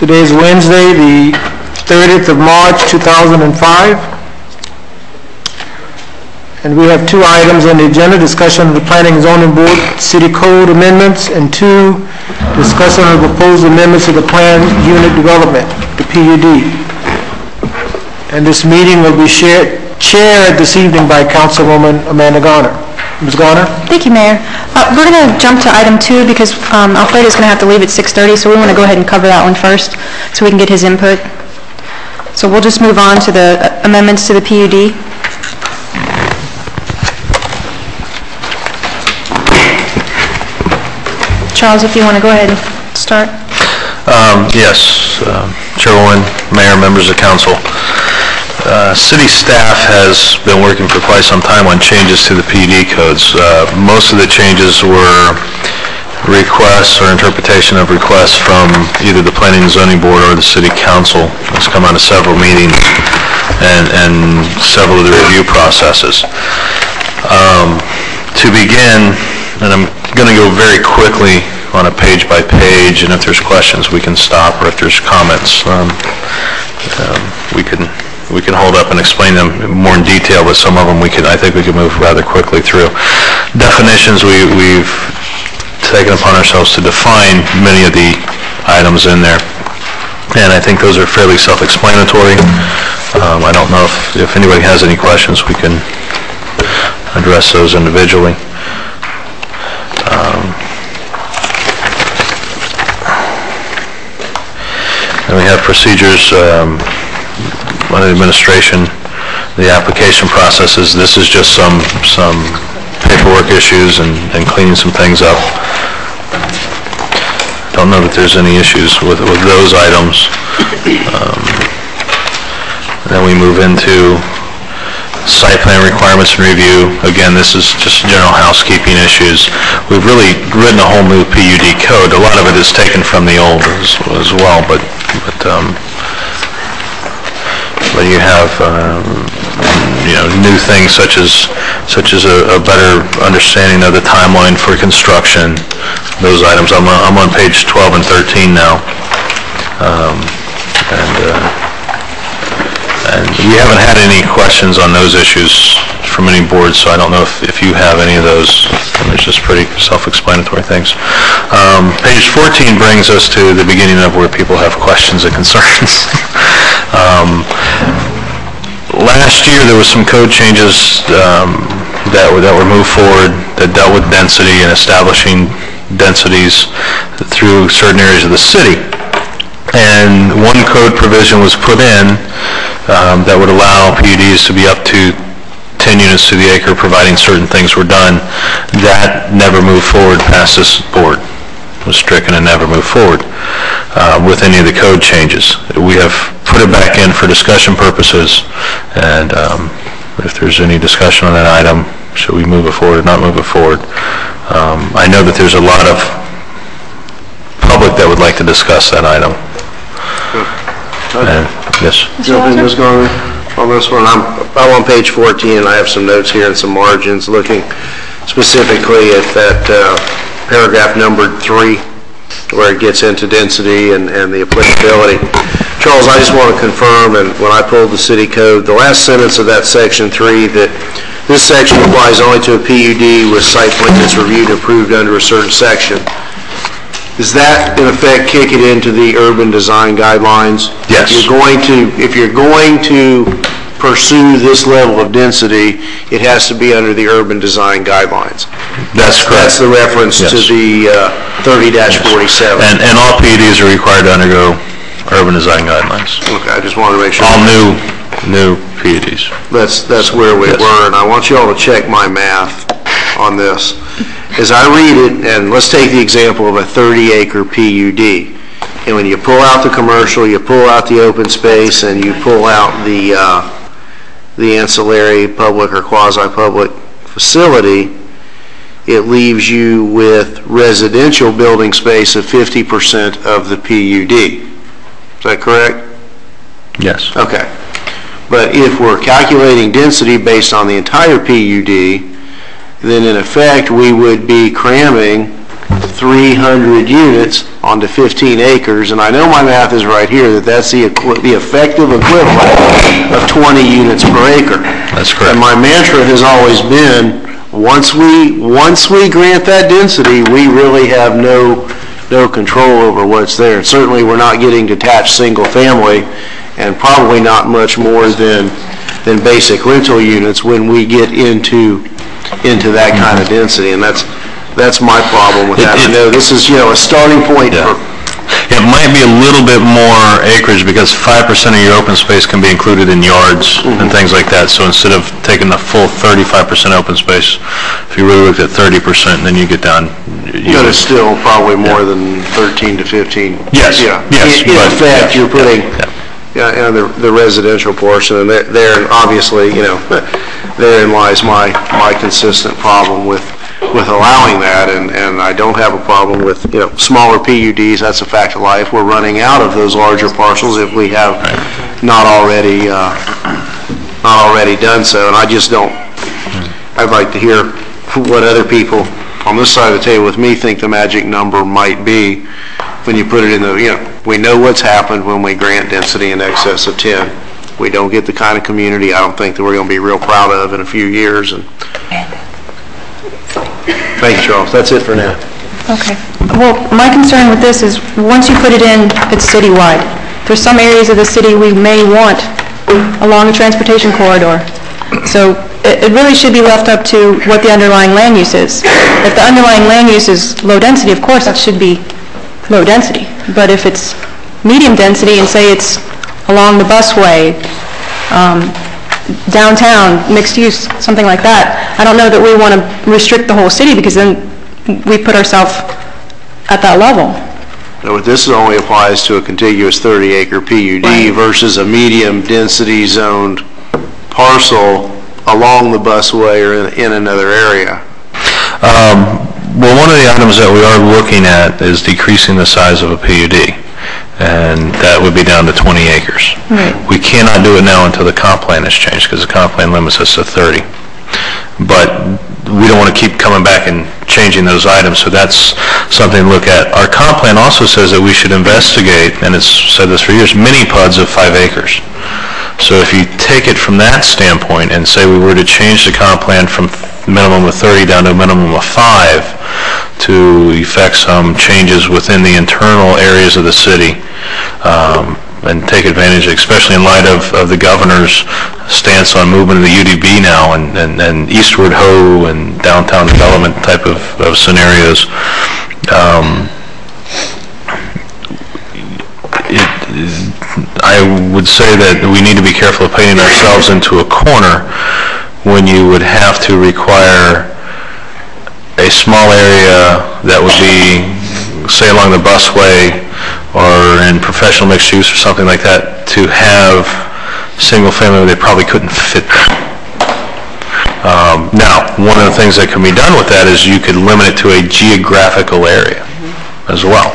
Today is Wednesday, the 30th of March, 2005. And we have two items on the agenda: discussion of the Planning and Zoning Board City Code amendments, and two, discussion of proposed amendments to the Plan Unit Development, the PUD. And this meeting will be chaired this evening by Councilwoman Amanda Garner. Ms. Garner? Thank you, Mayor. We're going to jump to item 2 because Alfredo's going to have to leave at 6:30, so we want to go ahead and cover that one first so we can get his input. So we'll just move on to the amendments to the PUD. Charles, if you want to go ahead and start. Yes, Chairwoman, Mayor, members of Council. City staff has been working for quite some time on changes to the PUD codes. Most of the changes were requests or interpretation of requests from either the Planning and Zoning Board or the City Council. It's come out of several meetings and several of the review processes. To begin, and I'm going to go very quickly on a page by page, and if there's questions we can stop, or if there's comments we can hold up and explain them more in detail, but some of them I think we could move rather quickly through. Definitions, we've taken upon ourselves to define many of the items in there, and I think those are fairly self-explanatory. I don't know if anybody has any questions, we can address those individually. And we have procedures on the administration, the application processes. This is just some paperwork issues and cleaning some things up. Don't know that there's any issues with those items. Then we move into site plan requirements and review. Again, this is just general housekeeping issues. We've really written a whole new PUD code. A lot of it is taken from the old as well, but you have new things such as a better understanding of the timeline for construction. Those items. I'm on page 12 and 13 now, and we haven't had any questions on those issues from any boards, so I don't know if you have any of those. It's just pretty self-explanatory things. Page 14 brings us to the beginning of where people have questions and concerns. Last year there was some code changes that were moved forward that dealt with density and establishing densities through certain areas of the city. And one code provision was put in that would allow PUDs to be up to 10 units to the acre, providing certain things were done. That never moved forward past this board. It was stricken and never moved forward with any of the code changes. We have put it back in for discussion purposes, and if there's any discussion on that item, should we move it forward or not move it forward? I know that there's a lot of public that would like to discuss that item. Yes. Jump in, Ms. Garner, on this one. I'm on page 14, and I have some notes here and some margins looking specifically at that paragraph numbered 3, where it gets into density and the applicability. Charles, I just want to confirm, and when I pulled the city code, the last sentence of that section 3, that this section applies only to a PUD with site plan that's reviewed and approved under a certain section. Does that, in effect, kick it into the urban design guidelines? Yes. If you're going to pursue this level of density, it has to be under the urban design guidelines. That's correct. That's the reference to the 30-47. And all PUDs are required to undergo urban design guidelines. Okay, I just wanted to make sure. All new PUDs. That's where we were, and I want you all to check my math on this. As I read it, and let's take the example of a 30-acre PUD, and when you pull out the commercial, you pull out the open space, and you pull out the ancillary public or quasi-public facility, it leaves you with residential building space of 50% of the PUD. Is that correct? Yes. Okay. But if we're calculating density based on the entire PUD, then in effect we would be cramming 300 units onto 15 acres, and I know my math is right here, that's the effective equivalent of 20 units per acre. That's correct. And my mantra has always been, once we grant that density, we really have no control over what's there. Certainly, we're not getting detached single family, and probably not much more than basic rental units when we get into that kind of density, and that's my problem with that. I know this is, a starting point for... It might be a little bit more acreage because 5% of your open space can be included in yards and things like that. So instead of taking the full 35% open space, if you really looked at 30%, then you get down... But it's still probably more than 13 to 15. Yes, yeah. yes. In effect, you're putting... Yeah, and the residential portion, and there obviously, therein lies my consistent problem with allowing that, and I don't have a problem with, smaller PUDs. That's a fact of life. We're running out of those larger parcels if we have not already done so, and I just don't. I'd like to hear what other people on this side of the table with me think the magic number might be when you put it in the, we know what's happened when we grant density in excess of 10. We don't get the kind of community I don't think that we're going to be real proud of in a few years. And thank you, Charles. That's it for now. Okay. Well, my concern with this is once you put it in, it's citywide. There's some areas of the city we may want along a transportation corridor. So it really should be left up to what the underlying land use is. If the underlying land use is low density, of course, that should be low density. But if it's medium density and say it's along the busway, downtown, mixed use, something like that, I don't know that we want to restrict the whole city because then we put ourselves at that level. Now, this only applies to a contiguous 30-acre PUD versus a medium density zoned parcel along the busway or in another area. Well, one of the items that we are looking at is decreasing the size of a PUD, and that would be down to 20 acres. Right. We cannot do it now until the comp plan is changed, because the comp plan limits us to 30. But we don't want to keep coming back and changing those items, so that's something to look at. Our comp plan also says that we should investigate, and it's said this for years, mini PUDs of 5 acres. So if you take it from that standpoint and say we were to change the comp plan from minimum of 30 down to a minimum of 5 to effect some changes within the internal areas of the city, and take advantage, especially in light of the governor's stance on movement of the UDB now and eastward ho and downtown development type of scenarios. I would say that we need to be careful of painting ourselves into a corner when you would have to require a small area that would be, say, along the busway or in professional mixed use or something like that, to have single family where they probably couldn't fit there. Now, one of the things that can be done with that is you could limit it to a geographical area as well.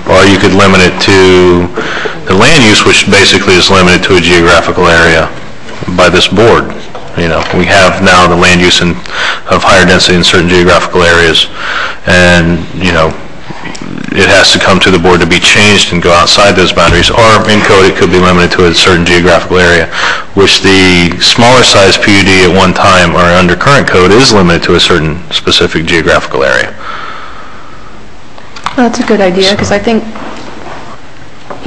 Or you could limit it to the land use, which basically is limited to a geographical area by this board. We have now the land use of higher density in certain geographical areas, and, it has to come to the board to be changed and go outside those boundaries, or in code it could be limited to a certain geographical area, which the smaller size PUD at one time, or under current code, is limited to a certain specific geographical area. Well, that's a good idea, because I think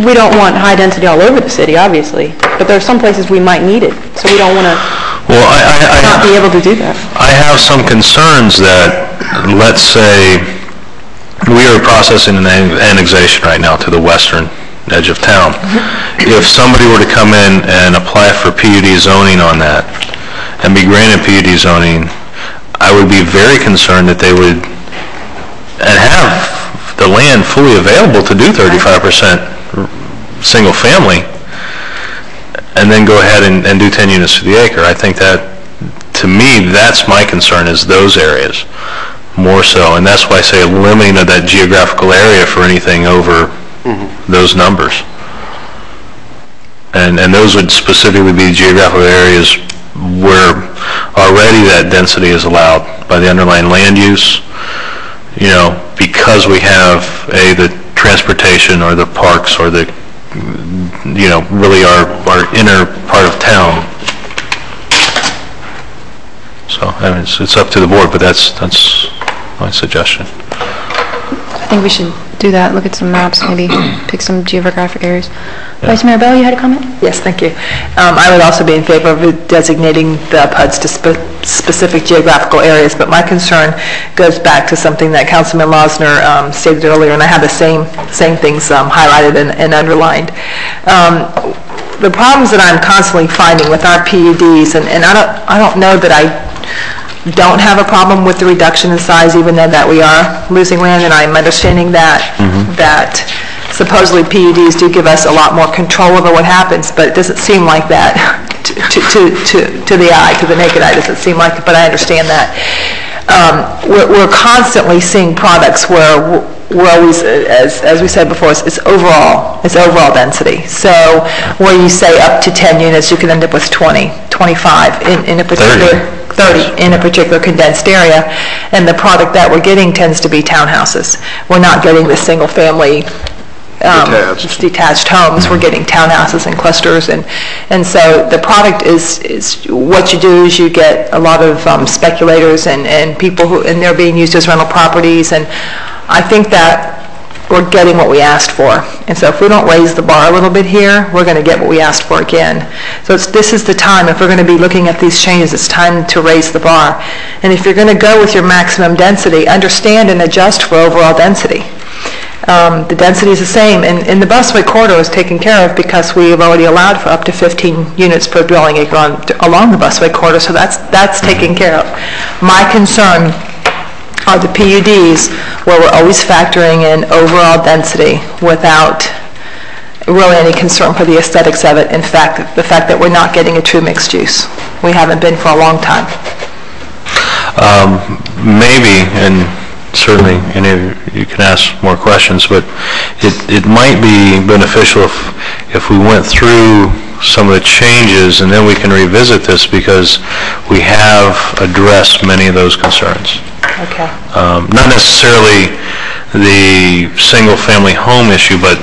we don't want high density all over the city, obviously, but there are some places we might need it, so we don't want to not be able to do that. I have some concerns that, let's say, we are processing an annexation right now to the western edge of town. If somebody were to come in and apply for PUD zoning on that and be granted PUD zoning, I would be very concerned that they would have the land fully available to do 35% single family and then go ahead and do 10 units to the acre. I think that, to me, that's my concern, is those areas more so, and that's why I say a limiting of that geographical area for anything over those numbers. And those would specifically be geographical areas where already that density is allowed by the underlying land use, because we have, the transportation or the parks or the, really our inner part of town. So, I mean, it's up to the board, but that's my suggestion. I think we should do that, look at some maps, maybe pick some geographic areas. Vice Mayor Bell, you had a comment? Yes, thank you. I would also be in favor of designating the PUDs to specific geographical areas, but my concern goes back to something that Councilman Losner stated earlier, and I have the same things highlighted and underlined. The problems that I'm constantly finding with our PUDs, and I don't know that I don't have a problem with the reduction in size, even though that we are losing land, and I'm understanding that that supposedly PUDs do give us a lot more control over what happens, but it doesn't seem like that to the eye, to the naked eye. It doesn't seem like it, but I understand that. We're constantly seeing products where we're always, as we said before, it's overall density. So where you say up to 10 units, you can end up with 20, 25 in a particular 30 in a particular condensed area, and the product that we're getting tends to be townhouses. We're not getting the single family detached homes. We're getting townhouses and clusters, and so the product is what you do is you get a lot of speculators and people who, and they're being used as rental properties, and I think that we're getting what we asked for. And so if we don't raise the bar a little bit here, we're going to get what we asked for again. So this is the time, if we're going to be looking at these changes, it's time to raise the bar. And if you're going to go with your maximum density, understand and adjust for overall density. The density is the same, and the busway corridor is taken care of because we have already allowed for up to 15 units per dwelling acre along the busway corridor, so that's taken care of. My concern are the PUDs, where we're always factoring in overall density without really any concern for the aesthetics of it. In fact, the fact that we're not getting a true mixed use. We haven't been for a long time. Maybe, and certainly you can ask more questions, but it might be beneficial if we went through some of the changes and then we can revisit this, because we have addressed many of those concerns. Okay. Not necessarily the single-family home issue, but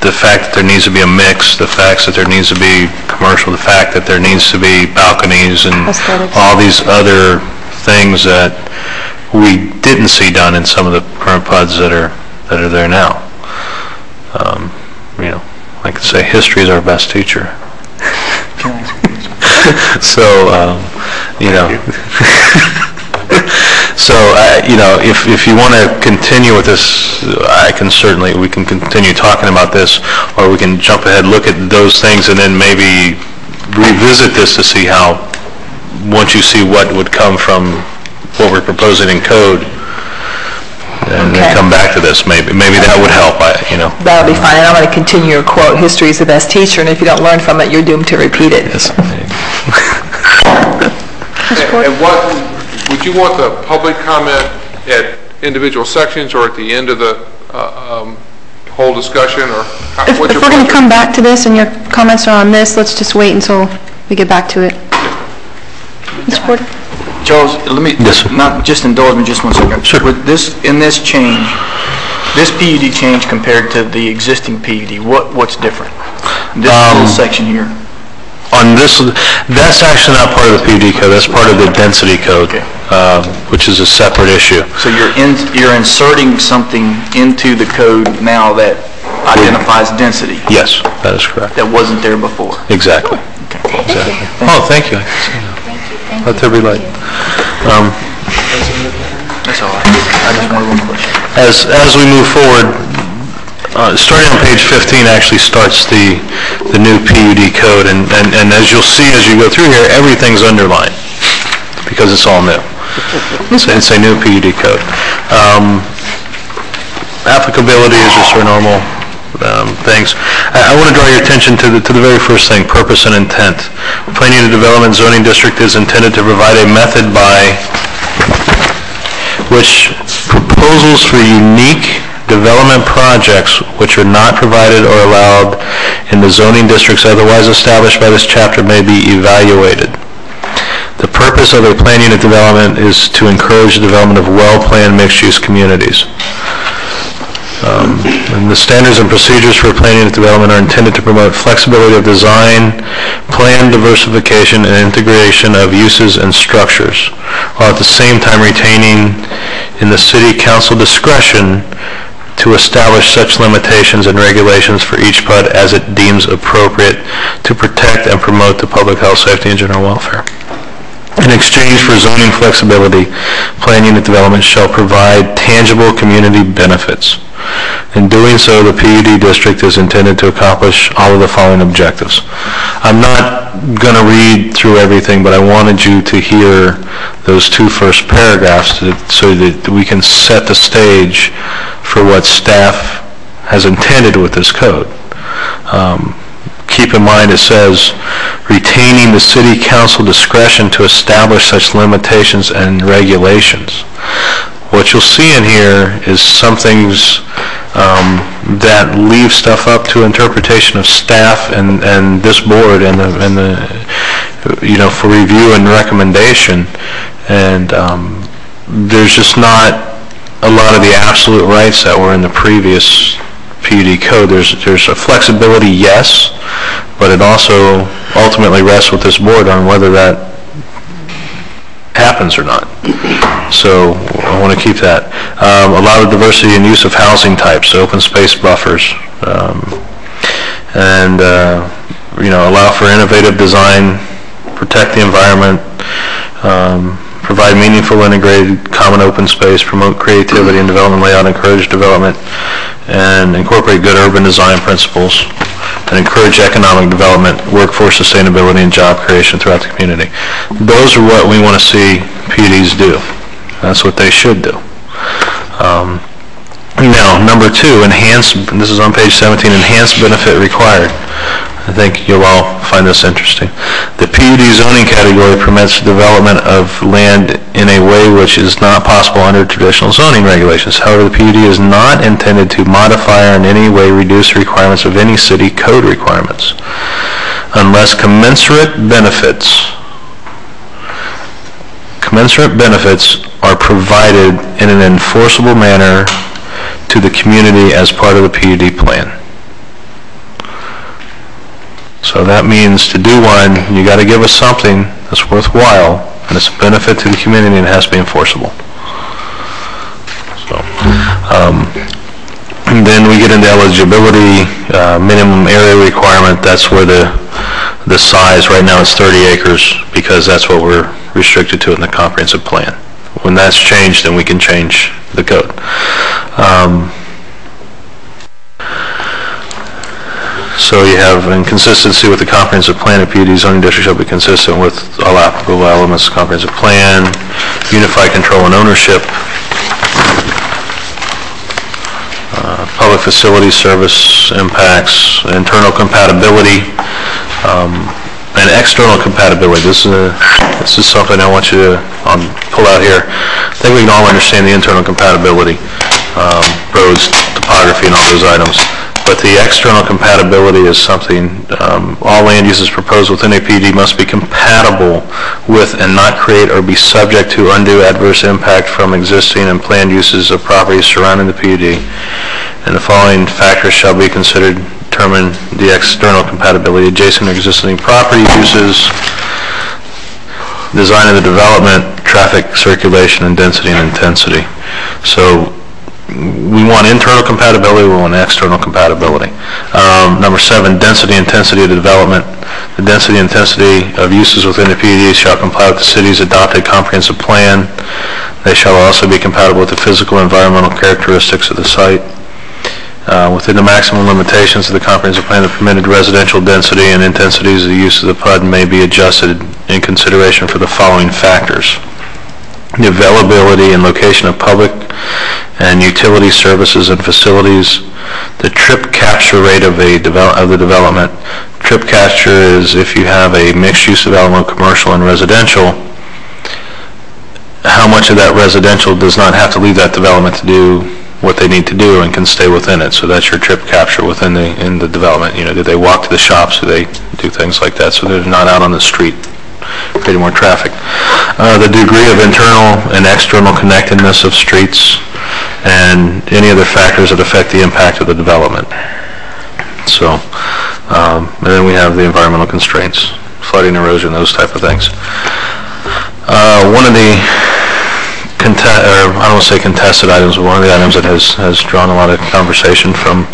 the fact that there needs to be a mix, the fact that there needs to be commercial, the fact that there needs to be balconies and Aesthetics. all these other things that we didn't see done in some of the current PUDs that are there now. I could say history is our best teacher. So, if you want to continue with this, we can continue talking about this, or we can jump ahead, look at those things, and then maybe revisit this to see how, once you see what would come from what we're proposing in code, and then come back to this. Maybe that would help. That would be fine. And I'm going to continue your quote: "History is the best teacher," and if you don't learn from it, you're doomed to repeat it. Yes. And what would you want the public comment at individual sections or at the end of the whole discussion, or If we're going to come back to this and your comments are on this, let's just wait until we get back to it. Mr. Porter? Charles, let me not just indulge me just 1 second. Sure. With this change, this PUD change compared to the existing PUD, what's different? This little section here. On this, that's actually not part of the PUD code. That's part of the density code, which is a separate issue. So you're inserting something into the code now that identifies density. Yes, that is correct. That wasn't there before. Exactly. Okay. Exactly. Oh, thank you. Let there be light. That's all right. I just wanted one question. As we move forward, starting on page 15 actually starts the new PUD code, and as you'll see as you go through here, everything's underlined because it's all new. It's a new PUD code. Applicability is just our normal things. I want to draw your attention to the very first thing: purpose and intent. Plan Unit Development Zoning District is intended to provide a method by which proposals for unique development projects which are not provided or allowed in the zoning districts otherwise established by this chapter may be evaluated. The purpose of a plan unit development is to encourage the development of well-planned mixed-use communities. And the standards and procedures for plan unit development are intended to promote flexibility of design, plan diversification, and integration of uses and structures, while at the same time retaining in the city council discretion to establish such limitations and regulations for each PUD as it deems appropriate to protect and promote the public health, safety, and general welfare. In exchange for zoning flexibility, plan unit development shall provide tangible community benefits. In doing so, the PUD district is intended to accomplish all of the following objectives. I'm not going to read through everything, but I wanted you to hear those two first paragraphs so that we can set the stage for what staff has intended with this code. Keep in mind it says, retaining the city council discretion to establish such limitations and regulations. What you'll see in here is some things that leave stuff up to interpretation of staff and this board and the for review and recommendation. And there's just not a lot of the absolute rights that were in the previous PUD code. There's a flexibility, yes, but it also ultimately rests with this board on whether that happens or not. So I want to keep that. Allow the diversity and use of housing types, open space buffers, and allow for innovative design, protect the environment, provide meaningful integrated common open space, promote creativity and development layout, encourage development, and incorporate good urban design principles, and encourage economic development, workforce sustainability, and job creation throughout the community. Those are what we want to see PUDs do. That's what they should do. Now, number 2, this is on page 17, enhanced benefit required. I think you'll all find this interesting. The PUD zoning category permits development of land in a way which is not possible under traditional zoning regulations. However, the PUD is not intended to modify or in any way reduce the requirements of any city code requirements, unless commensurate benefits are provided in an enforceable manner to the community as part of the PUD plan. So that means to do one, you got to give us something that's worthwhile and it's a benefit to the community and it has to be enforceable. So, and then we get into eligibility, minimum area requirement. That's where the size, right now it's 30 acres because that's what we're restricted to in the comprehensive plan. When that's changed, then we can change the code. So you have inconsistency with the comprehensive plan. A PUD zoning district shall be consistent with all applicable elements of the comprehensive plan. Unify control and ownership. Public facility service impacts. Internal compatibility. And external compatibility. This is something I want you to pull out here. I think we can all understand the internal compatibility, roads, topography, and all those items. But the external compatibility is something, all land uses proposed within a PUD must be compatible with and not create or be subject to undue adverse impact from existing and planned uses of properties surrounding the PUD. And the following factors shall be considered to determine the external compatibility: adjacent or existing property uses, design of the development, traffic circulation, and density and intensity. So we want internal compatibility, we want external compatibility. Number 7, density and intensity of the development. The density and intensity of uses within the PUD shall comply with the city's adopted comprehensive plan. They shall also be compatible with the physical and environmental characteristics of the site. Within the maximum limitations of the comprehensive plan, the permitted residential density and intensities of the use of the PUD may be adjusted in consideration for the following factors: the availability and location of public and utility services and facilities, the trip capture rate of the development. Trip capture is if you have a mixed-use development, commercial and residential, how much of that residential does not have to leave that development to do what they need to do and can stay within it. So that's your trip capture within the development. Do they walk to the shops? Do they do things like that so they're not out on the street? creating more traffic. The degree of internal and external connectedness of streets, and any other factors that affect the impact of the development. So, and then we have the environmental constraints, flooding, erosion, those type of things. One of the I don't want to say contested items, but one of the items that has drawn a lot of conversation from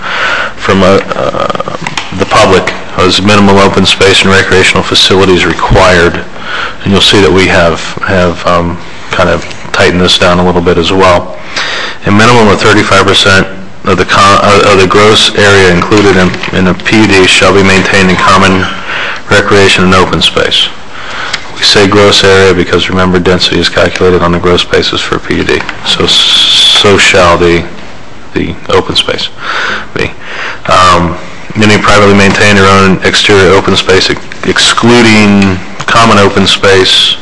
the public was minimal open space and recreational facilities required, and you'll see that we have kind of tightened this down a little bit as well. A minimum of 35% of the gross area included in a PUD shall be maintained in common recreation and open space. We say gross area because remember density is calculated on the gross basis for a PUD. So shall the open space be. Any privately maintained or owned exterior open space excluding common open space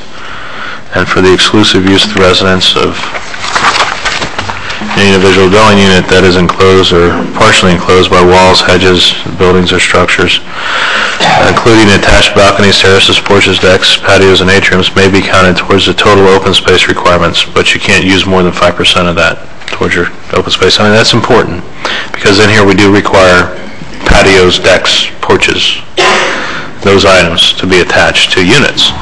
and for the exclusive use of the residence of any individual dwelling unit that is enclosed or partially enclosed by walls, hedges, buildings, or structures, including attached balconies, terraces, porches, decks, patios, and atriums, may be counted towards the total open space requirements, but you can't use more than 5% of that towards your open space. I mean, that's important because in here we do require patios, decks, porches, those items to be attached to units.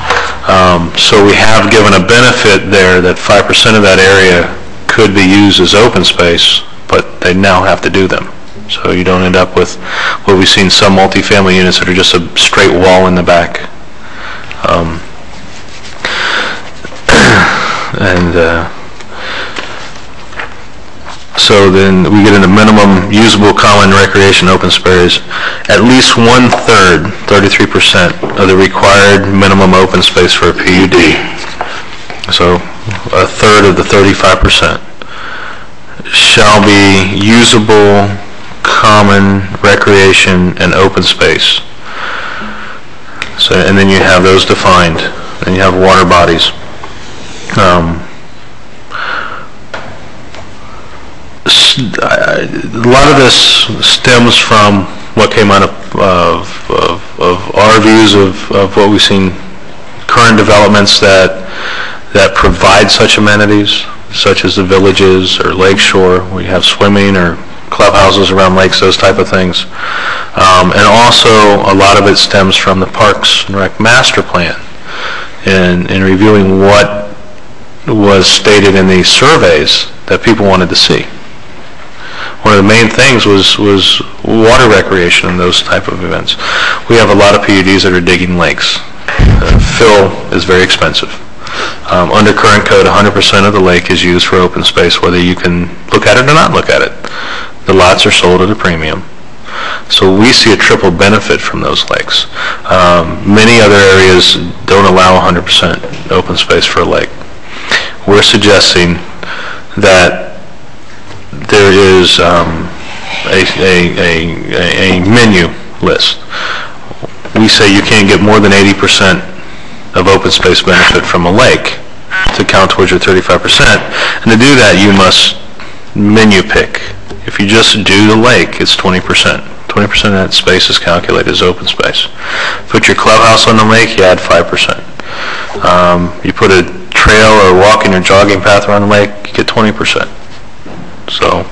So we have given a benefit there that 5% of that area could be used as open space, but they now have to do them. So you don't end up with what we've seen some multifamily units that are just a straight wall in the back. So then we get into minimum usable common recreation open space, at least 1/3, 33% of the required minimum open space for a PUD. So 1/3 of the 35% shall be usable common recreation and open space. So, and then you have those defined. Then you have water bodies. A lot of this stems from what came out of our views of what we've seen, current developments that provide such amenities, such as the villages or lakeshore, where you have swimming or clubhouses around lakes, those type of things. And also a lot of it stems from the Parks and Rec Master Plan in reviewing what was stated in these surveys that people wanted to see. One of the main things was water recreation and those type of events. We have a lot of PUDs that are digging lakes. Fill is very expensive. Under current code, 100% of the lake is used for open space, whether you can look at it or not look at it. The lots are sold at a premium. So we see a triple benefit from those lakes. Many other areas don't allow 100% open space for a lake. We're suggesting that there is a menu list. We say you can't get more than 80% of open space benefit from a lake to count towards your 35%. And to do that, you must menu pick. If you just do the lake, it's 20%. 20% of that space is calculated as open space. Put your clubhouse on the lake, you add 5%. You put a trail or walking or jogging path around the lake, you get 20%. So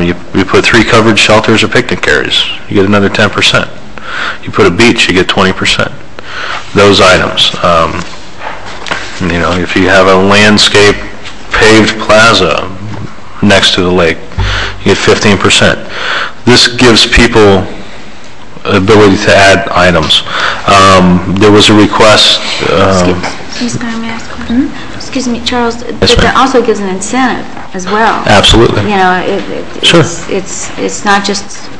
you put 3 covered shelters or picnic areas, you get another 10%. You put a beach, you get 20%. Those items. You know, if you have a landscape paved plaza next to the lake, you get 15%. This gives people ability to add items. There was a request. Excuse me, may I ask a question? Excuse me, Charles, but that also gives an incentive as well. Absolutely. You know, Sure. it's not just,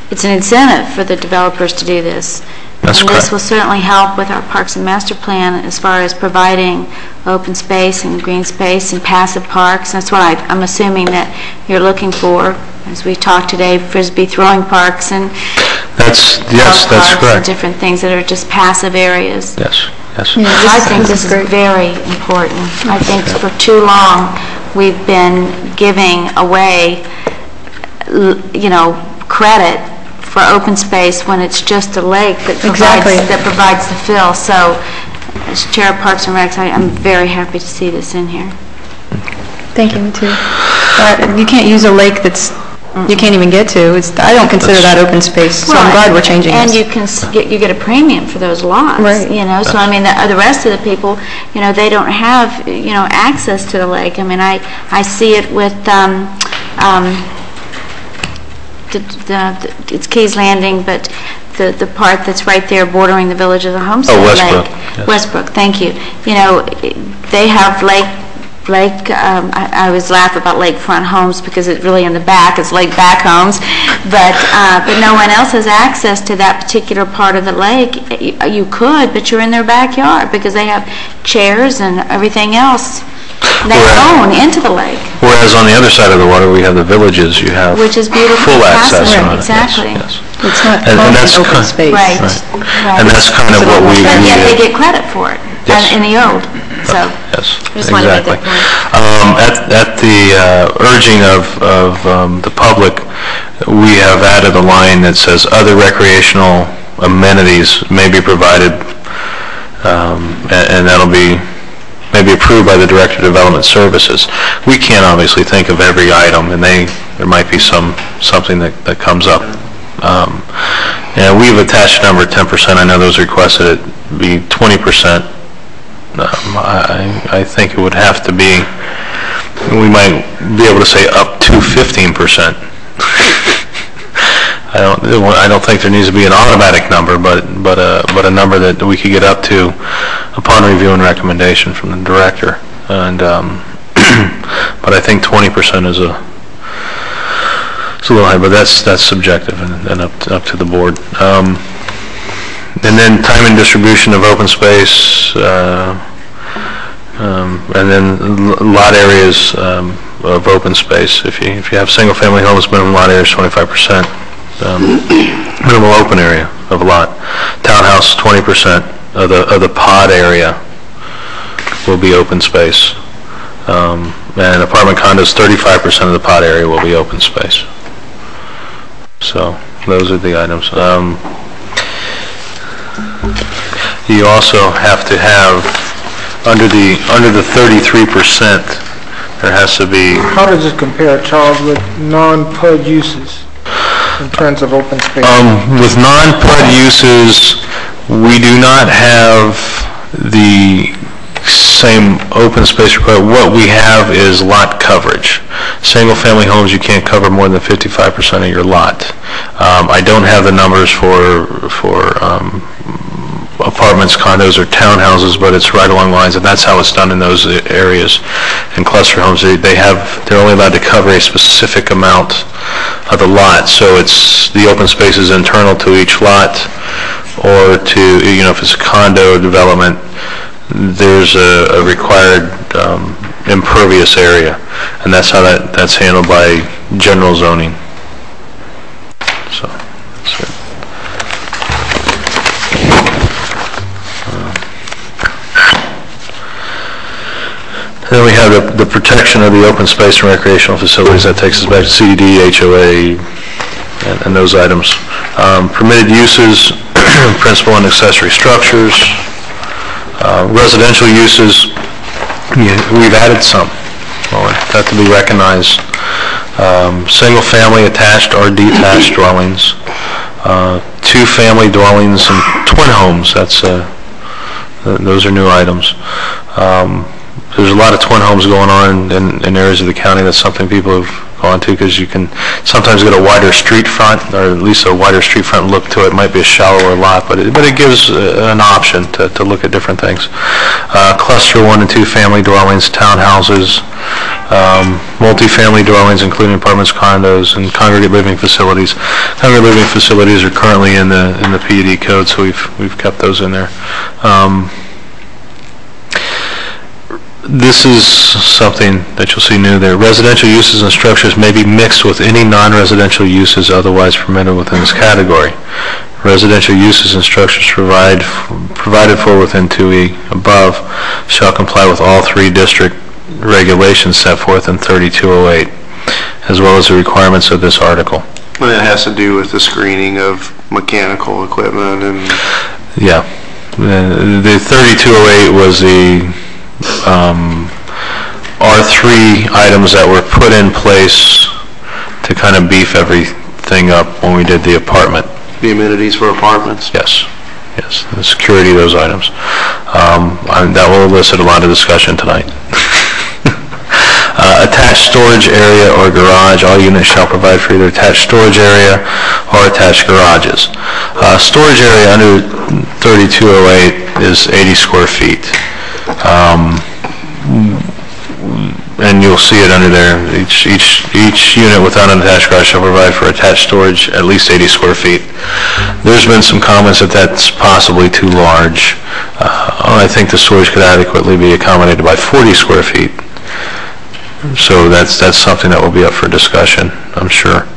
it's an incentive for the developers to do this. That's and correct. this will certainly help with our Parks and Master Plan as far as providing open space and green space and passive parks. That's what I'm assuming that you're looking for, as we talked today, Frisbee throwing parks and Yes, that's parks and correct. different things that are just passive areas. Yes, yes. I think this is very important. I think for too long, we've been giving away, you know, credit for open space when it's just a lake that Exactly. provides the fill. So, as Chair of Parks and Recs, I'm very happy to see this in here. Thank you, me too. You can't use a lake that's, you can't even get to. I don't consider that open space, so I'm glad we're changing And this. you get a premium for those lots. Right. You know, so I mean, the rest of the people, you know, they don't have, you know, access to the lake. I mean, I see it with, it's Keys Landing, but the part that's right there bordering the village of the Homestead Westbrook, Lake. yes. Westbrook, thank you. You know, they have I always laugh about lakefront homes because it's really in the back, it's lake back homes, but no one else has access to that particular part of the lake. You could, but you're in their backyard because they have chairs and everything else they own into the lake. Whereas on the other side of the water, we have the villages, you have Which is beautiful. full access Right, on it. exactly. Yes, yes. It's not And that's open kind- space. Right, Right. right. And that's kind of what we But yet they needed. get credit for it Yes. in the old, so. Yes, Just wanted to make exactly. that point. At the urging of the public, we have added a line that says other recreational amenities may be provided, and that'll be maybe approved by the Director of Development Services. We can't obviously think of every item, and there might be something that comes up. And we've attached a number of 10%. I know those requested it be 20%. I think it would have to be, we might be able to say up to 15%. I don't think there needs to be an automatic number, but a number that we could get up to upon review and recommendation from the director. And but I think 20% is a little high, but that's subjective and up to the board. And then time and distribution of open space, and then lot areas of open space. If you have single-family homes, minimum lot area is 25%. Minimal open area of a lot. Townhouse, 20% of the pod area will be open space. And apartment condos, 35% of the pod area will be open space. So those are the items. You also have to have, under the 33%, there has to be, How does it compare, Charles, with non-PUD uses in terms of open space? with non-PUD uses, we do not have the same open space requirement. What we have is lot coverage. Single-family homes, you can't cover more than 55% of your lot. I don't have the numbers for apartments, condos, or townhouses, but it's right along the lines, and that's how it's done in those areas. In cluster homes, they're only allowed to cover a specific amount of the lot, so it's the open space is internal to each lot, or to, if it's a condo development, there's a required impervious area, and that's how that's handled by general zoning. So that's it. Then we have the protection of the open space and recreational facilities. That takes us back to CDD, HOA, and those items. Permitted uses, principal and accessory structures. Residential uses, we've added some. Well, that to be recognized. Single-family attached or detached dwellings. Two-family dwellings and twin homes. Those are new items. There's a lot of twin homes going on in areas of the county. That's something people have gone to because you can sometimes get a wider street front, or at least a wider street front look to it. It might be a shallower lot, but it gives an option to look at different things. Cluster 1 and 2 family dwellings, townhouses, multifamily dwellings, including apartments, condos, and congregate living facilities. Congregate living facilities are currently in the PUD code, so we've kept those in there. This is something that you'll see new there. Residential uses and structures may be mixed with any non-residential uses otherwise permitted within this category. Residential uses and structures provided for within 2E above shall comply with all 3 district regulations set forth in 3208, as well as the requirements of this article. And it has to do with the screening of mechanical equipment and... Yeah. The 3208 was the R3 items that were put in place to kind of beef everything up when we did the apartment. The amenities for apartments? Yes. Yes, the security of those items. That will elicit a lot of discussion tonight. Attached storage area or garage. All units shall provide for either attached storage area or attached garages. Storage area under 3208 is 80 square feet. And you'll see it under there. Each unit without an attached garage shall provide for attached storage at least 80 square feet. There's been some comments that that's possibly too large. I think the storage could adequately be accommodated by 40 square feet. So that's something that will be up for discussion, I'm sure.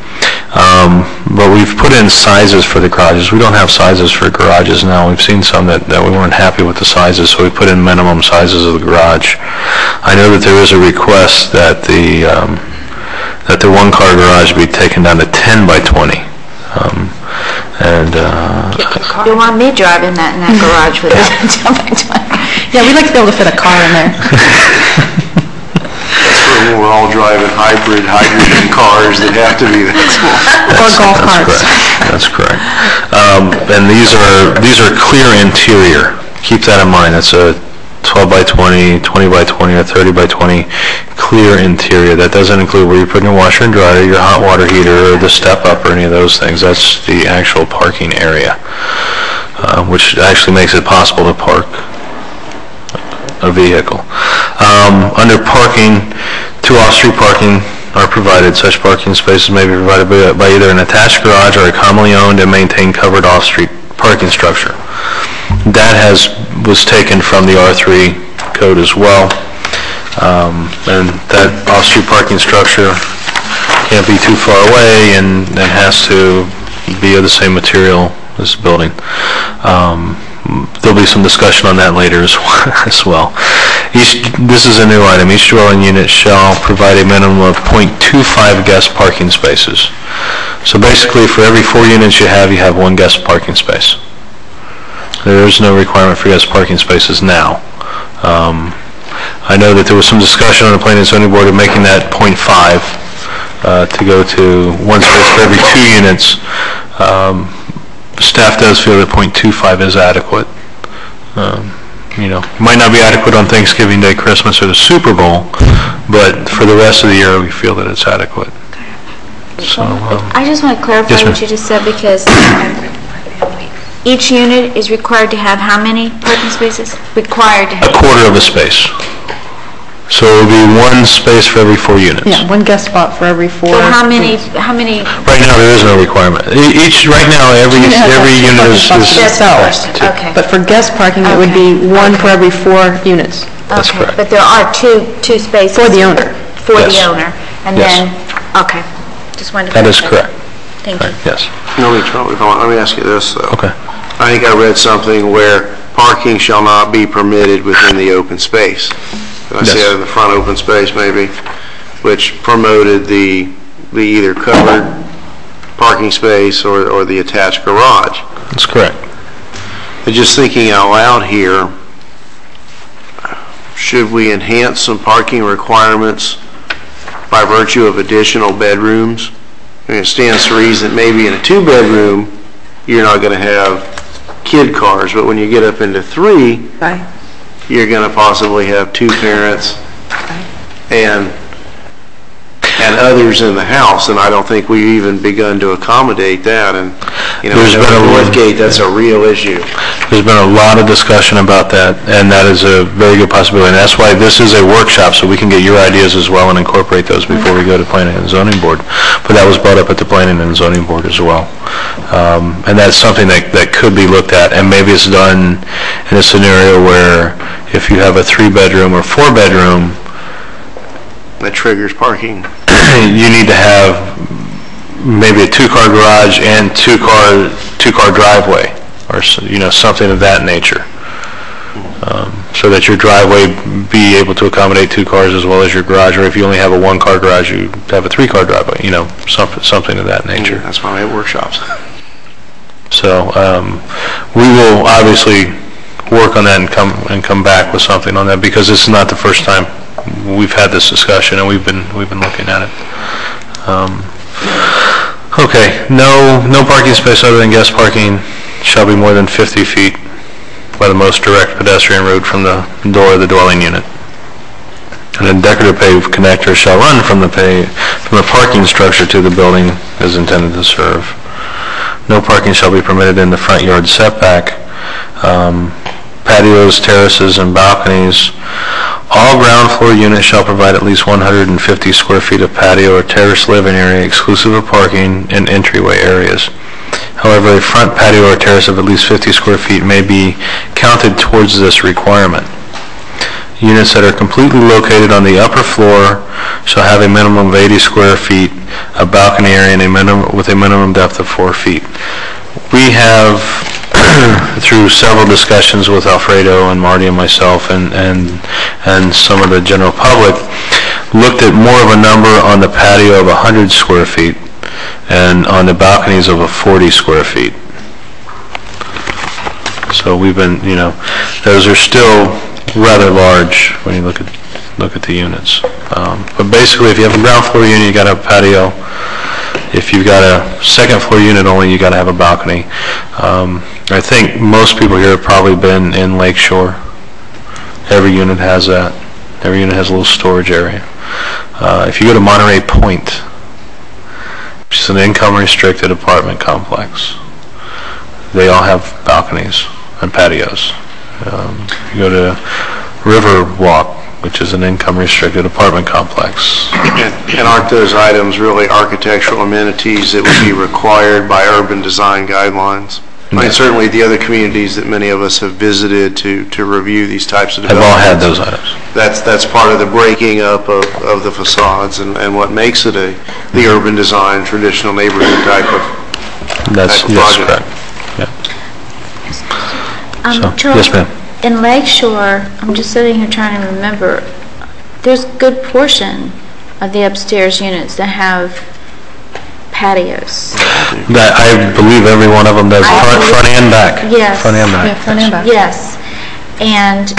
But we've put in sizes for the garages. We don't have sizes for garages now. We've seen some that we weren't happy with the sizes, so we put in minimum sizes of the garage. I know that there is a request that the one-car garage be taken down to 10 by 20. You want me driving in that garage with a 10 by 20? Yeah, we'd like to be able to fit a car in there. When we're all driving hydrogen cars that have to be that small. Or golf carts. That's correct. And these are clear interior. Keep that in mind. That's a 12 by 20, 20 by 20, or 30 by 20 clear interior. That doesn't include where you're putting your washer and dryer, your hot water heater, or the step up, or any of those things. That's the actual parking area, which actually makes it possible to park a vehicle. Under parking, 2 off-street parking are provided. Such parking spaces may be provided by either an attached garage or a commonly owned and maintained covered off-street parking structure. That was taken from the R3 code as well. And that off-street parking structure can't be too far away and has to be of the same material as the building. There'll be some discussion on that later as well. This is a new item. Each dwelling unit shall provide a minimum of 0.25 guest parking spaces. So basically, for every 4 units you have 1 guest parking space. There is no requirement for guest parking spaces now. I know that there was some discussion on the Planning and Zoning Board of making that 0.5 to go to 1 space for every 2 units. Staff does feel that 0.25 is adequate. Might not be adequate on Thanksgiving Day, Christmas, or the Super Bowl, but for the rest of the year, we feel that it's adequate. So, I just want to clarify yes, what you just said, because each unit is required to have how many parking spaces? Required to have? A quarter of a space. So it would be 1 space for every 4 units. Yeah, 1 guest spot for every 4. So how many? Right now, there is no requirement. Right now, every unit is... themselves. Okay. But for guest parking, it would be 1 for every 4 units. That's Okay, correct. but there are two spaces? For the owner. For the Yes. owner. And Yes. then, okay. Just wanted to That is clarify. correct. Thank you. Yes. Let me ask you this, though. Okay. I think I read something where parking shall not be permitted within the open space. Did I say Yes. that in the front open space, maybe? Which promoted the either covered parking space or the attached garage. That's correct. But just thinking out loud here, should we enhance some parking requirements by virtue of additional bedrooms? I mean, it stands to reason that maybe in a 2-bedroom, you're not going to have kid cars, but when you get up into 3, Right. you're going to possibly have 2 parents and others in the house, and I don't think we've even begun to accommodate that. And There's been a Northgate, that's a real issue. There's been a lot of discussion about that, and that is a very good possibility. And that's why this is a workshop, so we can get your ideas as well and incorporate those before we go to Planning and Zoning Board. But that was brought up at the Planning and Zoning Board as well. And that's something that could be looked at, and maybe it's done in a scenario where if you have a 3-bedroom or 4-bedroom, That triggers parking. you need to have maybe a 2-car garage and 2-car driveway, or something of that nature. so that your driveway be able to accommodate 2 cars as well as your garage, or if you only have a 1-car garage, you have a 3-car driveway, you know, something of that nature. That's why we have workshops. So we will obviously work on that and come back with something on that, because this is not the first time we've had this discussion, and we've been looking at it. Okay, no parking space other than guest parking shall be more than 50 feet by the most direct pedestrian route from the door of the dwelling unit. And then decorative paved connector shall run from the parking structure to the building as intended to serve. No parking shall be permitted in the front yard setback. Patios, terraces, and balconies. All ground floor units shall provide at least 150 square feet of patio or terrace living area exclusive of parking and entryway areas. However, a front patio or terrace of at least 50 square feet may be counted towards this requirement. Units that are completely located on the upper floor shall have a minimum of 80 square feet of balcony area and with a minimum depth of 4 feet. We have, through several discussions with Alfredo and Marty and myself and some of the general public, looked at more of a number on the patio of 100 square feet and on the balconies of 40 square feet. So we've been, you know, those are still rather large when you look at the units. But basically, if you have a ground floor unit, you got to have a patio. If you've got a second floor unit only, you got to have a balcony. I think most people here have probably been in Lakeshore. Every unit has that. Every unit has a little storage area. If you go to Monterey Point, which is an income-restricted apartment complex, they all have balconies and patios. You go to Riverwalk, which is an income-restricted apartment complex. And aren't those items really architectural amenities that would be required by urban design guidelines? I mean, certainly the other communities that many of us have visited to review these types of Have all developments. had those items. That's part of the breaking up of the facades and what makes it the urban design, traditional neighborhood type of That's yes, correct. Yeah. Charles, yes, ma'am. in Lakeshore, I'm just sitting here trying to remember, there's a good portion of the upstairs units that have patios. That I believe every one of them does, front and back. Yes. Front and back. Yeah, front and back. Yes, and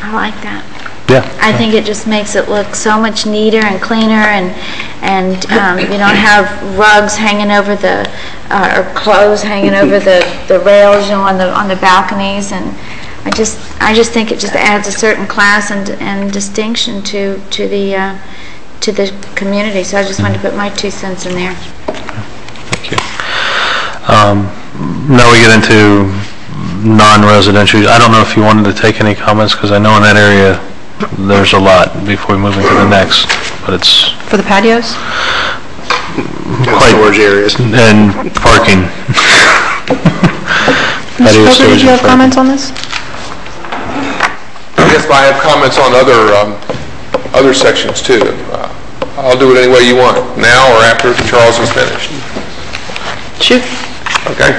I like that. Yeah. I think it just makes it look so much neater and cleaner, and you don't have rugs hanging over the or clothes hanging over the rails, you know, on the balconies, and I just think it just adds a certain class and distinction to the community. So I just wanted to put my 2 cents in there. Thank you. Now we get into non-residential. I don't know if you wanted to take any comments, because I know in that area there's a lot before we move into the next, but it's For the patios? quite storage areas. and parking. Mr. Poker, did you have comments on this? Yes, but I have comments on other sections too. I'll do it any way you want, now or after Charles is finished. Shoot. Okay.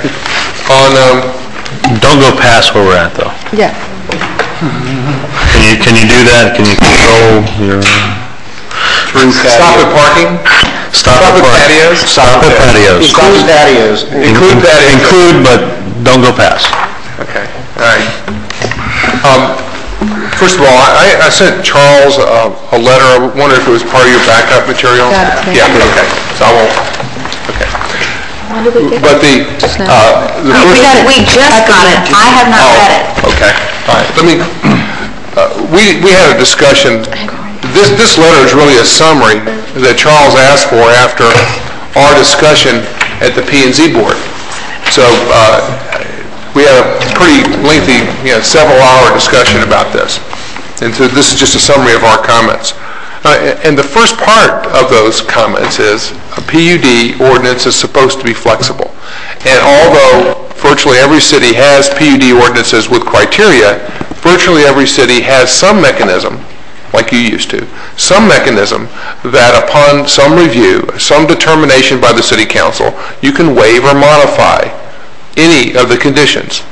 On, Don't go past where we're at, though. Yeah. Can you do that? Can you control your... stop at parking? Stop at patios? Stop at patios. Include patios. Include patios. Include, but don't go past. Okay, all right. First of all, I sent Charles a letter. I wonder if it was part of your backup material? Got it. Yeah, okay. So I won't, okay. When did we get But the first... We just got it. I have not read it. Okay, all right. Let me, we had a discussion. This letter is really a summary that Charles asked for after our discussion at the P&Z board. So we had a pretty lengthy, several-hour discussion about this. And so this is just a summary of our comments. And the first part of those comments is a PUD ordinance is supposed to be flexible. And although virtually every city has PUD ordinances with criteria, virtually every city has some mechanism, like you used to, some mechanism that upon some review, some determination by the city council, you can waive or modify any of the conditions.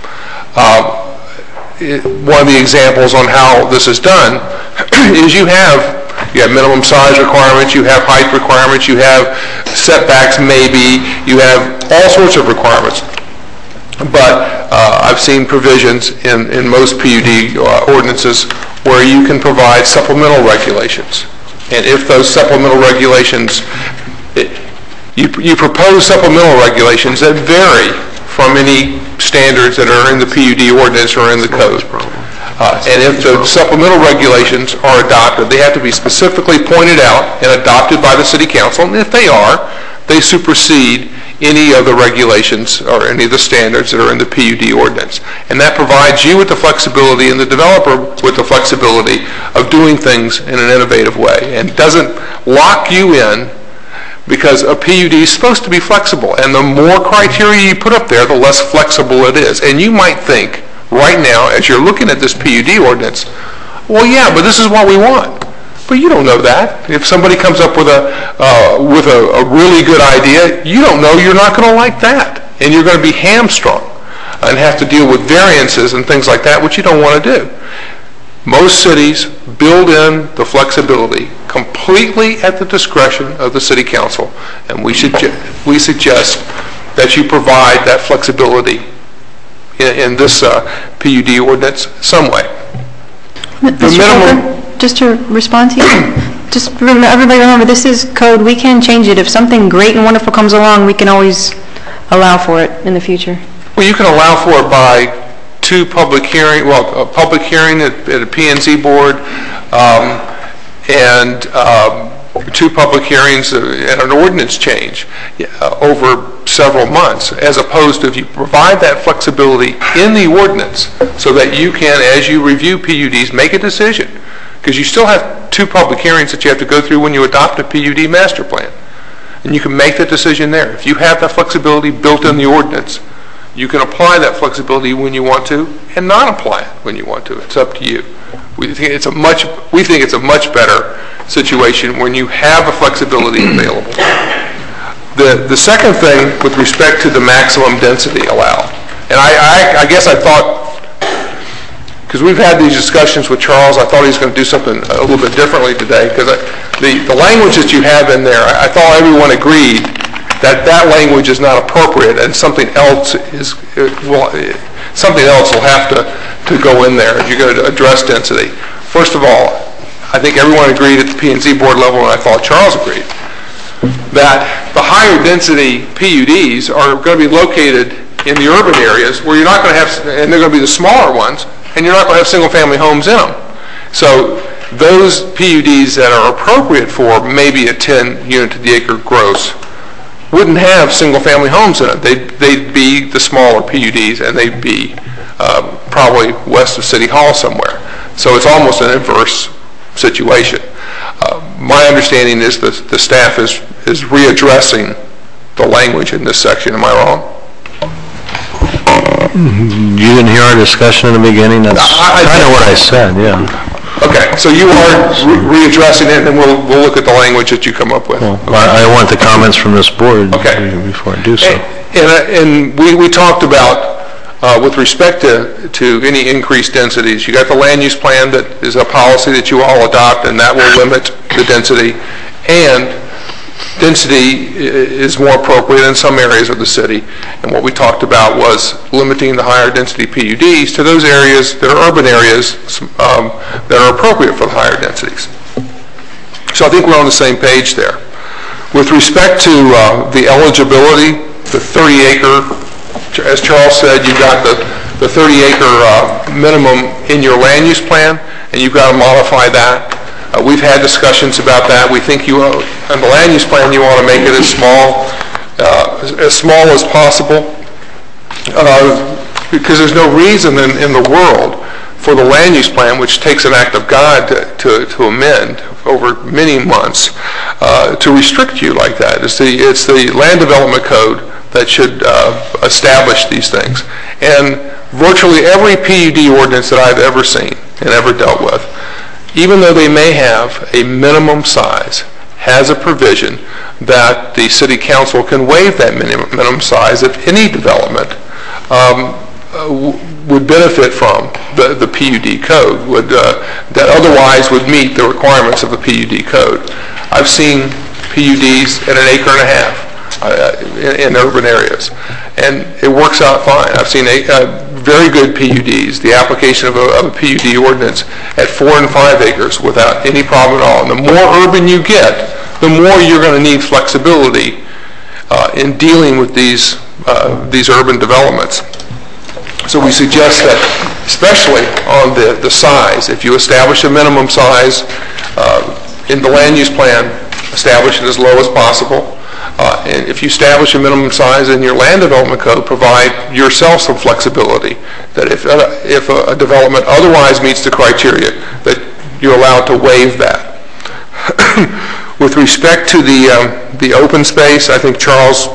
one of the examples on how this is done is you have minimum size requirements, you have height requirements, you have setbacks maybe, you have all sorts of requirements. But I've seen provisions in most PUD ordinances where you can provide supplemental regulations. And if those supplemental regulations, you propose supplemental regulations that vary from any standards that are in the PUD ordinance or in the code. And if the supplemental regulations are adopted, they have to be specifically pointed out and adopted by the City Council. And if they are, they supersede any of the regulations or any of the standards that are in the PUD ordinance. And that provides you with the flexibility and the developer with the flexibility of doing things in an innovative way, and doesn't lock you in, because a PUD is supposed to be flexible, and the more criteria you put up there, the less flexible it is. And you might think right now, as you're looking at this PUD ordinance, well, yeah, but this is what we want. But you don't know that. If somebody comes up with a really good idea, you don't know you're not going to like that. And you're going to be hamstrung and have to deal with variances and things like that, which you don't want to do. Most cities build in the flexibility completely at the discretion of the City Council, and we suggest that you provide that flexibility in this PUD ordinance some way. The minimum. Just to respond to you, just everybody remember, this is code. We can change it. If something great and wonderful comes along, we can always allow for it in the future. Well, you can allow for it by a public hearing at a P&Z board, and 2 public hearings and an ordinance change over several months, as opposed to if you provide that flexibility in the ordinance so that you can, as you review PUDs, make a decision. Because you still have 2 public hearings that you have to go through when you adopt a PUD master plan. And you can make that decision there. If you have that flexibility built in the ordinance, you can apply that flexibility when you want to and not apply it when you want to. It's up to you. We think it's a much better situation when you have the flexibility available. The second thing with respect to the maximum density allowed, and I guess I thought, because we've had these discussions with Charles, I thought he was going to do something a little bit differently today, because the language that you have in there, I thought everyone agreed that language is not appropriate, and something else will have to go in there if you're going to address density. First of all, I think everyone agreed at the P&Z board level, and I thought Charles agreed, that the higher density PUDs are going to be located in the urban areas where you're not going to have, and they're going to be the smaller ones, and you're not going to have single-family homes in them. So those PUDs that are appropriate for maybe a 10 unit to the acre gross wouldn't have single-family homes in it. They'd be the smaller PUDs, and they'd be probably west of City Hall somewhere. So it's almost an inverse situation. My understanding is that the staff is readdressing the language in this section. Am I wrong? You didn't hear our discussion in the beginning? That's kind of what I said, yeah. Okay, so you are readdressing it, and we'll look at the language that you come up with. Well, I want the comments from this board before I do so. And we talked about, with respect to any increased densities, you got the land use plan that is a policy that you all adopt, and that will limit the density. And density is more appropriate in some areas of the city, and what we talked about was limiting the higher density PUDs to those areas that are urban areas that are appropriate for the higher densities. So I think we're on the same page there. With respect to the eligibility, the 30-acre, as Charles said, you've got the 30-acre minimum in your land use plan, and you've got to modify that. We've had discussions about that. We think on the land use plan you want to make it as small as possible, because there's no reason in the world for the land use plan, which takes an act of God to amend over many months, to restrict you like that. It's the land development code that should establish these things. And virtually every PUD ordinance that I've ever seen and ever dealt with, even though they may have a minimum size, has a provision that the city council can waive that minimum size if any development would benefit from the PUD code, that otherwise would meet the requirements of the PUD code. I've seen PUDs at 1.5 acres in urban areas, and it works out fine. I've seen very good PUDs, the application of a PUD ordinance at 4 and 5 acres without any problem at all. And the more urban you get, the more you're going to need flexibility in dealing with these urban developments. So we suggest that, especially on the size, if you establish a minimum size in the land use plan, establish it as low as possible. And if you establish a minimum size in your land development code, provide yourself some flexibility that if a development otherwise meets the criteria, that you're allowed to waive that. With respect to the open space, I think Charles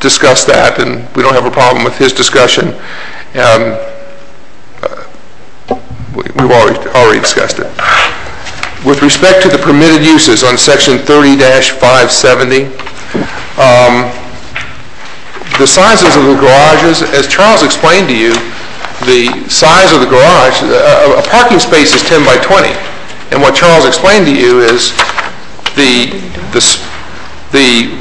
discussed that, and we don't have a problem with his discussion. We've already discussed it. With respect to the permitted uses on section 30-570, the sizes of the garages, as Charles explained to you, the size of the garage, a parking space is 10 by 20. And what Charles explained to you is the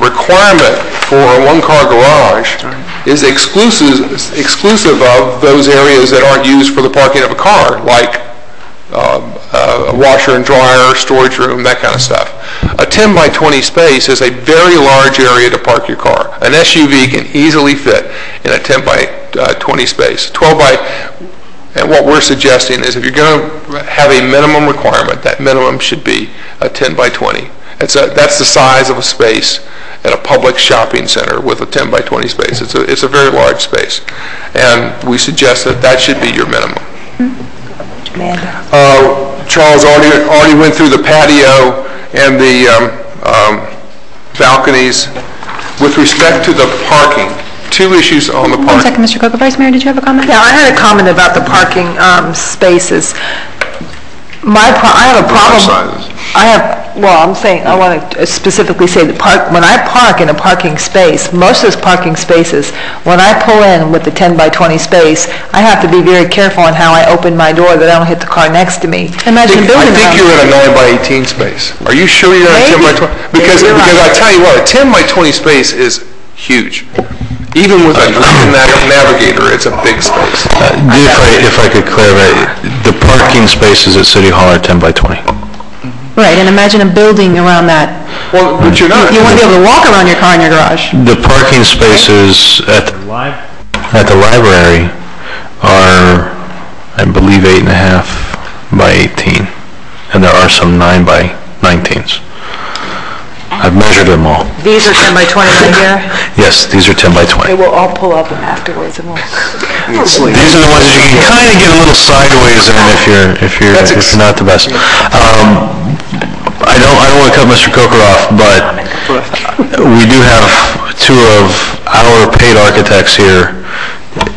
requirement for a one-car garage is exclusive of those areas that aren't used for the parking of a car, like a washer and dryer, storage room, that kind of stuff. A 10 by 20 space is a very large area to park your car. An SUV can easily fit in a 10 by 20 space. 12 by, and what we're suggesting is if you're going to have a minimum requirement, that minimum should be a 10 by 20. That's the size of a space at a public shopping center with a 10 by 20 space. It's a very large space. And we suggest that should be your minimum. Charles already went through the patio and the balconies. With respect to the parking, two issues on the parking. 1 second, Mr. Coker. Vice Mayor, did you have a comment? Yeah, I had a comment about the parking spaces. I have a problem. I'm saying, I want to specifically say when I park in a parking space, most of those parking spaces, when I pull in with the 10 by 20 space, I have to be very careful on how I open my door that I don't hit the car next to me. Imagine building I think you're in a 9 by 18 space. Are you sure you're in a 10 by 20? Because I tell you what, a 10 by 20 space is huge. Even with a navigator, it's a big space. If I could clarify, the parking spaces at City Hall are 10 by 20. Right, and imagine a building around that. Well, but you're not. You want to be able to walk around your car in your garage. The parking spaces at the library are, I believe, 8.5 by 18, and there are some 9 by 19s. I've measured them all. These are 10 by 20 right here? Yes, these are 10 by 20. Okay, we'll all pull up afterwards and we'll... These are the ones that you can kind of get a little sideways in if you're not the best. I don't want to cut Mr. Coker off, but we do have two of our paid architects here.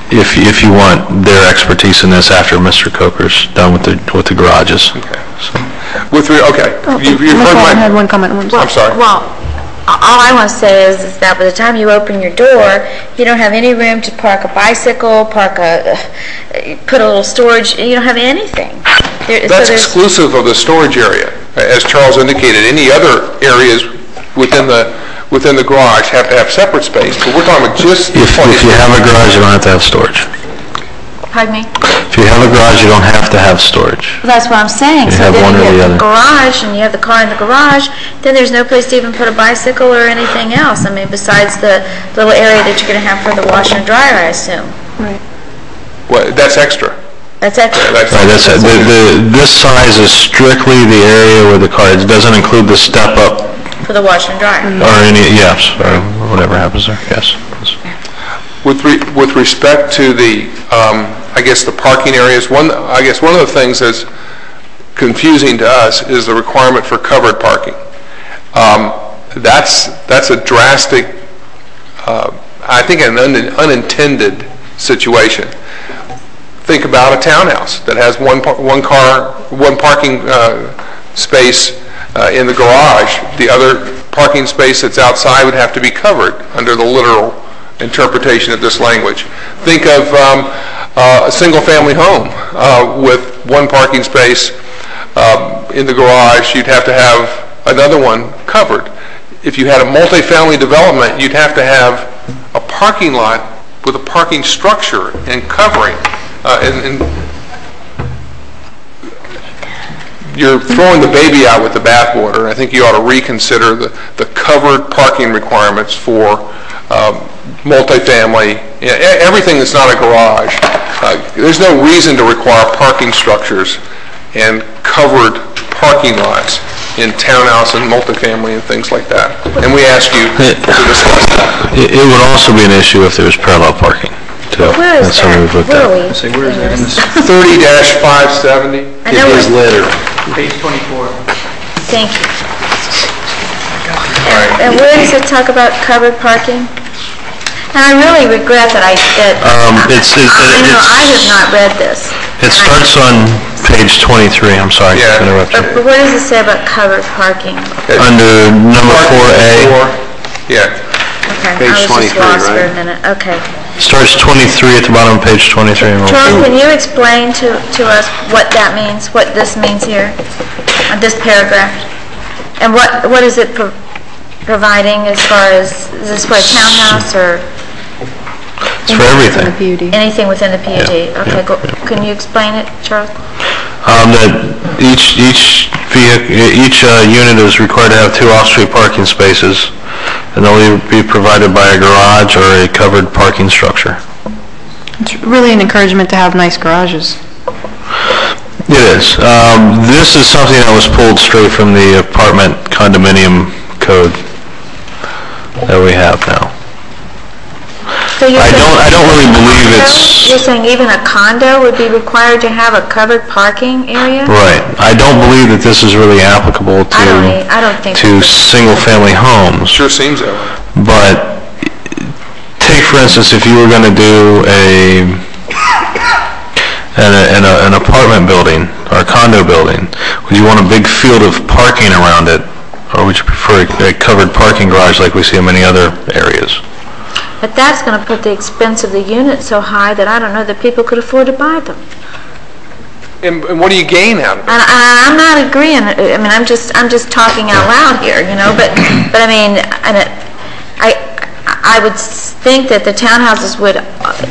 If you want their expertise in this after Mr. Coker's done with the garages. Okay. You've heard I had one comment. I'm sorry. Well, all I want to say is that by the time you open your door, you don't have any room to park a bicycle, put a little storage. You don't have anything. That's exclusive of the storage area. As Charles indicated, any other areas within the garage have to have separate space, but we're talking about just... If you have a garage, you don't have to have storage. Pardon me? If you have a garage, you don't have to have storage. Well, that's what I'm saying. You have one or the other. Garage, and you have the car in the garage, then there's no place to even put a bicycle or anything else. I mean, besides the little area that you're going to have for the washer and dryer, I assume. Right. Well, that's extra. That's extra. This size is strictly the area where the car, it doesn't include the step up. For the washer and dryer. Or yes, or whatever happens there, yes. With respect to the, I guess the parking areas, one of the things that's confusing to us is the requirement for covered parking. That's a drastic, I think an unintended situation. Think about a townhouse that has one parking space in the garage. The other parking space that's outside would have to be covered under the literal interpretation of this language. Think of a single-family home with one parking space in the garage. You'd have to have another one covered. If you had a multifamily development, you'd have to have a parking lot with a parking structure and covering. And you're throwing the baby out with the bathwater. I think you ought to reconsider the covered parking requirements for multifamily, everything that's not a garage. There's no reason to require parking structures and covered parking lots in townhouse and multifamily and things like that. And we ask you to discuss that. It would also be an issue if there was parallel parking, too. Where is That's something that? we've looked Where at. are we? Say, where is that in this? 30-570. I know His letter. Page 24. Thank you. All right. And where does it talk about covered parking? And I really regret that I have not read this. It starts on page 23, I'm sorry to Yeah. interrupt you. But what does it say about covered parking? Under number 4A, Yeah. Okay, Page I was 23, just lost for a right? minute. Okay. starts 23 at the bottom of page 23. Charles, can you explain to us what that means, what this means here, this paragraph? And what is it providing as far as, is this for a townhouse or It's for everything. anything within the PUD? Yeah, Okay, yeah. can you explain it, Charles? That each unit is required to have 2 off-street parking spaces, and they'll either be provided by a garage or a covered parking structure. It's really an encouragement to have nice garages. It is. This is something that was pulled straight from the apartment condominium code that we have now. So you're saying- I don't really believe it's... You're saying even a condo would be required to have a covered parking area? Right. I don't believe that this is really applicable I don't think to single-family homes. Sure seems that way. But take, for instance, if you were going to do an apartment building or a condo building, would you want a big field of parking around it, or would you prefer a covered parking garage like we see in many other areas? But that's going to put the expense of the unit so high that I don't know that people could afford to buy them. And what do you gain out of it? And I'm not agreeing. I mean, I'm just talking out loud here, you know. But I mean, I would think that the townhouses would,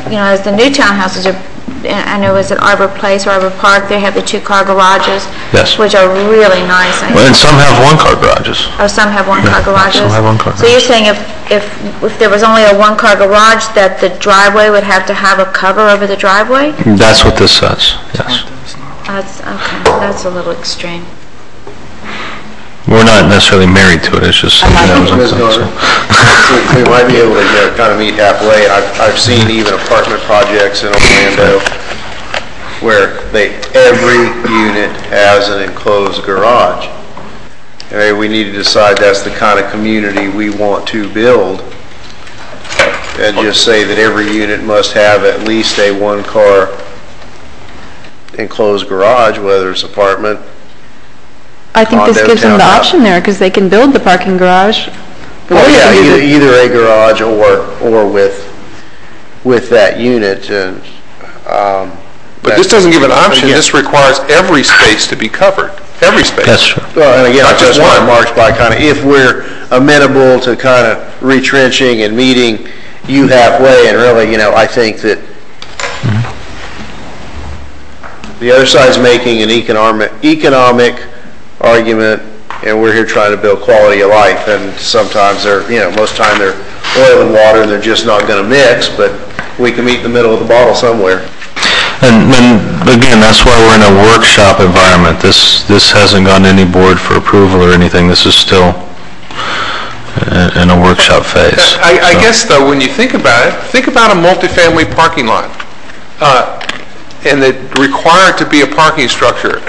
you know, as the new townhouses are. I know it's at Arbor Place or Arbor Park. They have the 2-car garages, Yes. which are really nice. Well, and some have 1-car garages. Or some have 1-car garages. some have 1-car So you're saying if there was only a 1-car garage, that the driveway would have to have a cover over the driveway? That's what this says, yes. That's okay. That's a little extreme. We're not necessarily married to it, it's just something that was Ms. unconscious. Garner, we might be able to, kind of meet halfway. I've seen even apartment projects in Orlando where every unit has an enclosed garage. And we need to decide that's the kind of community we want to build, and just say that every unit must have at least a 1-car enclosed garage, whether it's apartment. I think this Condo, gives them the townhouse. option there, because they can build the parking garage. Well, Or they yeah, can do the- either a garage or with that unit, and, But this doesn't give an option. Again. This requires every space to be covered. Every space. That's true. well, and again, I Not just just my one. remarks by kind of, if we're amenable to kind of retrenching and meeting you halfway, and really, I think that the other side's making an economic argument, and we're here trying to build quality of life, and sometimes most time they're oil and water, and they're just not going to mix, but we can meet in the middle of the bottle somewhere. And again, that's why we're in a workshop environment. This hasn't gone to any board for approval or anything. This is still in a workshop phase. I So- guess, though, when you think about it, think about a multifamily parking lot, and it required to be a parking structure.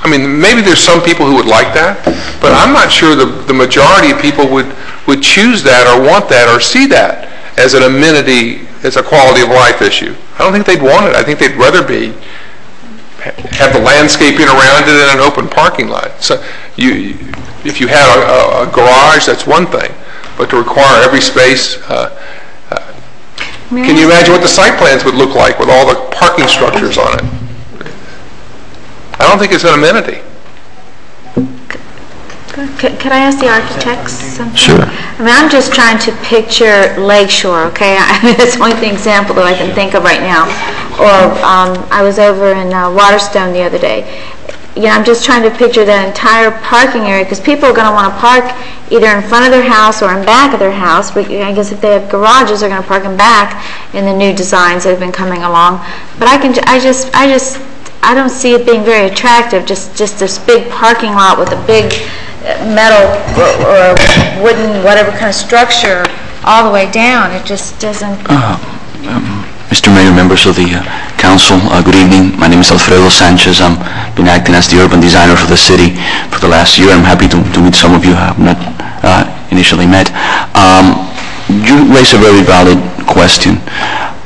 I mean, maybe there's some people who would like that, but I'm not sure the majority of people would choose that or want that or see that as an amenity, as a quality of life issue. I don't think they'd want it. I think they'd rather have the landscaping around it and an open parking lot. So if you had a garage, that's one thing, but to require every space, Can you imagine what the site plans would look like with all the parking structures on it? I don't think it's an amenity. Could I ask the architects something? Sure. I mean, I'm just trying to picture Lakeshore, okay? I mean, that's the only example that I can think of right now. Or I was over in Waterstone the other day. You know, I'm just trying to picture that entire parking area, because people are going to want to park either in front of their house or in back of their house. But I guess if they have garages, they're going to park in back in the new designs that have been coming along. But I don't see it being very attractive, just this big parking lot with a big metal or wooden, whatever kind of structure all the way down. It just doesn't... Mr. Mayor, members of the council, good evening. My name is Alfredo Sanchez. I've been acting as the urban designer for the city for the last year. I'm happy to meet some of you I have not initially met. You raise a very valid question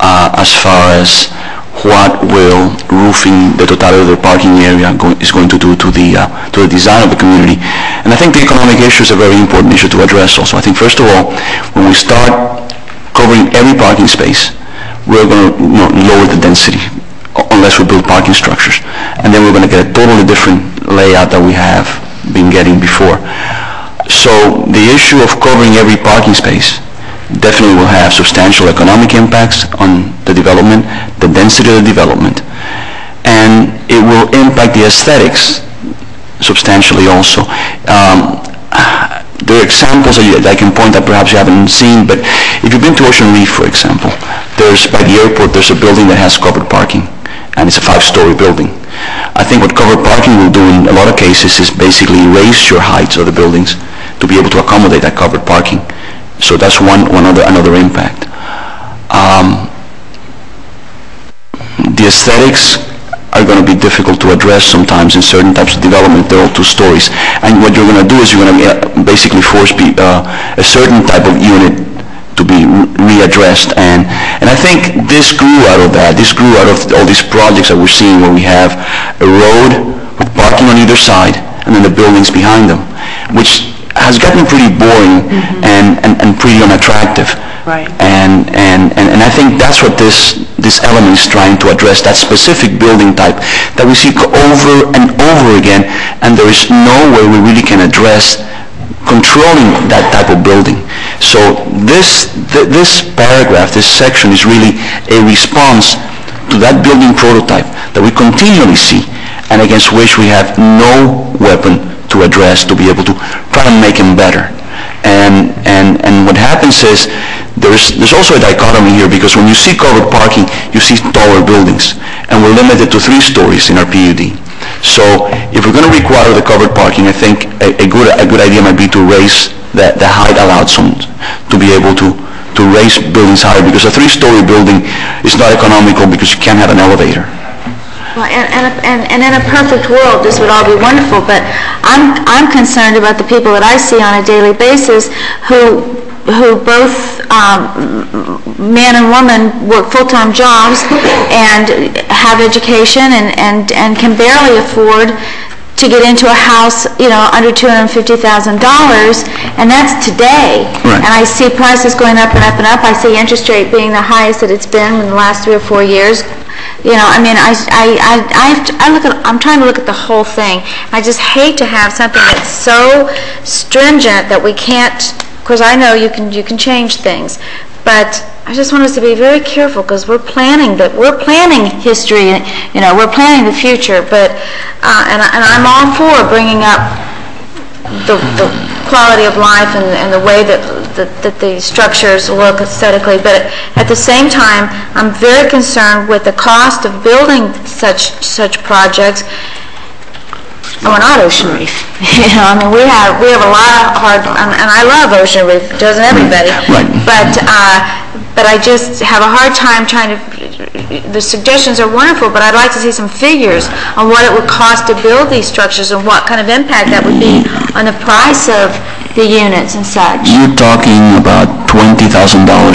as far as what will roofing the totality of the parking area is going to do to the design of the community. And I think the economic issue is a very important issue to address also. I think first of all, when we start covering every parking space, we're going to lower the density unless we build parking structures. And then we're going to get a totally different layout that we have been getting before. So the issue of covering every parking space definitely will have substantial economic impacts on the development, the density of the development, and it will impact the aesthetics substantially also. There are examples that I can point that perhaps you haven't seen, but if you've been to Ocean Reef, for example, by the airport, there's a building that has covered parking, and it's a 5-story building. I think what covered parking will do in a lot of cases is basically raise your heights of the buildings to be able to accommodate that covered parking. So that's another impact. The aesthetics are going to be difficult to address sometimes in certain types of development. They're all 2 stories. And what you're going to do is you're going to basically force a certain type of unit to be readdressed. And I think this grew out of that. This grew out of all these projects that we're seeing where we have a road with parking on either side and then the buildings behind them, which has gotten pretty boring and pretty unattractive. Right. And I think that's what this element is trying to address, that specific building type that we see over and over again, and there is no way we really can address controlling that type of building. So this paragraph, this section is really a response to that building prototype that we continually see and against which we have no weapon to address to be able to try and make them better. And what happens is there's also a dichotomy here, because when you see covered parking, you see taller buildings, and we're limited to 3 stories in our PUD. So if we're going to require the covered parking, I think a good idea might be to raise the height allowed zones to be able to raise buildings higher, because a 3-story building is not economical because you can't have an elevator. Well, and in a perfect world, this would all be wonderful, but I'm concerned about the people that I see on a daily basis who both man and woman work full-time jobs and have education and can barely afford to get into a house, under $250,000, and that's today. Right. And I see prices going up and up and up. I see interest rate being the highest that it's been in the last 3 or 4 years. I'm trying to look at the whole thing. I just hate to have something that's so stringent that we can't. Of course, I know you can change things, but I just want us to be very careful, because we're planning history, we're planning the future. But and I'm all for bringing up the quality of life and the way that the structures look aesthetically, but at the same time, I'm very concerned with the cost of building such projects. We're not Ocean Reef. We have a lot of hard, and I love Ocean Reef, doesn't everybody? Right. But I just have a hard time trying to. The suggestions are wonderful, but I'd like to see some figures on what it would cost to build these structures and what kind of impact that would be on the price of the units and such. You're talking about $20,000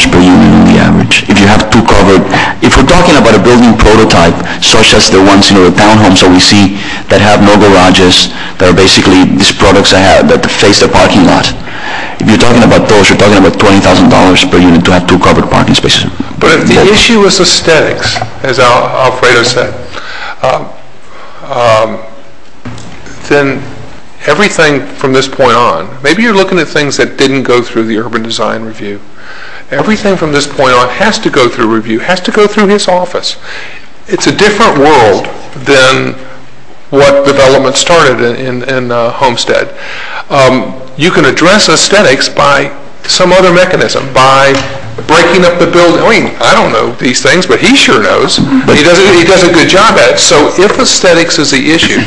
per unit on the average. If you have 2 covered, if we're talking about a building prototype, such as the ones, the townhomes that we see that have no garages, that are basically these products that face the parking lot. If you're talking about those, you're talking about $20,000 per unit to have 2 covered parking spaces. But if the issue is aesthetics, as Alfredo said, then everything from this point on, maybe you're looking at things that didn't go through the urban design review. Everything from this point on has to go through review, has to go through his office. It's a different world than what development started in Homestead. You can address aesthetics by some other mechanism, by breaking up the building. I mean, I don't know these things, but he sure knows. He does a good job at it. So if aesthetics is the issue,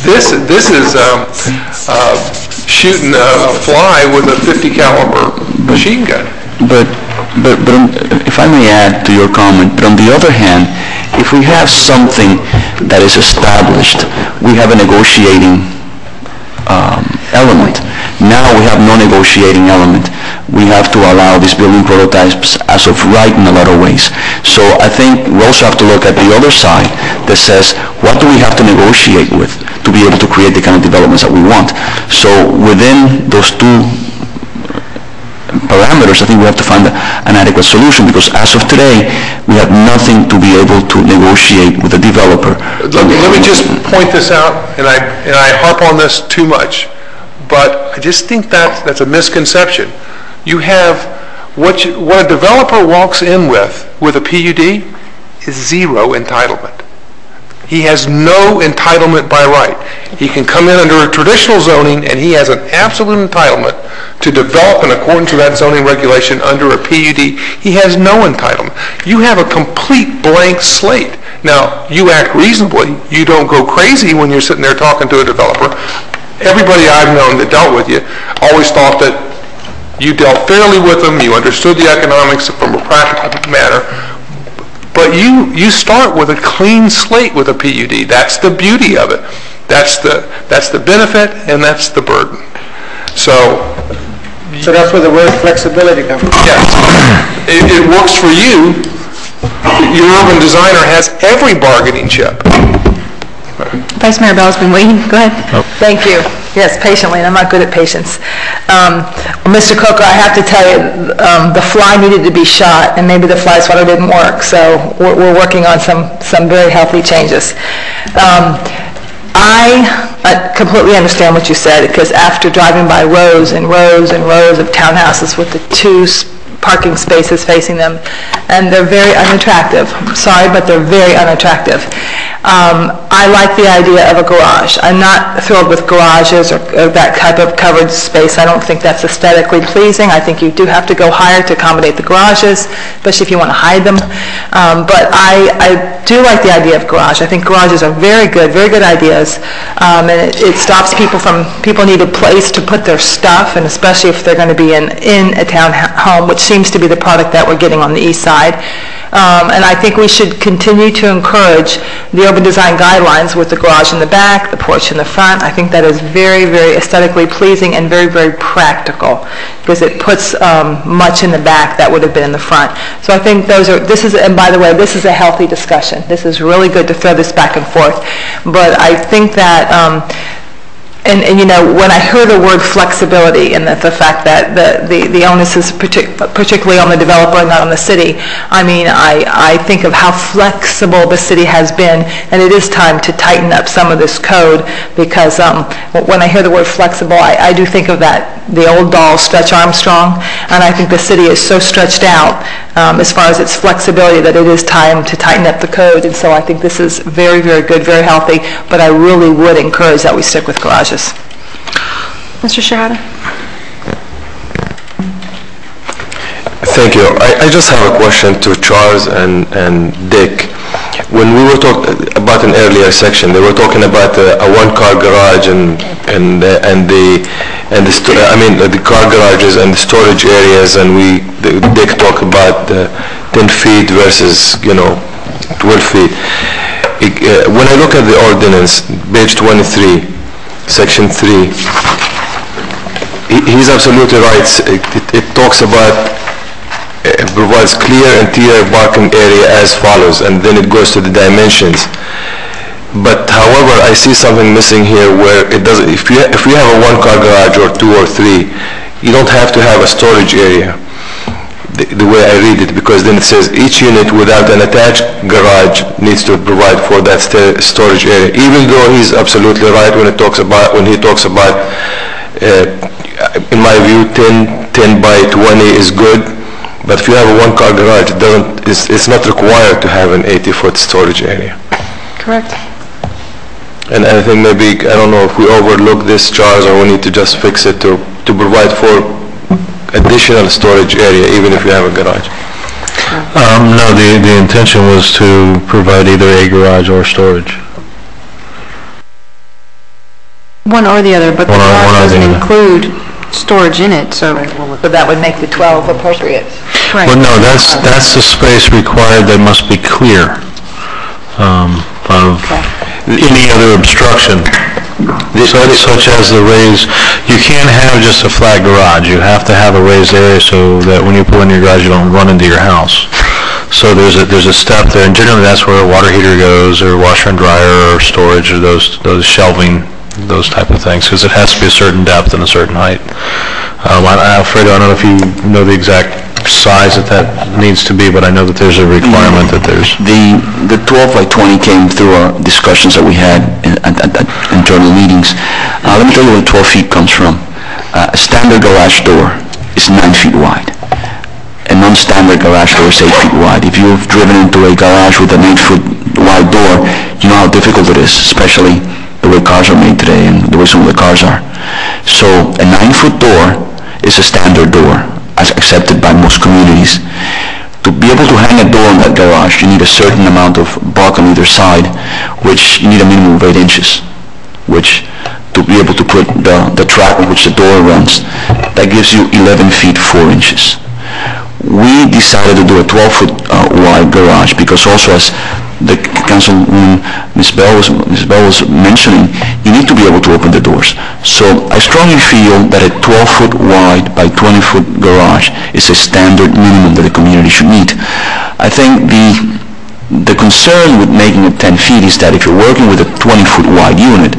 this is shooting a fly with a 50 caliber machine gun. But if I may add to your comment, but on the other hand, if we have something that is established, we have a negotiating element. Now we have no negotiating element. We have to allow these building prototypes as of right in a lot of ways. So I think we also have to look at the other side that says, what do we have to negotiate with to be able to create the kind of developments that we want? So within those two parameters, I think we have to find an adequate solution, because as of today, we have nothing to be able to negotiate with the developer. Let me just point this out, and I harp on this too much, but I just think that's a misconception. You have what a developer walks in with a PUD is zero entitlement. He has no entitlement by right. He can come in under a traditional zoning, and he has an absolute entitlement to develop in accordance to that zoning regulation under a PUD. He has no entitlement. You have a complete blank slate. Now, you act reasonably. You don't go crazy when you're sitting there talking to a developer. Everybody I've known that dealt with you always thought that you dealt fairly with them, you understood the economics from a practical manner, but you start with a clean slate with a PUD. That's the beauty of it. That's the benefit, and that's the burden. So that's where the word flexibility comes from. Yes. It works for you. Your urban designer has every bargaining chip. Vice Mayor Bell's been waiting. Go ahead. Thank you. Yes, patiently, and I'm not good at patience. Mr. Coker, I have to tell you, the fly needed to be shot, and maybe the fly swatter didn't work, so we're working on some very healthy changes. I completely understand what you said, because after driving by rows and rows and rows of townhouses with the two parking spaces facing them, and they're very unattractive. I'm sorry, but they're very unattractive. I like the idea of a garage. I'm not thrilled with garages or that type of covered space. I don't think that's aesthetically pleasing. I think you do have to go higher to accommodate the garages, especially if you want to hide them. But I do like the idea of garage. I think garages are very good ideas, and it stops people need a place to put their stuff, and especially if they're going to be in a town home, which seems to be the product that we're getting on the east side. And I think we should continue to encourage the urban design guidelines with the garage in the back, the porch in the front. I think that is very, very aesthetically pleasing and very, very practical, because it puts much in the back that would have been in the front. So I think and by the way, this is a healthy discussion. This is really good to throw this back and forth. But I think that And you know, when I hear the word flexibility and the fact that the onus is particularly on the developer and not on the city, I mean, I think of how flexible the city has been, and it is time to tighten up some of this code, because when I hear the word flexible, I do think of the old doll, Stretch Armstrong, and I think the city is so stretched out as far as its flexibility that it is time to tighten up the code. And so I think this is very, very good, very healthy, but I really would encourage that we stick with garages. Mr. Shahada? Thank you. I just have a question to Charles and Dick. When we were talking about an earlier section, they were talking about a one-car garage and the car garages and the storage areas, and Dick talked about 10 feet versus 12 feet. When I look at the ordinance, page 23, section 3. He's absolutely right. It talks about provides clear interior parking area as follows, and then it goes to the dimensions. But however, I see something missing here where it doesn't. If you have a one-car garage or 2 or 3, you don't have to have a storage area. the way I read it, because then it says each unit without an attached garage needs to provide for that storage area. Even though he's absolutely right when he talks about, in my view, 10 by 20 is good. But if you have a one-car garage, it's not required to have an 80-foot storage area. Correct. And I think maybe, I don't know if we overlook this, Charles, or we need to just fix it to provide for additional storage area, even if you have a garage. No, the intention was to provide either a garage or storage. One or the other, but the garage doesn't include storage in it, so... But that would make the 12 appropriate. Right. Well, no, that's the space required that must be clear of any other obstruction, such as the raised. You can't have just a flat garage. You have to have a raised area so that when you pull in your garage, you don't run into your house. So there's a step there, and generally that's where a water heater goes, or washer and dryer, or storage, or those shelving, those type of things, because it has to be a certain depth and a certain height. Alfredo, I don't know if you know the exact size that needs to be, but I know that there's a requirement that there's... The 12 by 20 came through our discussions that we had at internal meetings. Let me tell you where 12 feet comes from. A standard garage door is 9 feet wide. A non-standard garage door is 8 feet wide. If you've driven into a garage with an 8-foot wide door, you know how difficult it is, especially the way cars are made today and the way some of the cars are. So a 9-foot door is a standard door, as accepted by most communities. To be able to hang a door in that garage, you need a certain amount of bulk on either side, which you need a minimum of 8 inches, which to be able to put the track on which the door runs, that gives you 11 feet 4 inches. We decided to do a 12-foot wide garage because also, as the Councilwoman Ms. Bell was mentioning, you need to be able to open the doors. So I strongly feel that a 12-foot wide by 20-foot garage is a standard minimum that the community should meet. I think the concern with making it 10 feet is that if you're working with a 20-foot wide unit,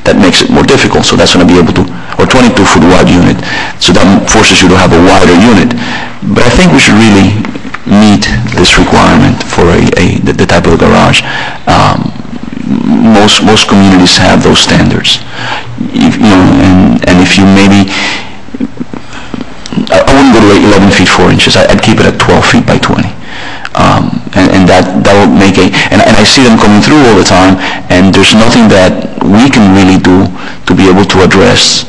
that makes it more difficult. So that's going to be able to, or 22-foot wide unit. So that forces you to have a wider unit. But I think we should really meet this requirement for the type of garage. Most communities have those standards. And if you maybe, I wouldn't go to 11 feet 4 inches. I'd keep it at 12 feet by 20. And that will make and I see them coming through all the time, and there's nothing that we can really do to be able to address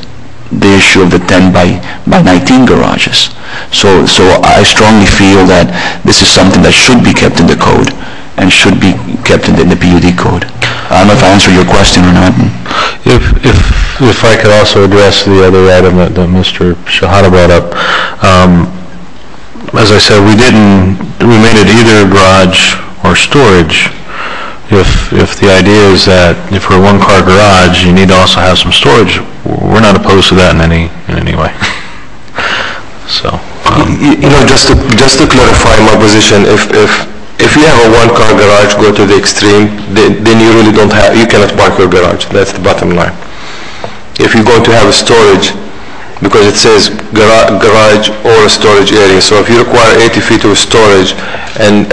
the issue of the 10 by 19 garages. So I strongly feel that this is something that should be kept in the code and should be kept in the PUD code. I don't know if I answered your question or not. If I could also address the other item that Mr. Shahada brought up. As I said, we made it either garage or storage. If the idea is that if we're a one-car garage, you need to also have some storage, we're not opposed to that in any way. So, just to clarify my position, if you have a one-car garage, go to the extreme, then you really you cannot park your garage. That's the bottom line. If you're going to have a storage, because it says garage or a storage area. So if you require 80 feet of storage, and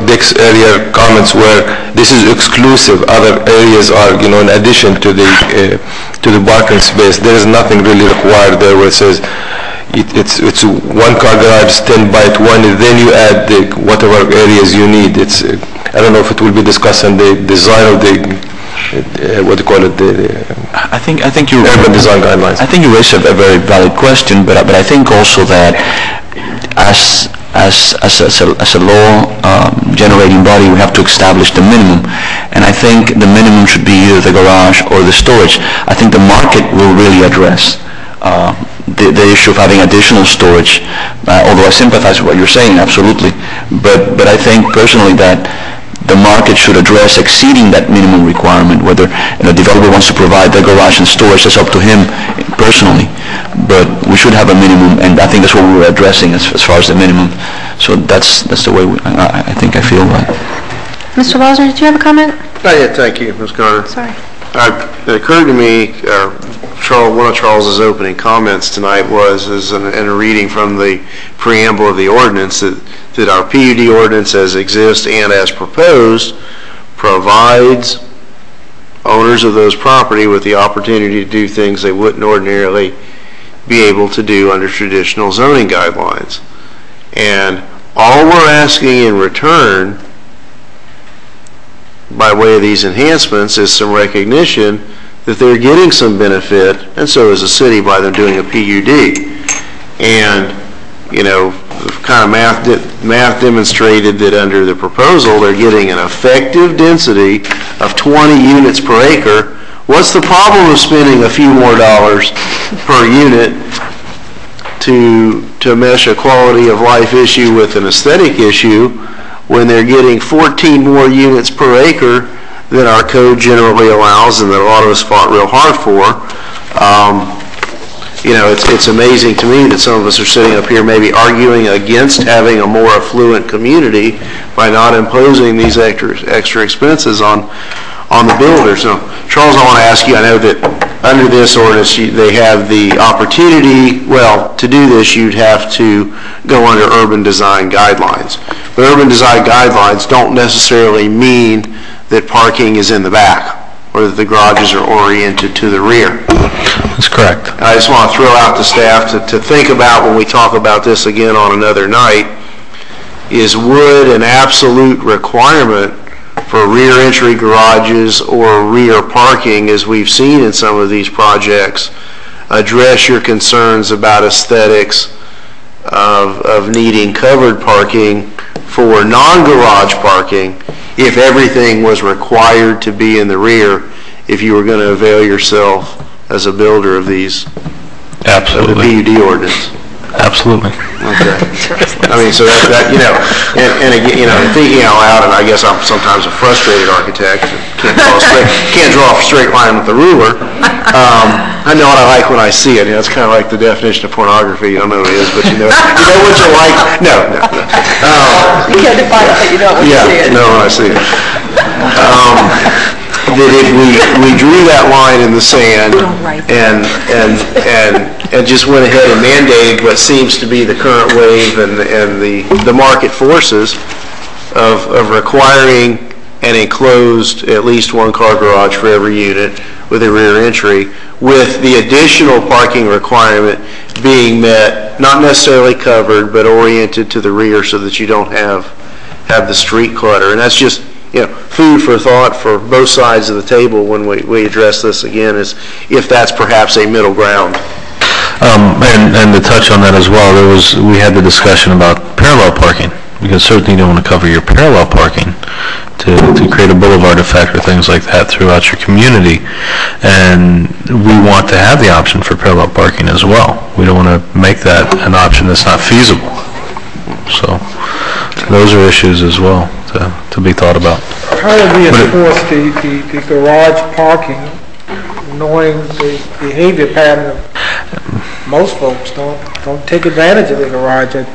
Dick's earlier comments where this is exclusive, other areas are, in addition to the parking space, there is nothing really required there where it says it's one car garage 10 by 20, then you add whatever areas you need. I don't know if it will be discussed in the design of the what do you call it? I think you urban design guidelines. I think you raise a very valid question, but I think also that as a law generating body, we have to establish the minimum, and I think the minimum should be either the garage or the storage. I think the market will really address the issue of having additional storage. Although I sympathize with what you're saying, absolutely, but I think personally that the market should address exceeding that minimum requirement. Whether a developer wants to provide the garage and storage, that's up to him personally. But we should have a minimum, and I think that's what we were addressing as far as the minimum. So that's the way I think I feel. Mr. Losner, did you have a comment? Yeah, thank you, Ms. Carter. Sorry. It occurred to me, one of Charles's opening comments tonight was, in a reading from the preamble of the ordinance, that our PUD ordinance as exists and as proposed provides owners of those property with the opportunity to do things they wouldn't ordinarily be able to do under traditional zoning guidelines. And all we're asking in return by way of these enhancements is some recognition that they're getting some benefit, and so is the city, by them doing a PUD. And, you know, kind of math demonstrated that under the proposal, they're getting an effective density of 20 units per acre. What's the problem of spending a few more dollars per unit to mesh a quality of life issue with an aesthetic issue when they're getting 14 more units per acre than our code generally allows and that a lot of us fought real hard for? You know, it's amazing to me that some of us are sitting up here maybe arguing against having a more affluent community by not imposing these extra expenses on the builders. So, Charles, I want to ask you, I know that under this ordinance they have the opportunity, well, to do this you'd have to go under urban design guidelines. But urban design guidelines don't necessarily mean that parking is in the back or that the garages are oriented to the rear. That's correct. I just want to throw out to staff to think about when we talk about this again on another night, is would an absolute requirement for rear entry garages or rear parking, as we've seen in some of these projects, address your concerns about aesthetics of needing covered parking for non-garage parking if everything was required to be in the rear if you were going to avail yourself as a builder of these, Absolutely. of the PUD ordinance? Absolutely. Okay. I mean, so that you know, and again, you know, thinking out loud, and I guess I'm sometimes a frustrated architect, can't draw a straight line with the ruler. I know what I like when I see it. You know, it's kind of like the definition of pornography. You don't know what it is, but you know what you like. No. You can't define it, but you know when you see it. Yeah, know when I see it. That if we drew that line in the sand and just went ahead and mandated what seems to be the current wave and the market forces of requiring an enclosed at least one car garage for every unit with a rear entry, with the additional parking requirement being met, not necessarily covered, but oriented to the rear so that you don't have the street clutter. And that's just, you know, food for thought for both sides of the table when we address this again, is if that's perhaps a middle ground. And to touch on that as well, we had the discussion about parallel parking, because certainly you don't want to cover your parallel parking to create a boulevard effect or things like that throughout your community. And we want to have the option for parallel parking as well. We don't want to make that an option that's not feasible. So those are issues as well to be thought about. How do we enforce the garage parking, knowing the behavior pattern of most folks don't take advantage of the garage? I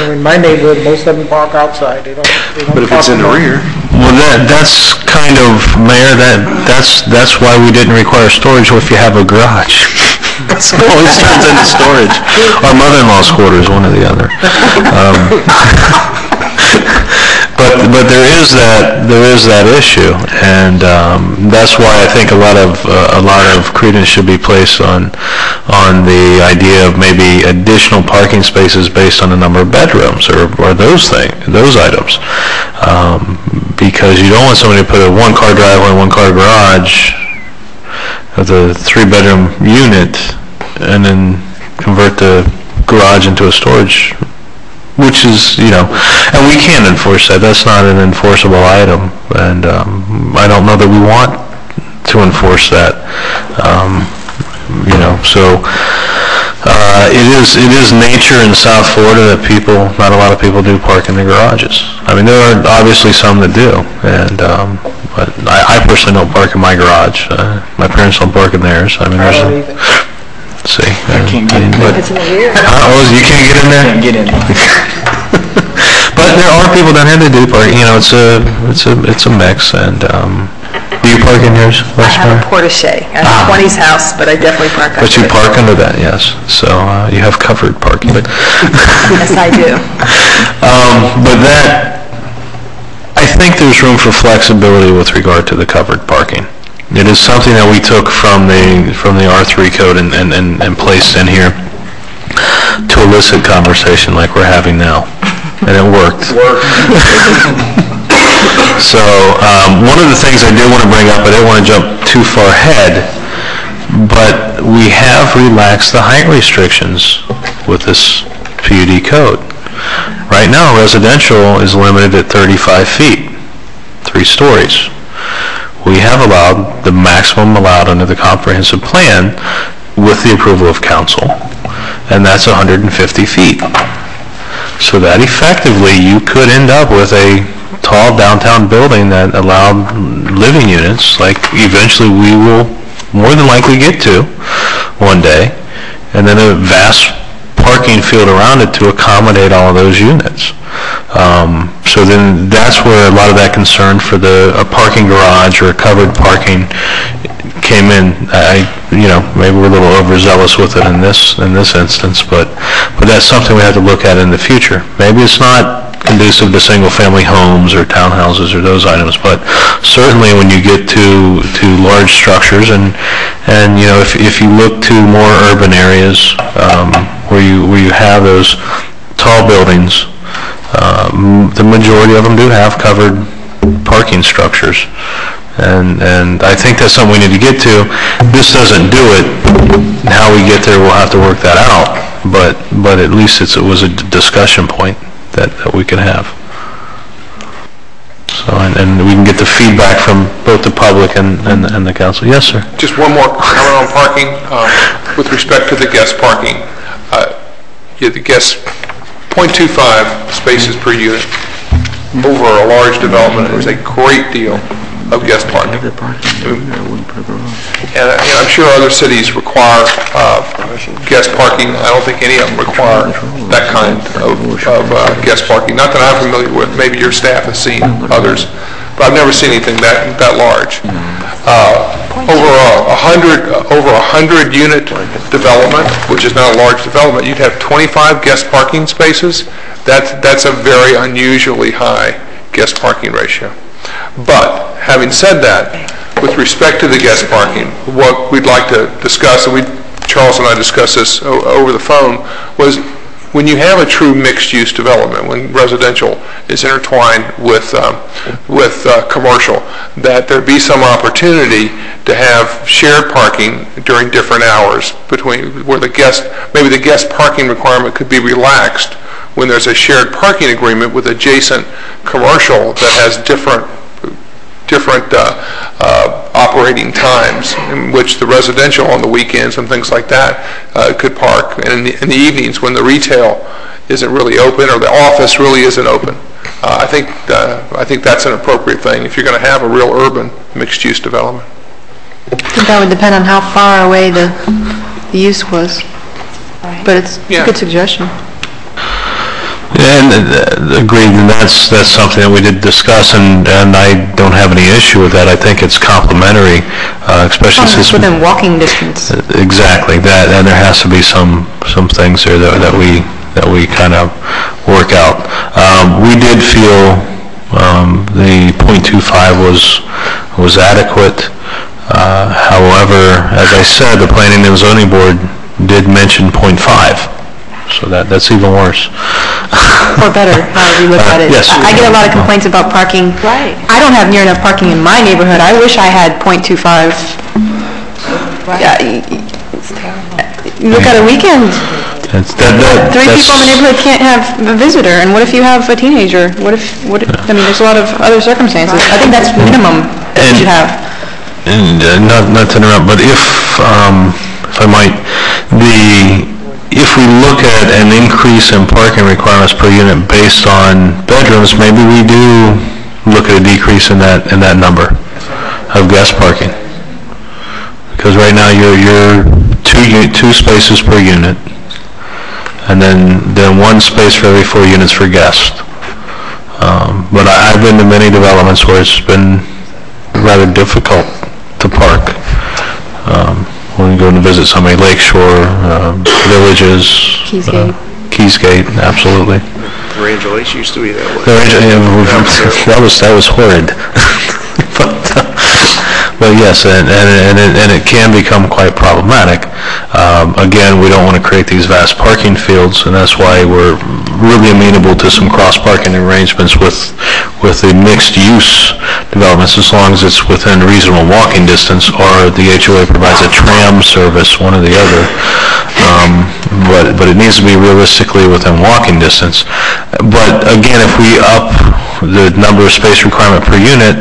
know in my neighborhood, most of them park outside. They don't But if it's in the rear? Well, that's kind of, Mayor, that's why we didn't require storage if you have a garage. It always turns into storage. Our mother-in-law's quarters, one or the other. But there is that issue, and that's why I think a lot of credence should be placed on the idea of maybe additional parking spaces based on the number of bedrooms or those items, because you don't want somebody to put a one-car driveway and one-car garage with a 3-bedroom unit and then convert the garage into a storage, which is, you know, and we can't enforce that. That's not an enforceable item, and I don't know that we want to enforce that. You know, so it is nature in South Florida that not a lot of people do park in the garages. I mean, there are obviously some that do, and but I personally don't park in my garage. My parents don't park in theirs. I mean, see, I can't get in there. It's in the rear. Oh, you can't get in there? Can't get in there. But there are people down here that do park. You know, it's a mix, and you park in yours, I Vice have a Mayor? Portage. I have a 20's house, but I definitely park under But you it. park under that, yes. So you have covered parking. Yes, I do. But that, I think there's room for flexibility with regard to the covered parking. It is something that we took from the R3 code and placed in here to elicit conversation like we're having now, and it worked. So one of the things I did want to bring up, I didn't want to jump too far ahead, but we have relaxed the height restrictions with this PUD code. Right now, residential is limited at 35 feet, 3 stories. We have allowed the maximum allowed under the comprehensive plan with the approval of council, and that's 150 feet. So that effectively, you could end up with a tall downtown building that allowed living units, like eventually we will more than likely get to one day, and then a vast parking field around it to accommodate all of those units. So then that's where a lot of that concern for a parking garage or covered parking came in. Maybe we're a little overzealous with it in this instance, but that's something we have to look at in the future. Maybe it's not conducive to single-family homes or townhouses or those items, but certainly when you get to large structures and if you look to more urban areas where you have those tall buildings, the majority of them do have covered parking structures, and I think that's something we need to get to. This doesn't do it. How we get there, we'll have to work that out, but at least it was a discussion point that we can have. So, and we can get the feedback from both the public and the council. Yes, sir. Just one more comment on parking. With respect to the guest parking, the guest 0.25 spaces per unit over a large development is a great deal of guest parking. And I'm sure other cities require guest parking. I don't think any of them require that kind of guest parking. Not that I'm familiar with. Maybe your staff has seen others, but I've never seen anything that large. Over a 100 unit development, which is not a large development, you'd have 25 guest parking spaces. That's a very unusually high guest parking ratio. But having said that, with respect to the guest parking, what we'd like to discuss, and Charles and I discussed this over the phone, was when you have a true mixed-use development, when residential is intertwined with commercial, that there be some opportunity to have shared parking during different hours between where maybe the guest parking requirement could be relaxed when there's a shared parking agreement with adjacent commercial that has different operating times in which the residential on the weekends and things like that could park, and in the evenings when the retail isn't really open or the office really isn't open. I think that's an appropriate thing if you're going to have a real urban mixed-use development. I think that would depend on how far away the use was, but it's a good suggestion. And agreed, and that's something that we did discuss, and I don't have any issue with that. I think it's complementary, especially since within walking distance. Exactly, that, and there has to be some things there that we kind of work out. We did feel the 0.25 was adequate. However, as I said, the Planning and Zoning Board did mention 0.5. So that's even worse. Or better, however you look at it. Yes. I get a lot of complaints about parking. Right. I don't have near enough parking in my neighborhood. I wish I had 0.25. Yeah, It's terrible. look at a weekend. Three people in the neighborhood can't have a visitor, and what if you have a teenager? I mean, there's a lot of other circumstances. I think that's minimum that you should have. And not to interrupt, but if I might, if we look at an increase in parking requirements per unit based on bedrooms, maybe we do look at a decrease in that number of guest parking. Because right now you're two spaces per unit, and then 1 space for every 4 units for guests. But I've been to many developments where it's been rather difficult to park. When you go to visit somebody, Lakeshore, Villages. Keysgate. Keysgate, absolutely. Rangel H used to be that way. That was horrid. But yes, and it can become quite problematic. Again, we don't want to create these vast parking fields, and that's why we're really amenable to some cross-parking arrangements with the mixed-use developments, as long as it's within reasonable walking distance, or the HOA provides a tram service, one or the other. But it needs to be realistically within walking distance. But again, if we up the number of space requirement per unit,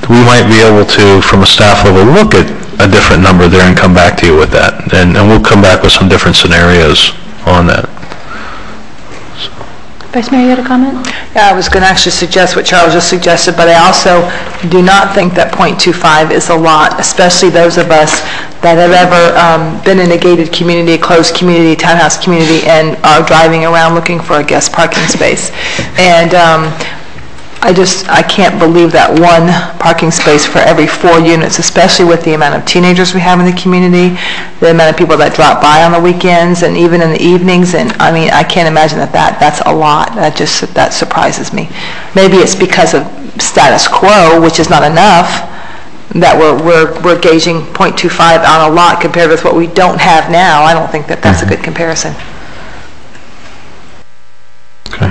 we might be able to, from a staff level, look at a different number there and come back to you with that. And we'll come back with some different scenarios on that. Vice Mayor, you had a comment? Yeah, I was going to actually suggest what Charles just suggested, but I also do not think that .25 is a lot, especially those of us that have ever been in a gated community, a closed community, townhouse community, and are driving around looking for a guest parking space. And I can't believe that one parking space for every 4 units, especially with the amount of teenagers we have in the community, the amount of people that drop by on the weekends and even in the evenings, and I mean, I can't imagine that's a lot. That surprises me. Maybe it's because of status quo, which is not enough, that we're gauging .25 on a lot compared with what we don't have now. I don't think that's a good comparison. Okay.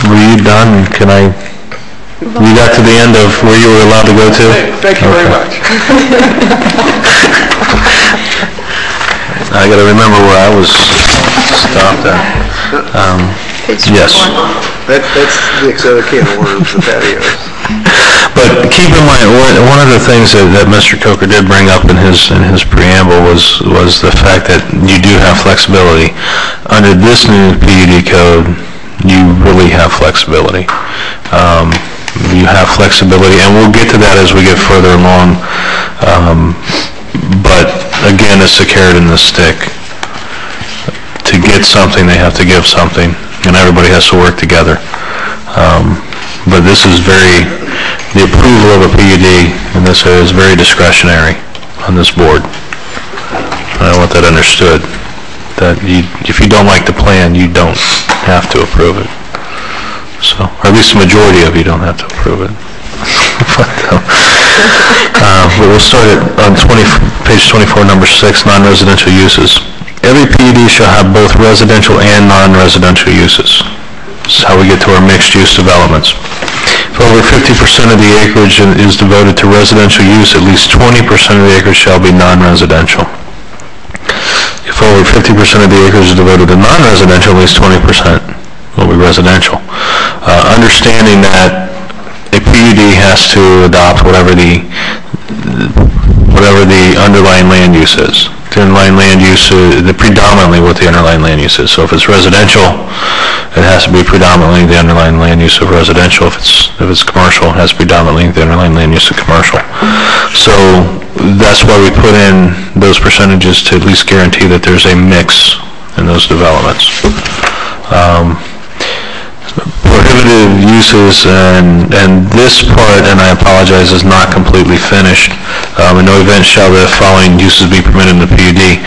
Were you done? You got to the end of where you were allowed to go to? Thank you very much. I got to remember where I was stopped at. Yes. That's Dick's other can of worms, the patios. But keep in mind, one of the things that Mr. Coker did bring up in his preamble was the fact that you do have flexibility. Under this new PUD code, you really have flexibility. You have flexibility, and we'll get to that as we get further along. But again, it's the carrot and the stick. To get something, they have to give something, and everybody has to work together. But this is the approval of a PUD in this area is very discretionary on this board. I want that understood. That if you don't like the plan, you don't have to approve it. So, or at least the majority of you don't have to approve it. But we'll start on page 24, number 6, non-residential uses. Every PUD shall have both residential and non-residential uses. This is how we get to our mixed-use developments. If over 50% of the acreage is devoted to residential use, at least 20% of the acreage shall be non-residential. If over 50% of the acres is devoted to non-residential, at least 20% will be residential. Understanding that a PUD has to adopt whatever the underlying land use is. The underlying land use, predominantly what the underlying land use is. So if it's residential, it has to be predominantly the underlying land use of residential. If it's commercial, it has to be predominantly the underlying land use of commercial. So that's why we put in those percentages to at least guarantee that there's a mix in those developments. Prohibited uses, and this part, and I apologize, is not completely finished. In no event shall the following uses be permitted in the PUD.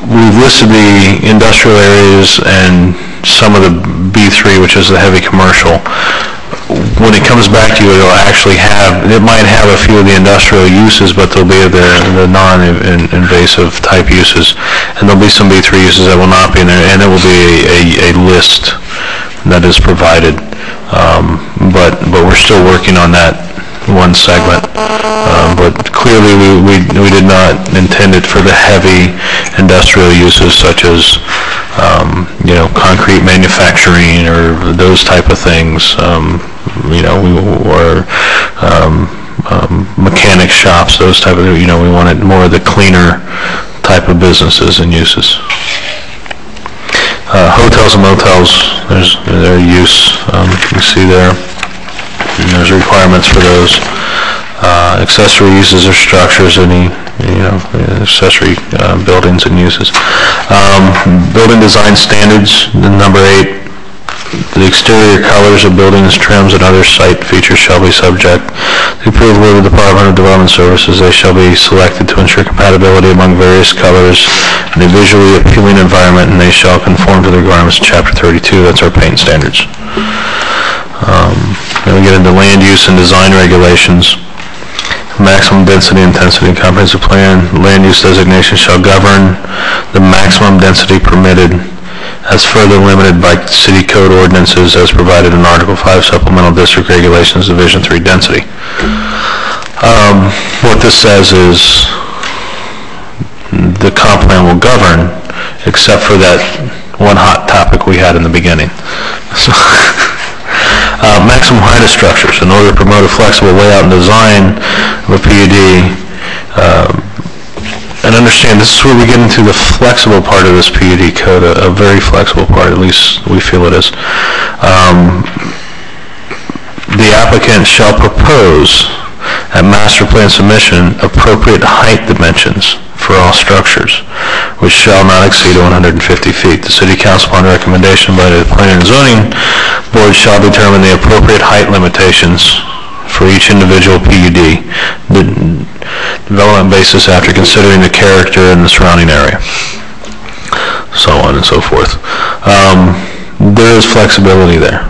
We've listed the industrial areas and some of the B3, which is the heavy commercial. When it comes back to you, it might have a few of the industrial uses, but there'll be the non-invasive type uses, and there'll be some B3 uses that will not be in there, and it will be a list that is provided. But we're still working on that one segment. But clearly, we did not intend it for the heavy industrial uses such as concrete manufacturing or those type of things. Or mechanic shops, those type of, we wanted more of the cleaner type of businesses and uses. Hotels and motels, there's their use, you can see there. And there's requirements for those. Accessory uses or structures, any, accessory buildings and uses. Building design standards, number 8. The exterior colors of buildings, trims, and other site features shall be subject to approval of the Department of Development Services. They shall be selected to ensure compatibility among various colors and a visually appealing environment, and they shall conform to the requirements of Chapter 32. That's our paint standards. Then we get into land use and design regulations. Maximum density, intensity, and comprehensive plan. Land use designation shall govern the maximum density permitted as further limited by city code ordinances as provided in Article 5 Supplemental District Regulations, Division 3 Density. What this says is the comp plan will govern, except for that one hot topic we had in the beginning. So, maximum height of structures. In order to promote a flexible layout and design of a PUD, and understand this is where we get into the flexible part of this PUD code, a very flexible part, at least we feel it is. The applicant shall propose at master plan submission appropriate height dimensions for all structures, which shall not exceed 150 feet. The City Council, upon recommendation by the Planning and Zoning Board, shall determine the appropriate height limitations for each individual PUD, the development basis after considering the character and the surrounding area, so on and so forth. There is flexibility there.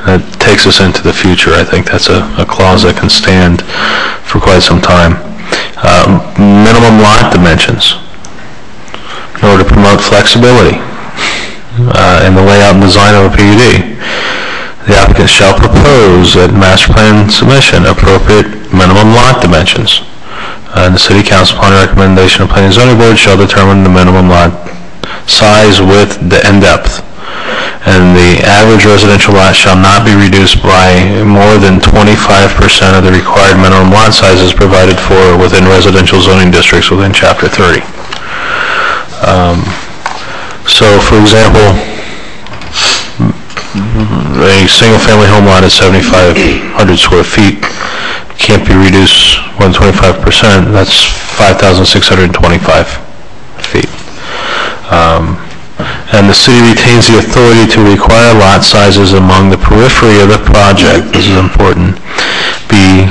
That takes us into the future. I think that's a clause that can stand for quite some time. Minimum lot dimensions. In order to promote flexibility in the layout and design of a PUD, the applicant shall propose at master plan submission appropriate minimum lot dimensions. And the City Council, upon recommendation of Planning and Zoning Board, shall determine the minimum lot size, width, and depth. And the average residential lot shall not be reduced by more than 25% of the required minimum lot sizes provided for within residential zoning districts within Chapter 30. So, for example, a single-family home lot is 7,500 square feet. Can't be reduced more than 25%. That's 5,625 feet. And the city retains the authority to require lot sizes among the periphery of the project, this is important, be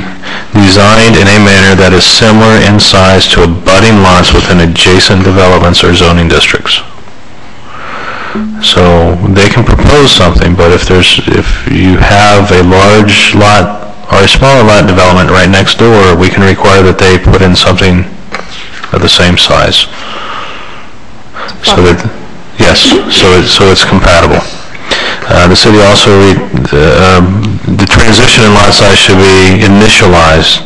designed in a manner that is similar in size to abutting lots within adjacent developments or zoning districts. So they can propose something, but if you have a large lot or a smaller lot development right next door, we can require that they put in something of the same size. So that, yes, so it's compatible. The city also, the transition in lot size should be initialized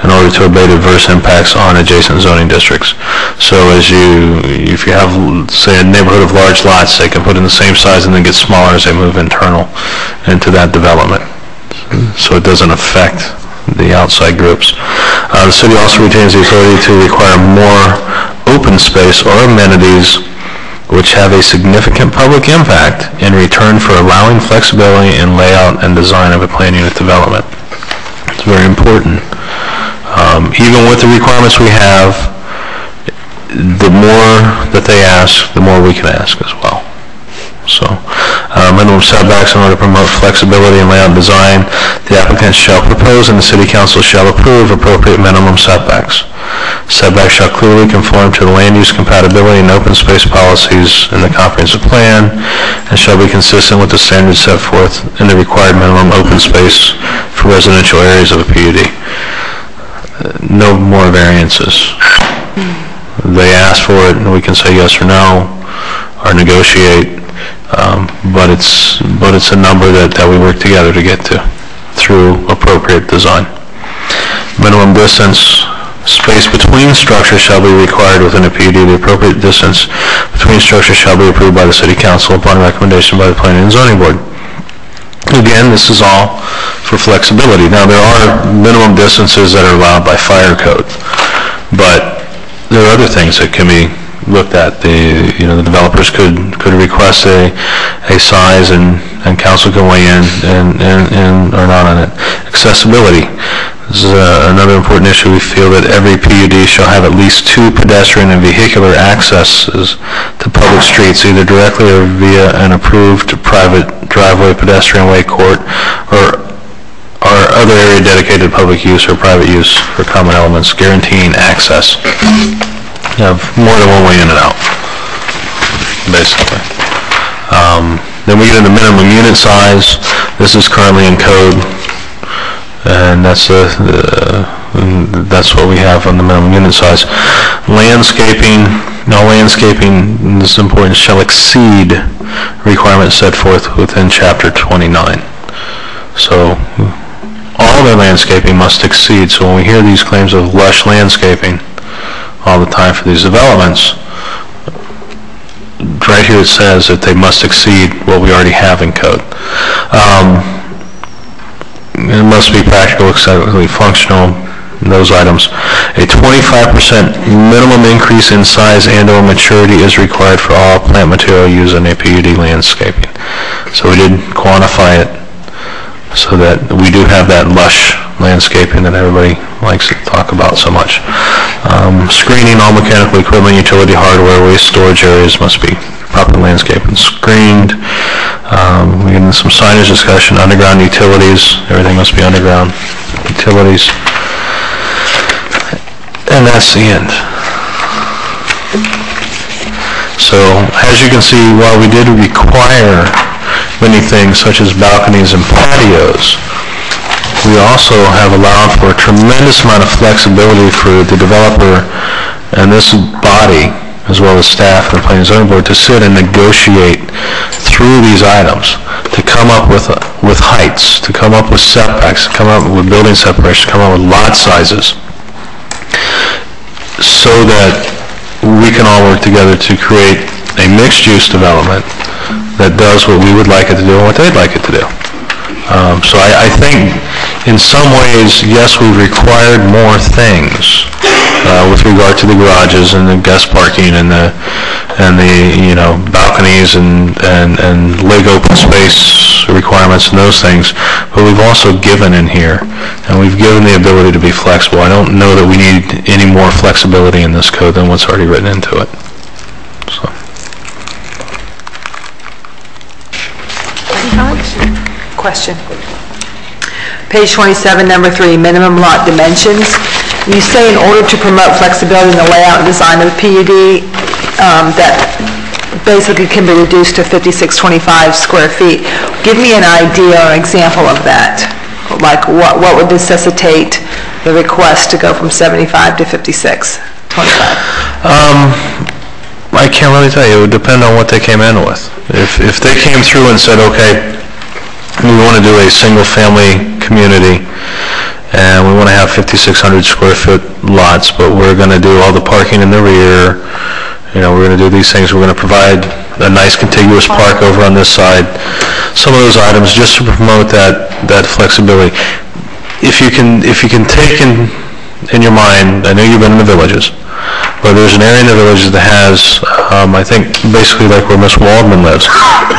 in order to abate adverse impacts on adjacent zoning districts. So if you have, say, a neighborhood of large lots, they can put in the same size and then get smaller as they move internal into that development. So it doesn't affect the outside groups. The city also retains the authority to require more open space or amenities which have a significant public impact in return for allowing flexibility in layout and design of a planned unit development. It's very important. Even with the requirements we have, the more that they ask, the more we can ask as well. So, minimum setbacks in order to promote flexibility in layout and design, the applicant shall propose and the City Council shall approve appropriate minimum setbacks. Setbacks shall clearly conform to the land use compatibility and open space policies in the comprehensive plan and shall be consistent with the standards set forth in the required minimum open space for residential areas of a PUD. No more variances. They ask for it and we can say yes or no or negotiate, but it's a number that we work together to get to through appropriate design. Minimum distance. Space between structures shall be required within a PUD. The appropriate distance between structures shall be approved by the City Council upon recommendation by the Planning and Zoning Board. Again, this is all for flexibility. Now, there are minimum distances that are allowed by fire code, but there are other things that can be looked at. The developers could request a size and council can weigh in and or not on it. Accessibility. This is another important issue. We feel that every PUD shall have at least 2 pedestrian and vehicular accesses to public streets, either directly or via an approved private driveway, pedestrian way, court, or other area dedicated to public use or private use for common elements, guaranteeing access. You have more than one way in and out, basically. Then we get into minimum unit size. This is currently in code, and that's what we have on the minimum unit size. Landscaping, no landscaping, this is important, shall exceed requirements set forth within Chapter 29. So all their landscaping must exceed. So when we hear these claims of lush landscaping all the time for these developments, right here it says that they must exceed what we already have in code. It must be practical, aesthetically functional, those items. A 25% minimum increase in size and/or maturity is required for all plant material used in a PUD landscaping. So we did quantify it so that we do have that lush landscaping that everybody likes to talk about so much. Screening all mechanical equipment, utility hardware, waste storage areas must be properly landscaped and screened. We get into some signage discussion, underground utilities, everything must be underground utilities. And that's the end. So, as you can see, while we did require many things such as balconies and patios, we also have allowed for a tremendous amount of flexibility for the developer and this body, as well as staff and the Planning and Zoning Board, to sit and negotiate through these items, to come up with heights, to come up with setbacks, to come up with building separation, to come up with lot sizes, so that we can all work together to create a mixed-use development that does what we would like it to do and what they'd like it to do. So I think in some ways, yes, we've required more things with regard to the garages and the guest parking and the balconies and leg open space requirements and those things, but we've also given in here, and we've given the ability to be flexible. I don't know that we need any more flexibility in this code than what's already written into it. So. Question. Page 27, number 3, minimum lot dimensions. You say in order to promote flexibility in the layout and design of the PUD, that basically can be reduced to 5625 square feet. Give me an idea or example of that. Like what would necessitate the request to go from 75 to 5625? I can't really tell you. It would depend on what they came in with. If they came through and said, okay, we want to do a single-family community, and we want to have 5,600 square foot lots, but we're going to do all the parking in the rear, we're going to do these things, we're going to provide a nice contiguous park over on this side, some of those items just to promote that flexibility. If you can take in your mind, I know you've been in the villages, but there's an area in the villages that has, I think, basically like where Miss Waldman lives.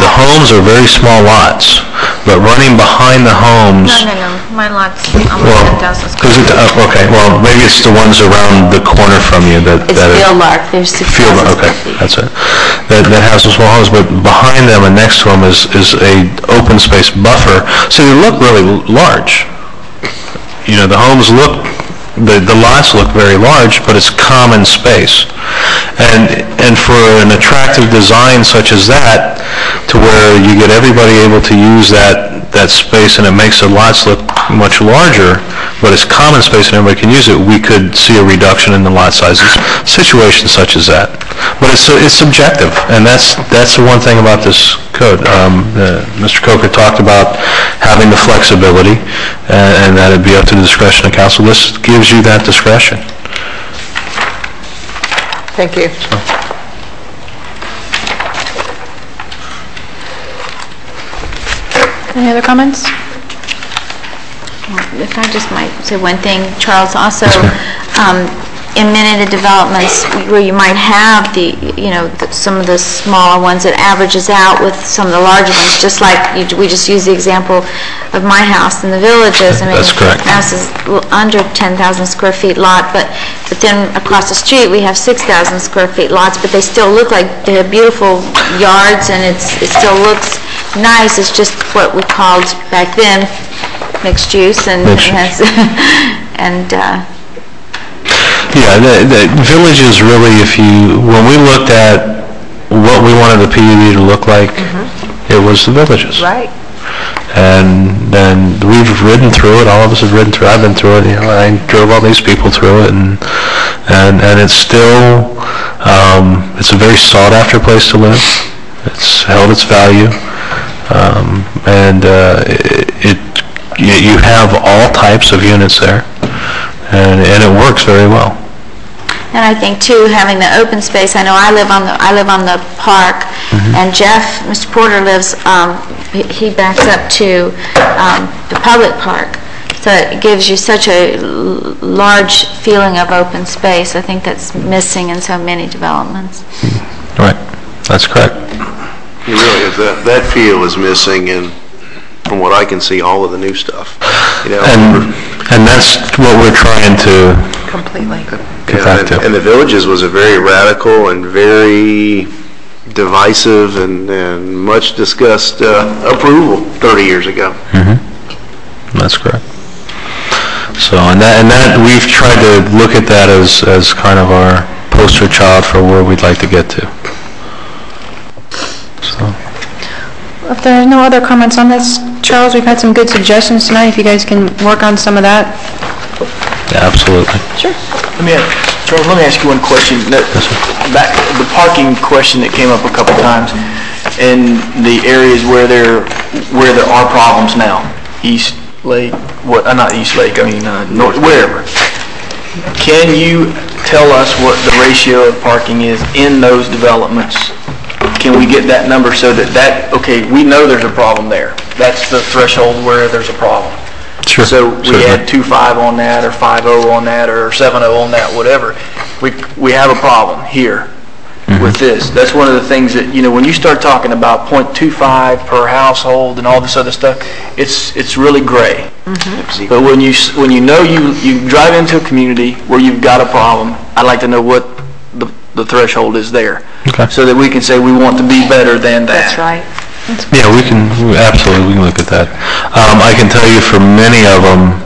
The homes are very small lots, but running behind the homes... No. My lot's almost 10,000 square feet. Okay, well, maybe it's the ones around the corner from you that... It's Field Lark, there's 6,000 okay, square feet. that's it. That has some small homes, but behind them and next to them is a open space buffer, so they look really large. The homes look... The lots look very large, but it's common space. And for an attractive design such as that, to where you get everybody able to use that space and it makes the lots look much larger, but it's common space and everybody can use it, we could see a reduction in the lot sizes, situations such as that. But it's subjective, and that's the one thing about this code. Mr. Coker talked about having the flexibility, and that it'd be up to the discretion of council. This gives you that discretion. Thank you. Any other comments? If I just might say one thing, Charles, also in many of the developments where you might have some of the smaller ones, it averages out with some of the larger ones, just like we just used the example of my house in the villages. I mean, that's correct. My house is under 10,000 square feet lot, but then across the street we have 6,000 square feet lots, but they still look like they have beautiful yards, and it still looks nice, it's just what we called back then mixed use, and and yeah, the village is really, when we looked at what we wanted the PUD to look like, it was the villages. Right. And then we've ridden through it, all of us have ridden through it, I've been through it, I drove all these people through it, and it's still, it's a very sought-after place to live. It's held its value, and you have all types of units there, and it works very well. And I think too, having the open space. I know I live on the park, and Jeff, Mr. Porter lives. He backs up to the public park, so it gives you such a large feeling of open space. I think that's missing in so many developments. Right, that's correct. It really is. That feel is missing, and from what I can see, all of the new stuff. And that's what we're trying to Completely. get back to. And the Villages was a very radical and very divisive and much discussed approval 30 years ago. That's correct. So, and that we've tried to look at that as kind of our poster child for where we'd like to get to. So. If there are no other comments on this, Charles, we've had some good suggestions tonight, if you guys can work on some of that. Yeah, absolutely. Sure. Charles, let me ask you one question. Back the parking question that came up a couple times in the areas where there are problems now, East Lake, not East Lake, I mean North, wherever. Can you tell us what the ratio of parking is in those developments? Can we get that number so that okay, we know there's a problem there. That's the threshold where there's a problem. Sure. So we add 2.5 on that, or 5.0 on that, or 7.0 on that, whatever. We have a problem here with this. That's one of the things that, when you start talking about 0.25 per household and all this other stuff, it's really gray. But when you know you drive into a community where you've got a problem, I'd like to know what the threshold is there, so that we can say we want to be better than that. That's right. Yeah, we can look at that. I can tell you for many of them,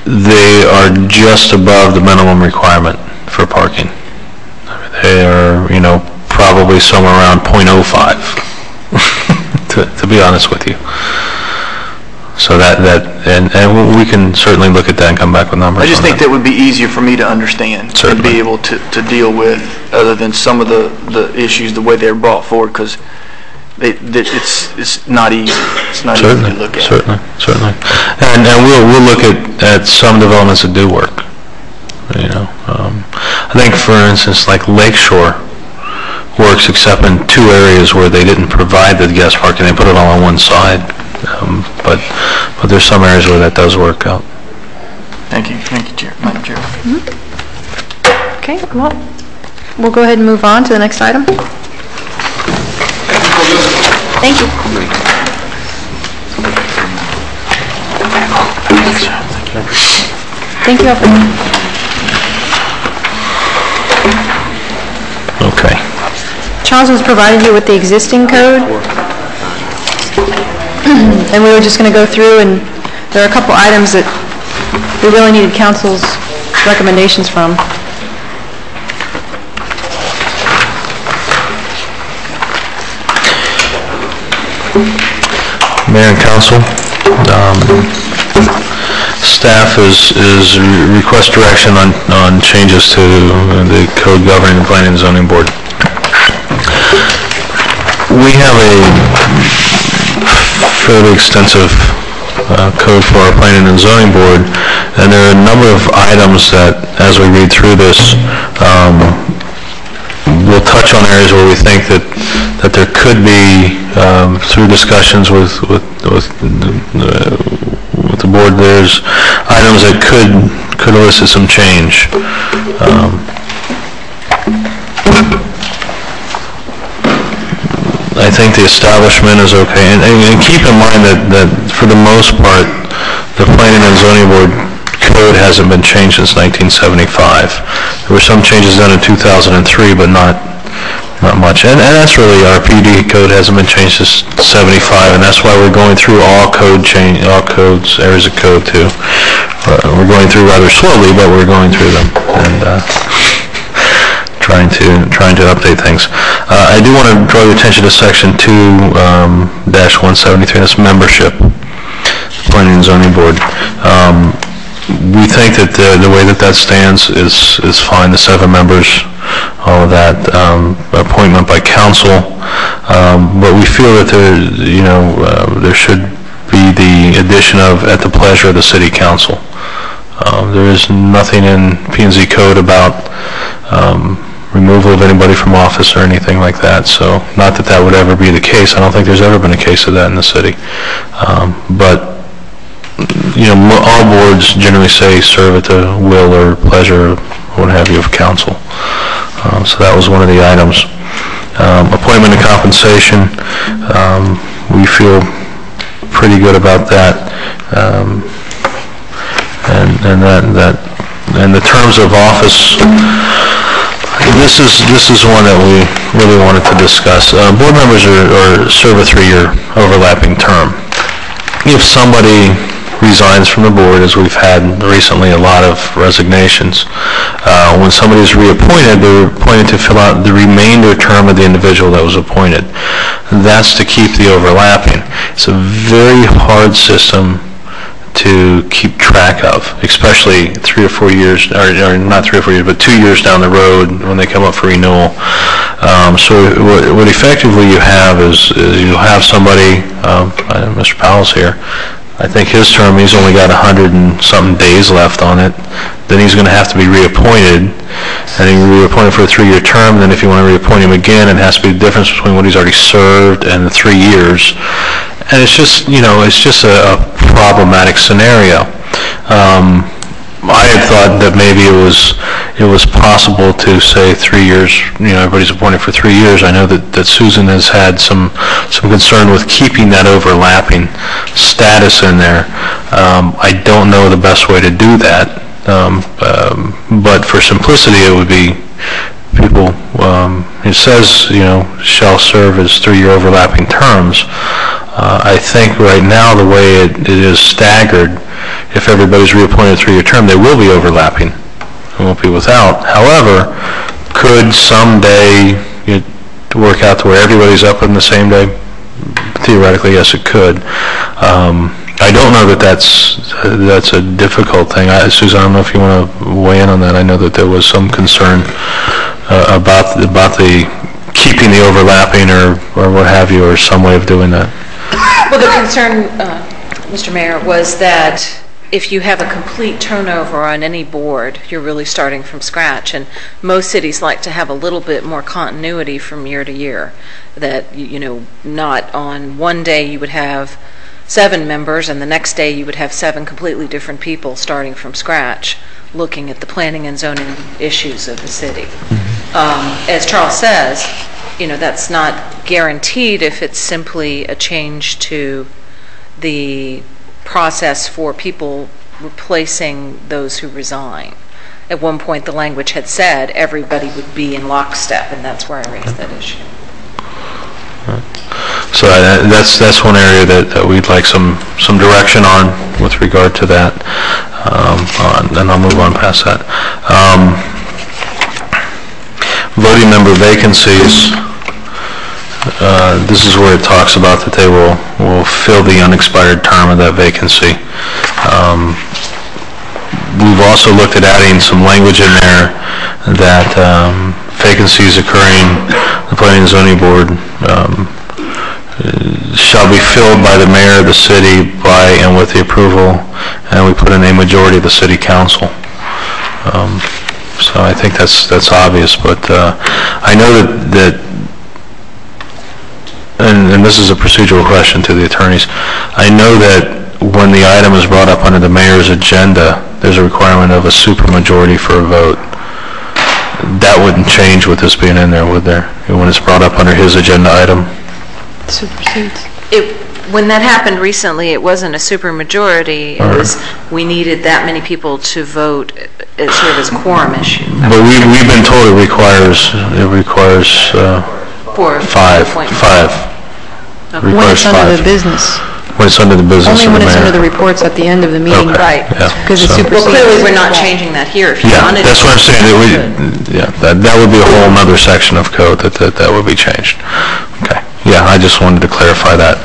they are just above the minimum requirement for parking. They are, probably somewhere around 0.05, to be honest with you. So and we can certainly look at that and come back with numbers. I just think that would be easier for me to understand and be able to deal with, other than some of the issues, the way they're brought forward, because it's not easy. It's not easy to look at. Certainly. And we'll look at some developments that do work. I think, for instance, like Lakeshore works, except in 2 areas where they didn't provide the guest parking. They put it all on one side. But there's some areas where that does work out. Thank you, Chair, Madam Chair. Okay, well, we'll go ahead and move on to the next item. Thank you. Thank you all for Okay. Charles has provided you with the existing code. And we were just going to go through, and there are a couple items that we really needed council's recommendations from. Mayor and council, staff is request direction on changes to the code governing the planning and zoning board. We have a fairly extensive code for our planning and zoning board, and there are a number of items that, as we read through this, we'll touch on areas where we think that there could be, through discussions with the board, there's items that could elicit some change. I think the establishment is okay, and keep in mind that for the most part, the planning and zoning board code hasn't been changed since 1975. There were some changes done in 2003, but not not much. And that's really, our PUD code hasn't been changed since '75, and that's why we're going through all codes, areas of code too. We're going through rather slowly, but we're going through them and trying to update things. I do want to draw your attention to section 2-173, that's membership, Planning and Zoning Board. We think that the way that stands is fine, the 7 members, all of that, appointment by council, but we feel that there should be the addition of at the pleasure of the city council. There is nothing in P&Z code about removal of anybody from office or anything like that, so not that would ever be the case. I don't think there's ever been a case of that in the city. But all boards generally say serve at the will or pleasure, or what have you, of council. So that was one of the items. Appointment and compensation, we feel pretty good about that. And the terms of office, this is one that we really wanted to discuss. Board members serve a 3-year overlapping term. If somebody resigns from the board, as we've had recently a lot of resignations, when somebody is reappointed, they're appointed to fill out the remainder term of the individual that was appointed. That's to keep the overlapping. It's a very hard system to keep track of, especially 3 or 4 years, or not 3 or 4 years, but 2 years down the road when they come up for renewal. So what effectively you have is you'll have somebody, Mr. Powell's here, I think his term, he's only got 100 and something days left on it. Then he's going to have to be reappointed, and he's reappointed for a 3-year term. Then if you want to reappoint him again, it has to be the difference between what he's already served and the 3 years. And it's just, it's just a problematic scenario. I had thought that maybe it was possible to say 3 years, everybody's appointed for 3 years. I know that Susan has had some concern with keeping that overlapping status in there. I don't know the best way to do that, but for simplicity it would be people, it says, shall serve as 3-year overlapping terms. I think right now the way it is staggered, if everybody's reappointed a 3-year term, they will be overlapping. It won't be without. However, could someday it work out to where everybody's up on the same day? Theoretically, yes, it could. I don't know that that's a difficult thing. Susan, I don't know if you want to weigh in on that. I know that there was some concern about the keeping the overlapping or what have you, or some way of doing that. Well, the concern, Mr. Mayor, was that if you have a complete turnover on any board, you're really starting from scratch, and most cities like to have a little bit more continuity from year to year. That, not on one day you would have 7 members and the next day you would have 7 completely different people starting from scratch looking at the planning and zoning issues of the city. As Charles says, that's not guaranteed if it's simply a change to the process for people replacing those who resign. At one point the language had said everybody would be in lockstep, and that's where I raised that issue. So that's one area that we'd like some direction on with regard to that, and I'll move on past that. Voting member vacancies. This is where it talks about that they will fill the unexpired term of that vacancy. We've also looked at adding some language in there that vacancies occurring in the Planning and Zoning Board shall be filled by the mayor of the city by and with the approval, and we put in a majority of the city council. So I think that's obvious, but I know that and this is a procedural question to the attorneys, I know that when the item is brought up under the mayor's agenda, there's a requirement of a supermajority for a vote. That wouldn't change with this being in there, would there? When it's brought up under his agenda item? Supersedes. when that happened recently, it wasn't a supermajority. It was, we needed that many people to vote as sort of as a quorum issue. But we've been told it requires five. When it's under the business. When it's under the business Only of when the it's under the mayor. reports at the end of the meeting. Okay, Right. yeah, Because it so- supersedes. Well, clearly, we're not changing that here. If you Yeah, wanted that's to, what I'm saying. you could. That would be a whole other section of code that would be changed. Okay, yeah, I just wanted to clarify that.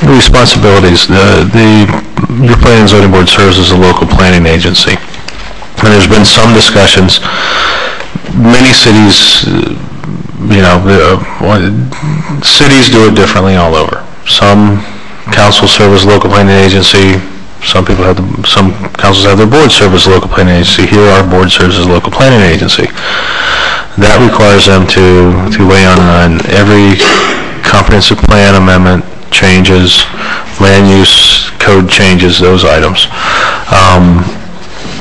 Responsibilities, your planning and zoning board serves as a local planning agency. And there's been some discussions, many cities, cities do it differently all over. Some councils serve as a local planning agency, some councils have their board serve as a local planning agency. Here, our board serves as a local planning agency. That requires them to weigh on every comprehensive plan amendment, changes, land use code changes, those items.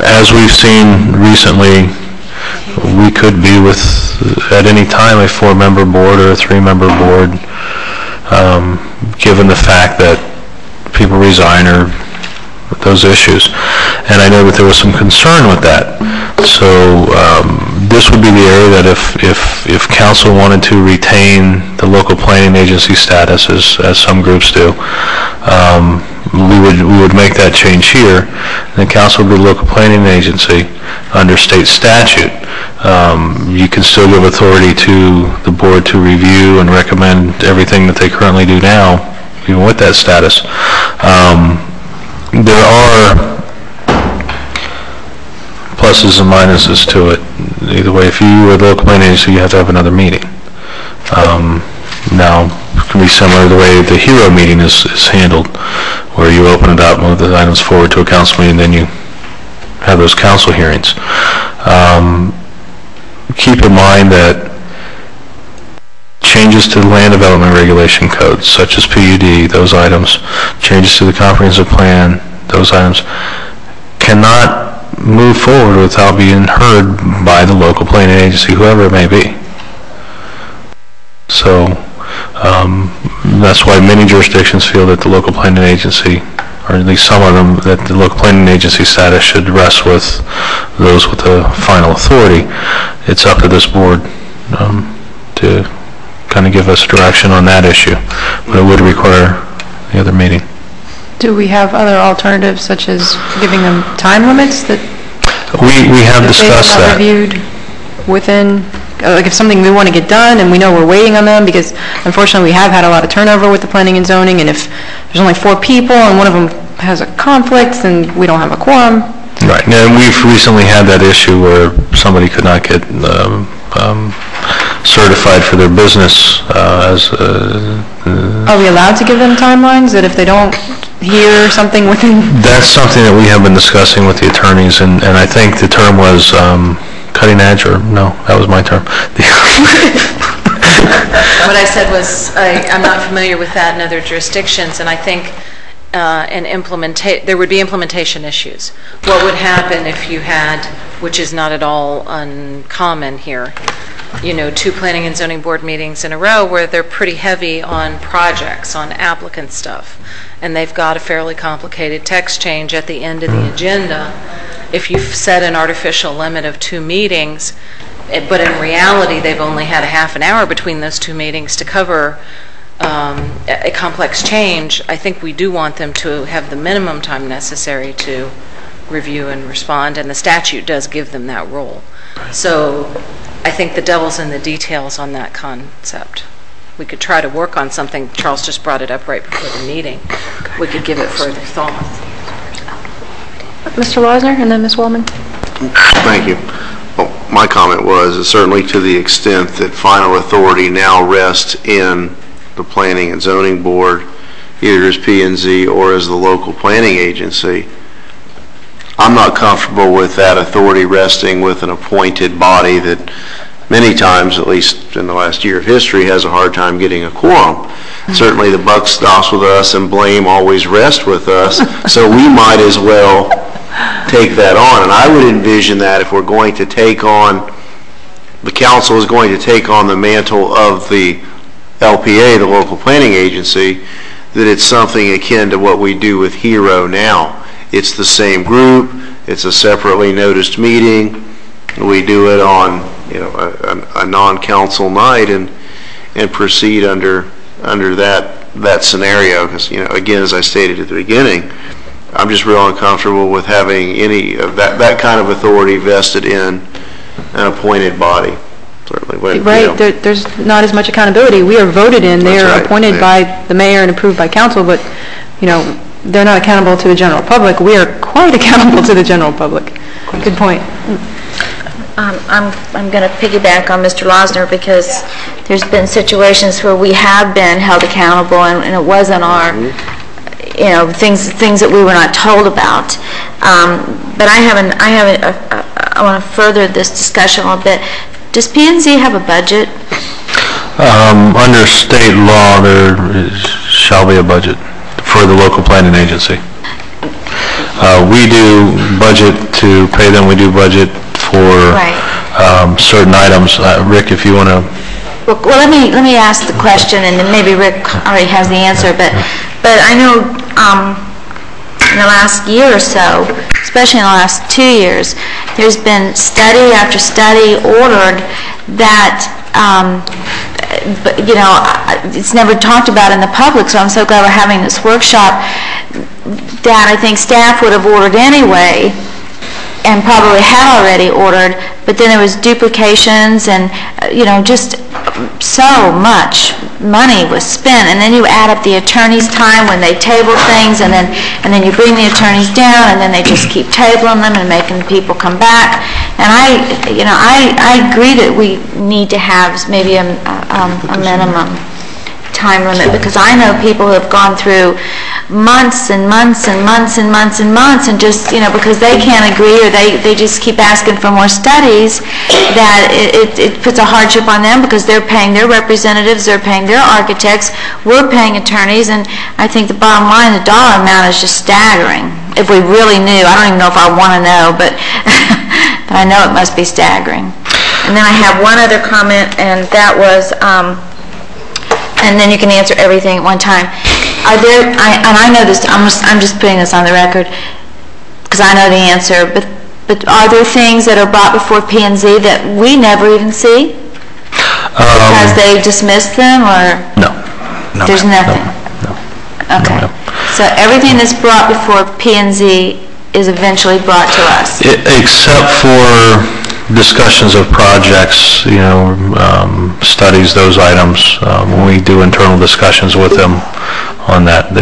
As we've seen recently, we could be with, at any time, a 4-member board or a 3-member board, given the fact that people resign or those issues. And I know that there was some concern with that. So this would be the area that if council wanted to retain the local planning agency status, as some groups do, we would make that change here. And the council would be the local planning agency under state statute. You can still give authority to the board to review and recommend everything that they currently do now, even with that status. There are pluses and minuses to it. Either way, if you were the local planning agency, you have to have another meeting. Now, it can be similar to the way the HERO meeting is handled, where you open it up, move the items forward to a council meeting, then you have those council hearings. Keep in mind that changes to the land development regulation codes, such as PUD, those items, changes to the comprehensive plan, those items, cannot move forward without being heard by the local planning agency, whoever it may be. So that's why many jurisdictions feel that the local planning agency, or at least some of them, that the local planning agency status should rest with those with the final authority. It's up to this board to kind of give us direction on that issue, but it would require the other meeting. Do we have other alternatives, such as giving them time limits that we have discussed that. they have not reviewed within, like if something we want to get done and we know we're waiting on them, because unfortunately we have had a lot of turnover with the planning and zoning, and if there's only 4 people and one of them has a conflict, then we don't have a quorum. Right, and we've recently had that issue where somebody could not get certified for their business Are we allowed to give them timelines, that if they don't hear something within? That's something that we have been discussing with the attorneys, and I think the term was cutting edge, or no, that was my term. What I said was, I'm not familiar with that in other jurisdictions, and I think there would be implementation issues. What would happen if you had, which is not at all uncommon here, 2 planning and zoning board meetings in a row where they're pretty heavy on projects, on applicant stuff, and they've got a fairly complicated text change at the end of the agenda. If you've set an artificial limit of 2 meetings, but in reality they've only had a half an hour between those 2 meetings to cover a complex change, I think we do want them to have the minimum time necessary to review and respond, and the statute does give them that role. So I think the devil's in the details on that concept. We could try to work on something. Charles just brought it up right before the meeting. We could give it further thought. Mr. Losner and then Ms. Wellman. Thank you. Well, my comment was certainly to the extent that final authority now rests in the Planning and Zoning Board, either as P&Z or as the local planning agency, I'm not comfortable with that authority resting with an appointed body that many times, at least in the last year of history, has a hard time getting a quorum. Certainly the buck stops with us and blame always rests with us, so we might as well take that on. And I would envision that if we're going to take on, the council is going to take on the mantle of the LPA, the local planning agency, that it's something akin to what we do with HERO now. It's the same group, it's a separately noticed meeting, we do it on, you know, a non-council night and proceed under that scenario, because, you know, again, as I stated at the beginning, I'm just real uncomfortable with having any of that kind of authority vested in an appointed body. Certainly, but, Right, you know, there's not as much accountability. We are voted in, they That's are right, appointed yeah. by the mayor and approved by council, but, you know, they're not accountable to the general public. We are quite accountable to the general public. Good point. I'm going to piggyback on Mr. Losner, because there's been situations where we have been held accountable, and it wasn't our, you know, things that we were not told about. But I want to further this discussion a little bit. Does P&Z have a budget? Under state law, there shall be a budget for the local planning agency. We do budget to pay them, we do budget for certain items. Rick, if you want to... Well, let me ask the question, and then maybe Rick already has the answer, but I know in the last year or so, especially in the last 2 years, there's been study after study ordered that, but, you know, it's never talked about in the public, so I'm so glad we're having this workshop, that I think staff would have ordered anyway, and probably had already ordered, but then there was duplications and, you know, just so much money was spent, and then you add up the attorney's time when they table things, and then you bring the attorneys down, and then they just keep tabling them and making people come back. And I agree that we need to have maybe a minimum time limit, because I know people who have gone through months and months and months and months and months, and just, you know, because they can't agree, or they just keep asking for more studies, that it puts a hardship on them, because they're paying their representatives, they're paying their architects, we're paying attorneys, and I think the bottom line, the dollar amount is just staggering. If we really knew, I don't even know if I want to know, but but I know it must be staggering. And then I have one other comment, and that was, and then you can answer everything at one time. Are there, and I know this, I'm just putting this on the record, because I know the answer, but are there things that are brought before P&Z that we never even see? Because they dismiss them, or? No. There's nothing? No. Okay. No. So everything that's brought before P&Z is eventually brought to us? Except for discussions of projects, you know, studies, those items. When we do internal discussions with them on that,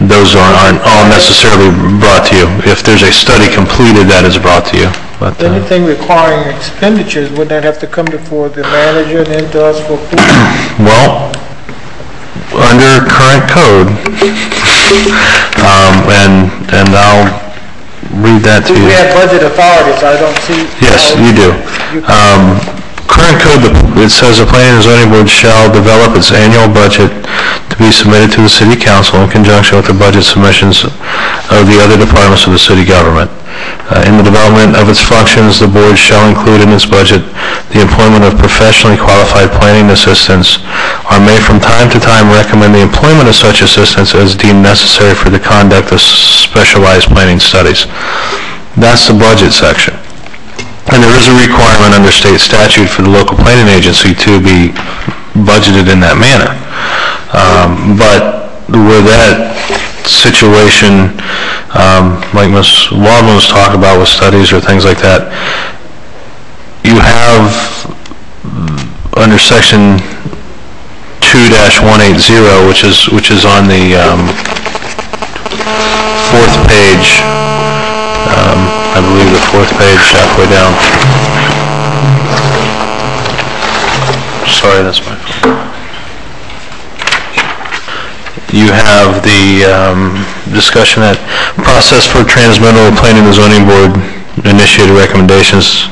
those aren't all necessarily brought to you. If there's a study completed, that is brought to you. But Anything requiring expenditures, would that have to come before the manager and then to us for approval? well, under current code, and I'll read that to you. We have budget authorities, I don't see... Yes, you do. Current code, it says the Planning and Zoning Board shall develop its annual budget to be submitted to the City Council in conjunction with the budget submissions of the other departments of the city government. In the development of its functions, the board shall include in its budget the employment of professionally qualified planning assistants, or may from time to time recommend the employment of such assistants as deemed necessary for the conduct of specialized planning studies. That's the budget section. And there is a requirement under state statute for the local planning agency to be budgeted in that manner. But where that situation, like Ms. Waldman was talking about with studies or things like that, you have under section 2-180, which is on the fourth page, I believe the fourth page, halfway down. Sorry, that's my fault. You have the discussion that process for transmittal of planning and zoning board initiated recommendations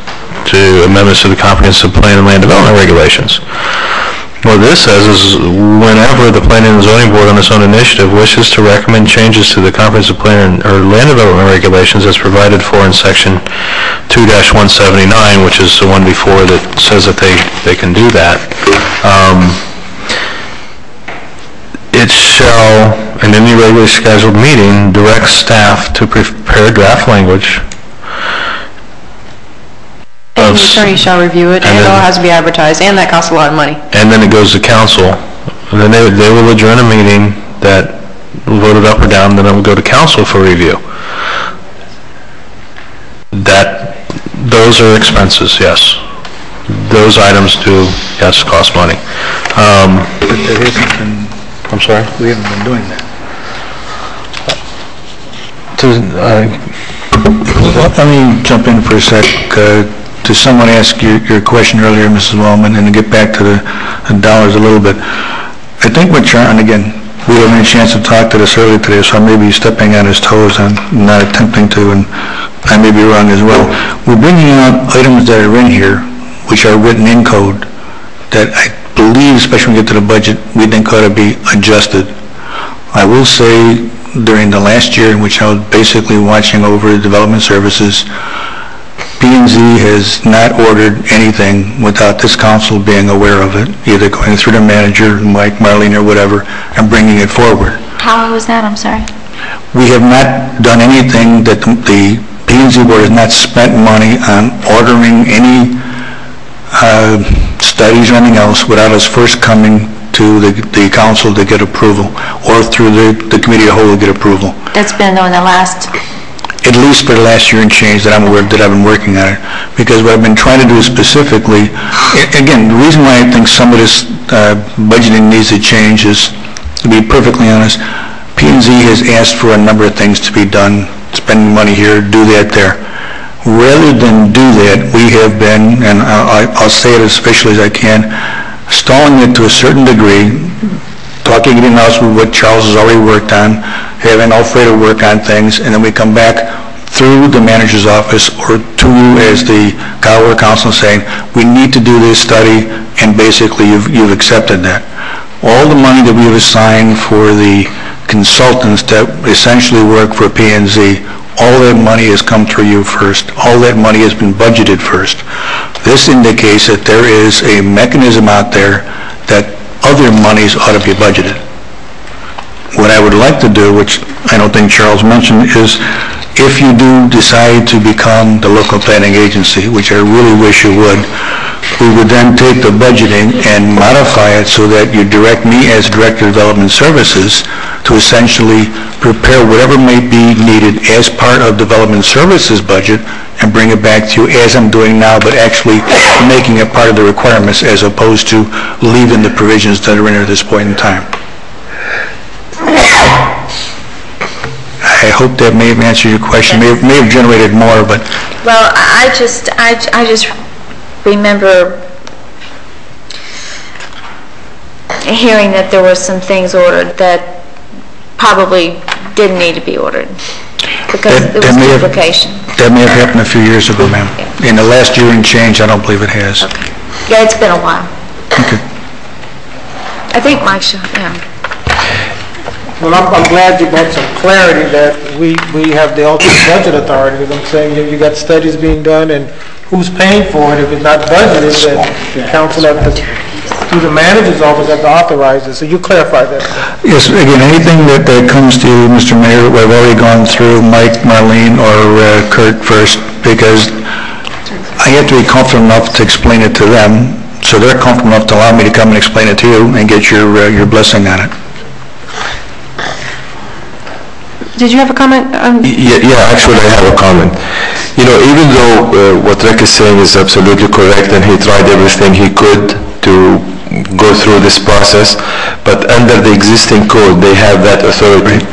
to amendments to the comprehensive plan and land development regulations. What this says is whenever the Planning and Zoning Board on its own initiative wishes to recommend changes to the comprehensive plan or land development regulations as provided for in section 2-179, which is the one before that says that they can do that, shall, in any regularly scheduled meeting, direct staff to prepare draft language. And the attorney shall review it, and it all has to be advertised, and that costs a lot of money. And then it goes to council. And then they will adjourn a meeting that voted up or down, then it will go to council for review. Those are expenses, yes. Those items do, yes, cost money. But there hasn't been, I'm sorry? we haven't been doing that. Let me jump in for a sec. To someone ask your question earlier, Mrs. Wellman, and to get back to the dollars a little bit. I think what Charles, and again, we haven't had a chance to talk to this earlier today, so I may be stepping on his toes. I'm not attempting to, and I may be wrong as well. We're bringing out items that are in here, which are written in code, that I believe, especially when we get to the budget, we think ought to be adjusted. I will say, during the last year in which I was basically watching over the development services, P&Z has not ordered anything without this council being aware of it, either going through the manager, Mike, Marlene, or whatever, and bringing it forward. How was that? I'm sorry. We have not done anything that the P&Z board has not spent money on ordering any studies or anything else without us first coming to the council to get approval, or through the committee of the whole to get approval. That's been on the last... At least for the last year and change that I'm aware of, that I've been working on it. Because what I've been trying to do specifically, again, the reason why I think some of this budgeting needs to change is, to be perfectly honest, P&Z has asked for a number of things to be done, spending money here, do that there. Rather than do that, we have been, and I'll say it as officially as I can, stalling it to a certain degree, talking in-house with what Charles has already worked on, having Alfredo work on things, and then we come back through the manager's office or to you as the Colorado Council saying, we need to do this study, and basically you've accepted that. All the money that we have assigned for the consultants that essentially work for P&Z, all that money has come through you first. All that money has been budgeted first. This indicates that there is a mechanism out there that other monies ought to be budgeted. What I would like to do, which I don't think Charles mentioned, is if you do decide to become the local planning agency, which I really wish you would, we would then take the budgeting and modify it so that you direct me as Director of Development Services to essentially prepare whatever may be needed as part of Development Services budget and bring it back to you as I'm doing now, but actually making it part of the requirements as opposed to leaving the provisions that are in there at this point in time. I hope that may have answered your question. May have generated more, but... Well, I just remember hearing that there were some things ordered that probably didn't need to be ordered because there was duplication. That may have happened a few years ago, ma'am. In the last year and change, I don't believe it has. Okay. Yeah, it's been a while. Okay. I think Mike should, yeah. Well, I'm glad you brought some clarity that we have the ultimate budget authority, because I'm saying you got studies being done, and who's paying for it? If it's not budgeted, then the council have to, through the manager's office, have to authorize it. So you clarify that. Yes, again, anything that comes to you, Mr. Mayor, we've already gone through Mike, Marlene, or Kurt first, because I have to be comfortable enough to explain it to them, so they're comfortable enough to allow me to come and explain it to you and get your blessing on it. Did you have a comment? Yeah, actually I have a comment. You know, even though what Rick is saying is absolutely correct and he tried everything he could to go through this process, but under the existing code, they have that authority.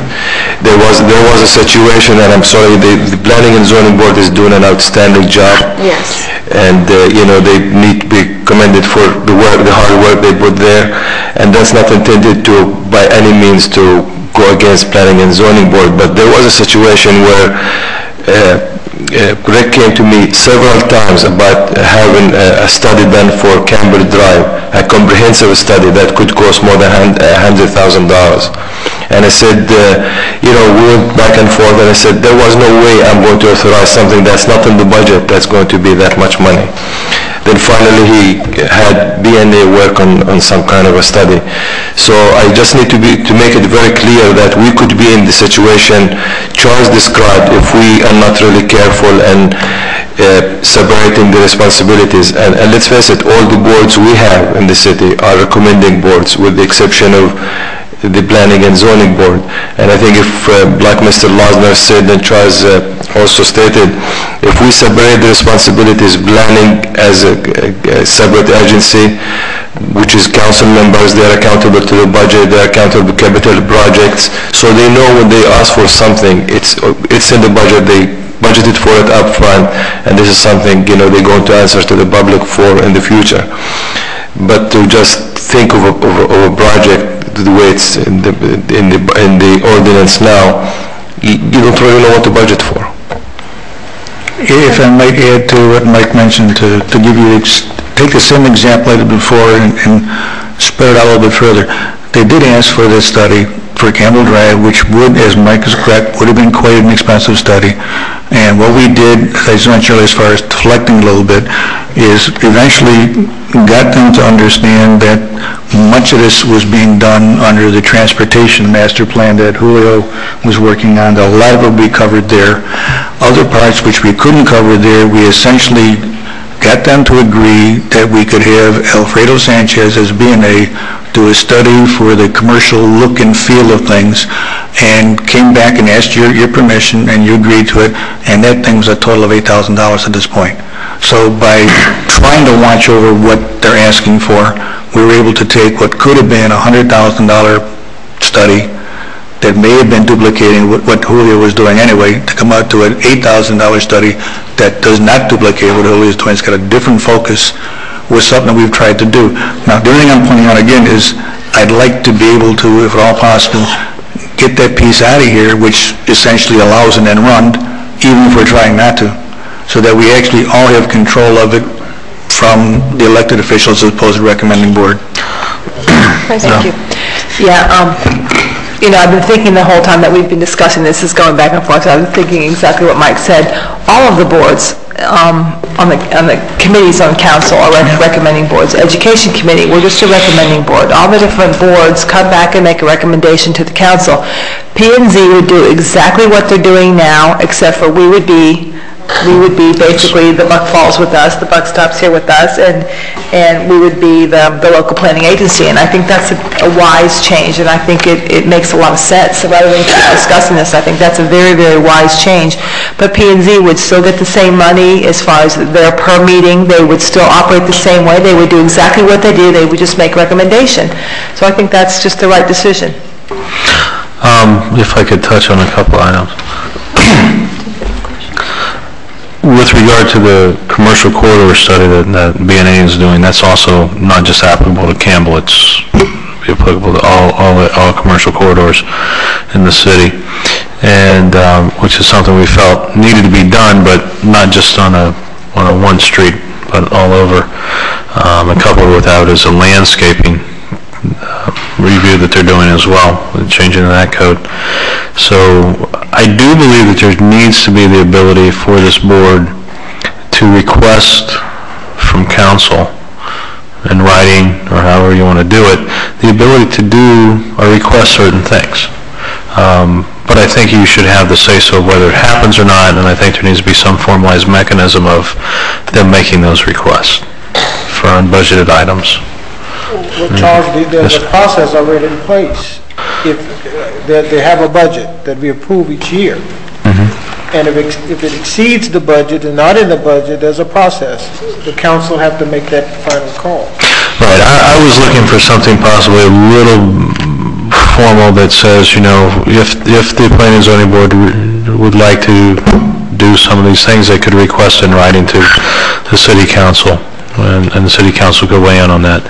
There was a situation, and I'm sorry, the Planning and Zoning Board is doing an outstanding job. Yes. And, you know, they need to be commended for the hard work they put there, and that's not intended to, by any means, to go against Planning and Zoning Board, but there was a situation where Rick came to me several times about having a study done for Campbell Drive, a comprehensive study that could cost more than $100,000. And I said, you know, we went back and forth, and I said, there was no way I'm going to authorize something that's not in the budget that's going to be that much money. Then finally, he had BNA work on some kind of a study. So I just need to make it very clear that we could be in the situation Charles described if we are not really careful and separating the responsibilities. And let's face it, all the boards we have in the city are recommending boards, with the exception of the Planning and Zoning Board. And I think if, like Mr. Losner said and Charles also stated, if we separate the responsibilities, planning as a separate agency, which is council members, they are accountable to the budget, they are accountable to capital projects, so they know when they ask for something, it's in the budget, they budgeted for it up front, and this is something, they're going to answer to the public for in the future. But to just think of a project the way it's in the ordinance now, you don't really know what to budget for. If I might add to what Mike mentioned, to give you, take the same example I did before and spread it out a little bit further. They did ask for this study for Campbell Drive, which would, as Mike is correct, would have been quite an expensive study. And what we did, as I mentioned earlier, as far as deflecting a little bit, is eventually got them to understand that much of this was being done under the transportation master plan that Julio was working on. A lot of it would be covered there. Other parts which we couldn't cover there, we essentially got them to agree that we could have Alfredo Sanchez as BNA do a study for the commercial look and feel of things, and came back and asked your permission, and you agreed to it, and that thing was a total of $8,000 at this point. So by trying to watch over what they're asking for, we were able to take what could have been a $100,000 study that may have been duplicating what Julio was doing anyway, to come out to an $8,000 study that does not duplicate what Julio is doing. It's got a different focus, with something we've tried to do. Now, the only thing I'm pointing out again is I'd like to be able to, if at all possible, get that piece out of here, which essentially allows an end run, even if we're trying not to, so that we actually all have control of it from the elected officials as opposed to recommending board. Thank you. Yeah, I've been thinking the whole time that we've been discussing this, is going back and forth, so I've been thinking exactly what Mike said. All of the boards on the committees on council are recommending boards. Education committee, we're just a recommending board. All the different boards come back and make a recommendation to the council. P&Z would do exactly what they're doing now, except for we would be basically, the buck falls with us, the buck stops here with us, and we would be the local planning agency. And I think that's a wise change, and I think it makes a lot of sense. So rather than keep discussing this, I think that's a very, very wise change. But P&Z would still get the same money as far as their per meeting. They would still operate the same way. They would do exactly what they do. They would just make a recommendation. So I think that's just the right decision. If I could touch on a couple items. With regard to the commercial corridor study that BNA is doing, that's also not just applicable to Campbell, it's applicable to all commercial corridors in the city, and which is something we felt needed to be done, but not just on a one street, but all over. And coupled with that is a landscaping review that they're doing as well, changing that code. So I do believe that there needs to be the ability for this board to request from council in writing, or however you want to do it, the ability to do or request certain things. But I think you should have the say-so of whether it happens or not, and I think there needs to be some formalized mechanism of them making those requests for unbudgeted items. Well, Charles, there's a process already in place. If they have a budget that we approve each year, and if it exceeds the budget and not in the budget, there's a process. The council have to make that final call. Right. I was looking for something possibly a little formal that says, if the Planning and Zoning Board would like to do some of these things, they could request in writing to the City Council. And the City Council could weigh in on that.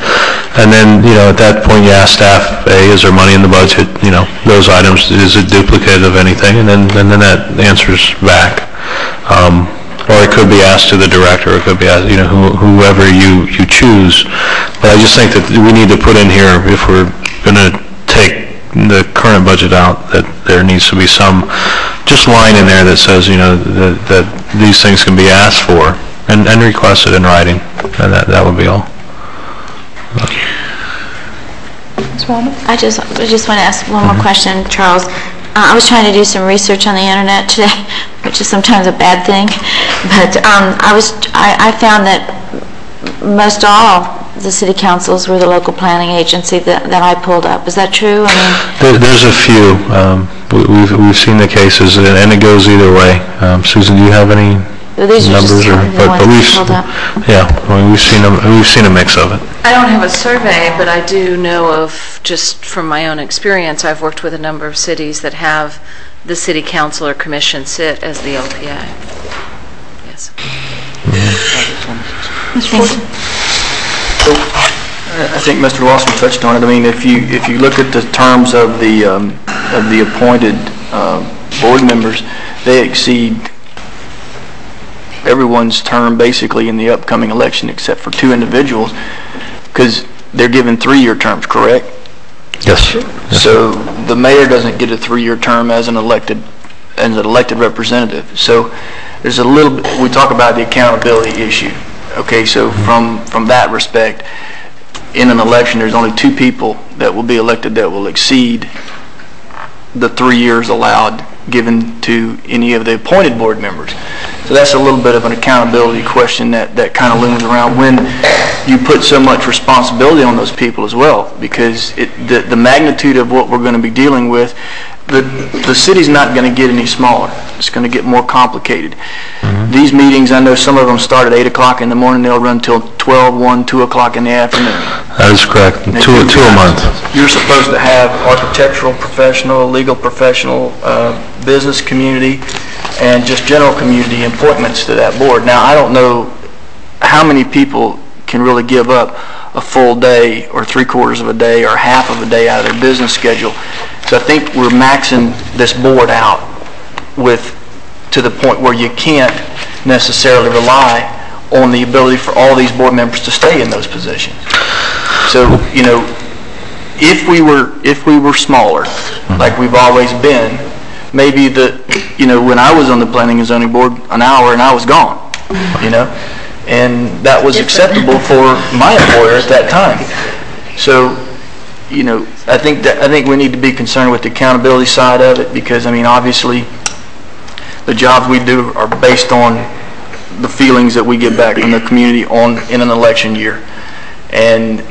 And then, at that point, you ask staff, is there money in the budget? Those items, is it duplicated of anything? And then that answers back. Or it could be asked to the director, or it could be asked, whoever you choose. But I just think that we need to put in here, if we're going to take the current budget out, that there needs to be some just line in there that says, that these things can be asked for. and request it in writing, and that would be all. I just want to ask one more question, Charles. I was trying to do some research on the internet today, which is sometimes a bad thing, but I found that most all the city councils were the local planning agency that I pulled up. Is that true? I mean, There's a few. We've seen the cases, and it goes either way. Susan, do you have any these are numbers? just the ones I pulled up. Yeah, I mean, we've seen a mix of it. I don't have a survey, but I do know of, just from my own experience, I've worked with a number of cities that have the city council or commission sit as the LPA. Yes. I think Mr. Lawson touched on it. I mean, if you look at the terms of the appointed board members, they exceed everyone's term basically in the upcoming election except for 2 individuals, because they're given 3-year terms, correct? Yes. So the mayor doesn't get a 3-year term as an elected representative. So there's a little bit, we talk about the accountability issue. Okay, so from that respect, in an election, there's only 2 people that will be elected that will exceed the 3 years allowed given to any of the appointed board members. So that's a little bit of an accountability question that kind of looms around when you put so much responsibility on those people as well, because the magnitude of what we're going to be dealing with, the city's not going to get any smaller. It's going to get more complicated. These meetings, I know some of them start at 8 o'clock in the morning, they'll run till 12, 1, 2 o'clock in the afternoon. That is correct. Two a month. You're supposed to have architectural professional, legal professional, business community, and just general community appointments to that board. Now, I don't know how many people can really give up a full day or 3/4 of a day or half of a day out of their business schedule. So I think we're maxing this board out to the point where you can't necessarily rely on the ability for all these board members to stay in those positions. So, you know, if we were smaller, like we've always been, maybe when I was on the planning and zoning board, an hour and I was gone, and that was acceptable for my employer at that time. So, I think we need to be concerned with the accountability side of it, because I mean, obviously, the jobs we do are based on the feelings that we get back from the community in an election year, and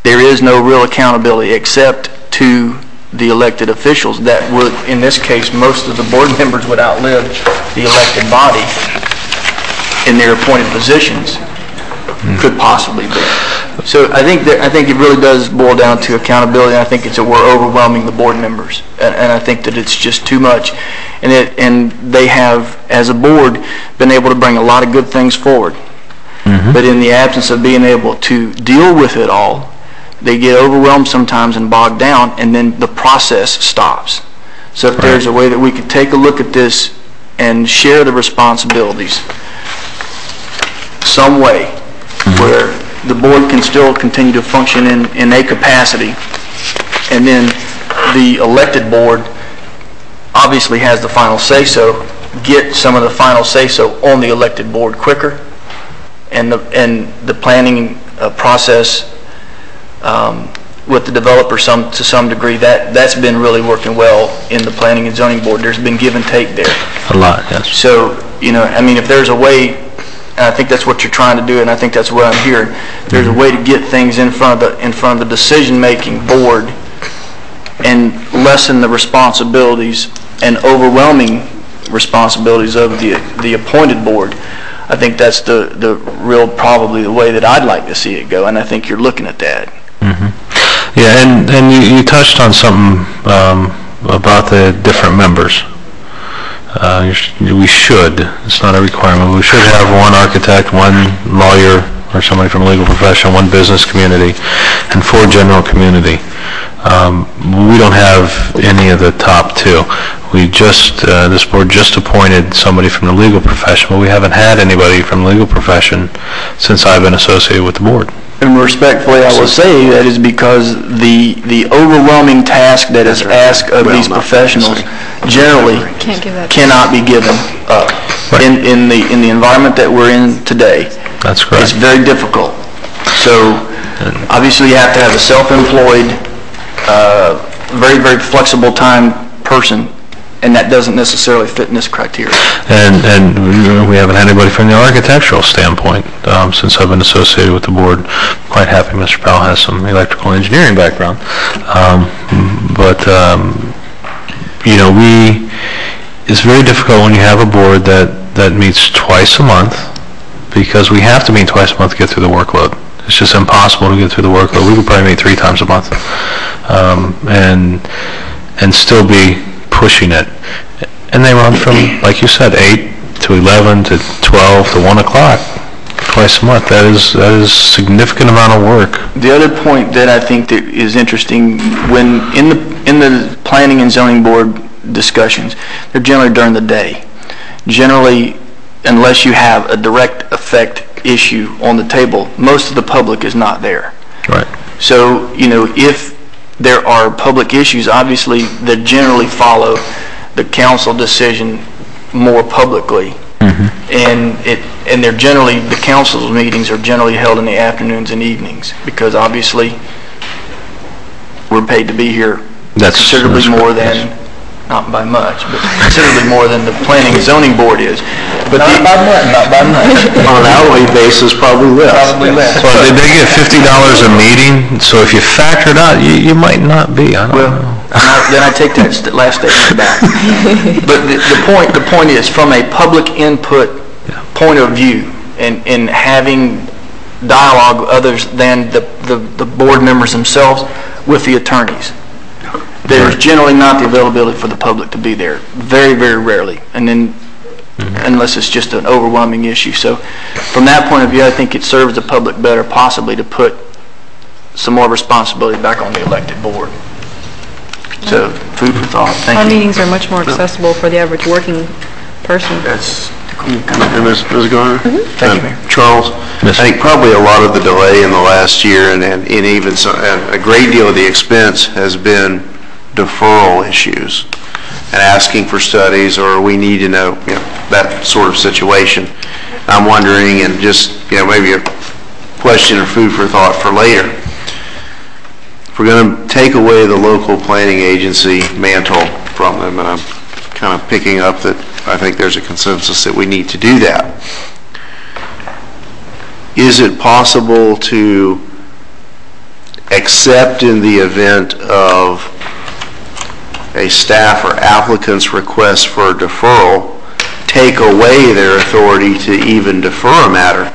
there is no real accountability except to the elected officials that would, in this case, most of the board members would outlive the elected body in their appointed positions, could possibly be. So I think it really does boil down to accountability. I think we're overwhelming the board members, and I think that it's just too much. And they have, as a board, been able to bring a lot of good things forward. But in the absence of being able to deal with it all, they get overwhelmed sometimes and bogged down, and then the process stops. So if there's a way that we could take a look at this and share the responsibilities some way where the board can still continue to function in a capacity, and then the elected board obviously has the final say-so, get some of the final say-so on the elected board quicker, and the planning process with the developer to some degree, that's been really working well in the planning and zoning board. There's been give and take there. A lot, yes. So, I mean, if there's a way, and I think that's what you're trying to do, and I think that's what I'm hearing, there's a way to get things in front of the decision-making board and lessen the responsibilities and overwhelming responsibilities of the appointed board. I think that's probably the way that I'd like to see it go, and I think you're looking at that. Yeah, and you touched on something about the different members. We should, it's not a requirement, we should have one architect, one lawyer, or somebody from a legal profession, one business community, and 4 general community. We don't have any of the top 2. This board just appointed somebody from the legal profession, but we haven't had anybody from the legal profession since I've been associated with the board. And respectfully, I will say that is because the overwhelming task that is asked of these professionals generally cannot be given up. in the environment that we're in today. That's correct. It's very difficult. So obviously you have to have a self-employed, very, very flexible time person, and that doesn't necessarily fit in this criteria. And we haven't had anybody from the architectural standpoint since I've been associated with the board. Quite happy Mr. Powell has some electrical engineering background. It's very difficult when you have a board that meets twice a month, because we have to meet twice a month to get through the workload. It's just impossible to get through the workload. We could probably meet 3 times a month and still be pushing it. And they run from, like you said, 8 to 11 to 12 to 1 o'clock twice a month. That is a significant amount of work. The other point that I think that is interesting, when in the planning and zoning board discussions, they're generally during the day. Generally, unless you have a direct effect issue on the table, most of the public is not there. Right. So, if there are public issues, obviously they generally follow the council decision more publicly. And they're generally, the council's meetings are generally held in the afternoons and evenings, because obviously we're paid to be here considerably more than, not by much, but considerably more than the planning and zoning board is. But not by much. On an hourly basis, probably less. Well, they get $50 a meeting, so if you factor it out, you might not be. I don't know. Then I take that last statement back. But the point is, from a public input point of view, and having dialogue others than the board members themselves with the attorneys, there's generally not the availability for the public to be there. Very, very rarely. And then, unless it's just an overwhelming issue. So from that point of view, I think it serves the public better possibly to put some more responsibility back on the elected board. So, food for thought. Thank you. Our meetings are much more accessible for the average working person. That's And Ms. Garner? Thank you, Mayor. Charles, I think probably a lot of the delay in the last year and even a great deal of the expense has been deferral issues and asking for studies, or we need to know, that sort of situation. I'm wondering, and just, maybe a question or food for thought for later. If we're going to take away the local planning agency mantle from them, and I'm kind of picking up that I think there's a consensus that we need to do that, is it possible to accept, in the event of a staff or applicant's request for a deferral, take away their authority to even defer a matter?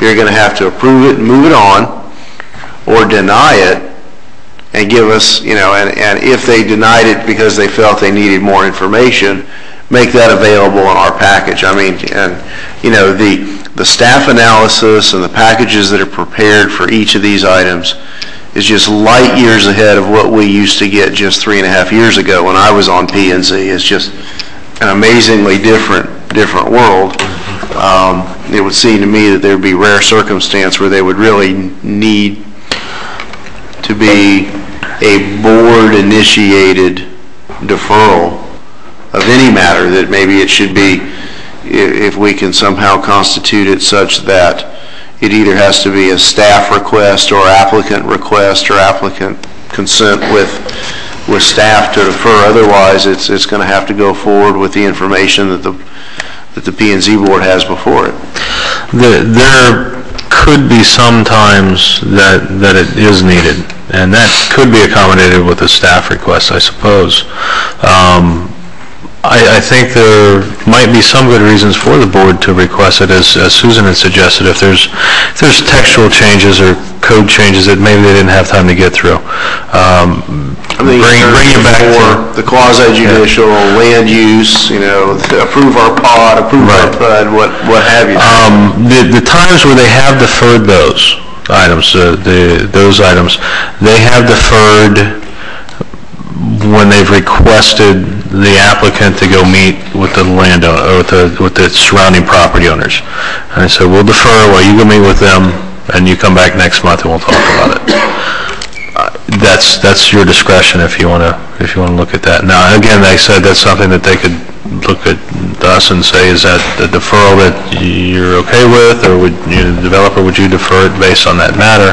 You're going to have to approve it and move it on, or deny it and give us, and if they denied it because they felt they needed more information, make that available in our package. I mean, and the staff analysis and the packages that are prepared for each of these items is just light years ahead of what we used to get just 3.5 years ago when I was on P&Z. It's just an amazingly different world. It would seem to me that there would be rare circumstance where they would really need to be a board-initiated deferral of any matter, that maybe it should be, if we can somehow constitute it such that it either has to be a staff request or applicant request or applicant consent with staff to defer. Otherwise, it's going to have to go forward with the information that the P&Z board has before it. There could be some times that it is needed, and that could be accommodated with a staff request, I suppose. I think there might be some good reasons for the board to request it, as Susan had suggested, if there's textual changes or code changes that maybe they didn't have time to get through. Bring it back for the quasi-judicial land use, approve our pod, approve our PUD, what have you. The times where they have deferred those items, they have deferred when they've requested the applicant to go meet with the landowner or with the surrounding property owners. And I said, we'll defer while you go meet with them, and you come back next month and we'll talk about it. That's your discretion if you want to look at that. Now, again, they said that's something that they could look at us and say, is that the deferral that you're okay with, or would you, the developer, would you defer it based on that matter?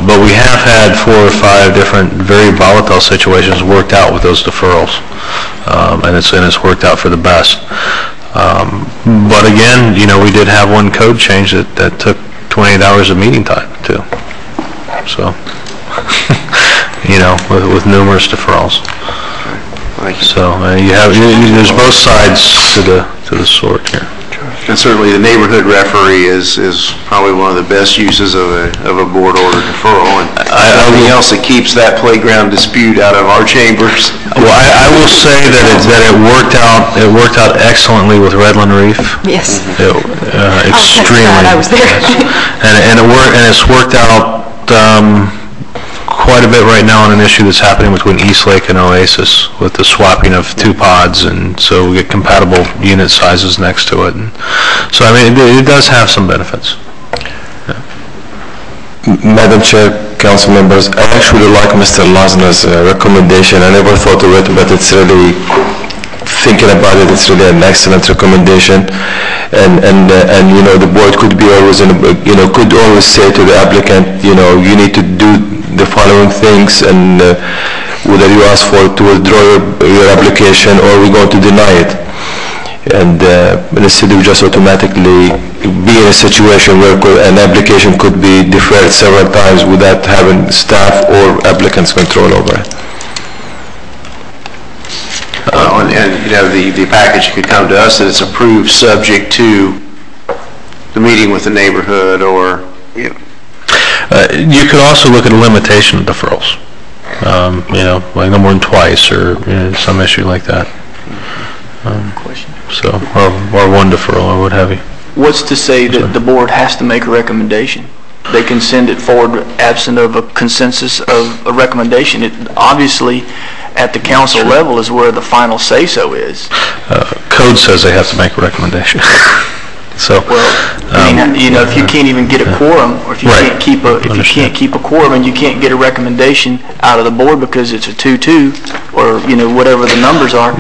But we have had 4 or 5 different very volatile situations worked out with those deferrals, and it's worked out for the best. But again, we did have one code change that took 28 hours of meeting time too. So, with numerous deferrals. So there's both sides to the sword here. And certainly the neighborhood referee is probably one of the best uses of a board order deferral, and nothing else that keeps that playground dispute out of our chambers. Well, I will say that it worked out excellently with Redland Reef. Yes. Extremely. I was there. And it's worked out quite a bit right now on an issue that's happening between Eastlake and Oasis with the swapping of 2 pods, and so we get compatible unit sizes next to it. And so, I mean, it does have some benefits. Madam Chair, council members, I actually like Mr. Lasner's recommendation. I never thought of it, but it's really, thinking about it, it's really an excellent recommendation. And the board could be always, could always say to the applicant, you need to do the following things, and whether you ask to withdraw your application or we're going to deny it. And the city will just automatically be in a situation where an application could be deferred several times without having staff or applicants control over it. The package could come to us that it's approved subject to the meeting with the neighborhood, or you could also look at a limitation of deferrals, like no more than twice, or some issue like that. So, or one deferral, or what have you. What's to say that the board has to make a recommendation? They can send it forward absent of a consensus of a recommendation. Obviously, at the council level is where the final say-so is. Code says they have to make a recommendation. So, if you can't even get a quorum, or if you can't keep a quorum and you can't get a recommendation out of the board because it's a 2-2, or whatever the numbers are,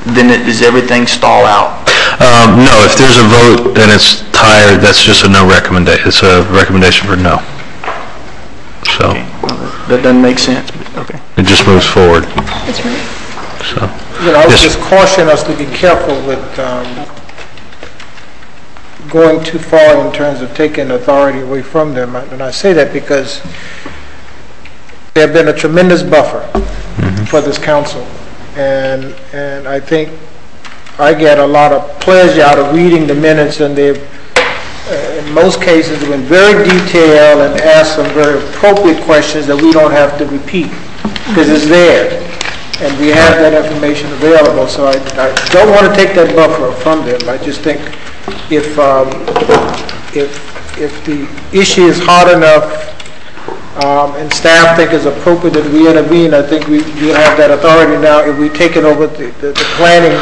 then does everything stall out? No, if there's a vote and it's tied, that's just a no recommendation. It's a recommendation for no. So okay. Well, that doesn't make sense. But okay. It just moves forward. That's right. So I would just caution us to be careful with going too far in terms of taking authority away from them. And I say that because they have been a tremendous buffer for this council. And I think I get a lot of pleasure out of reading the minutes, and they've, in most cases, been very detailed and asked some very appropriate questions that we don't have to repeat because it's there, and we have that information available. So I don't want to take that buffer from them. I just think if the issue is hard enough and staff think it's appropriate that we intervene, I think we have that authority now if we take it over the planning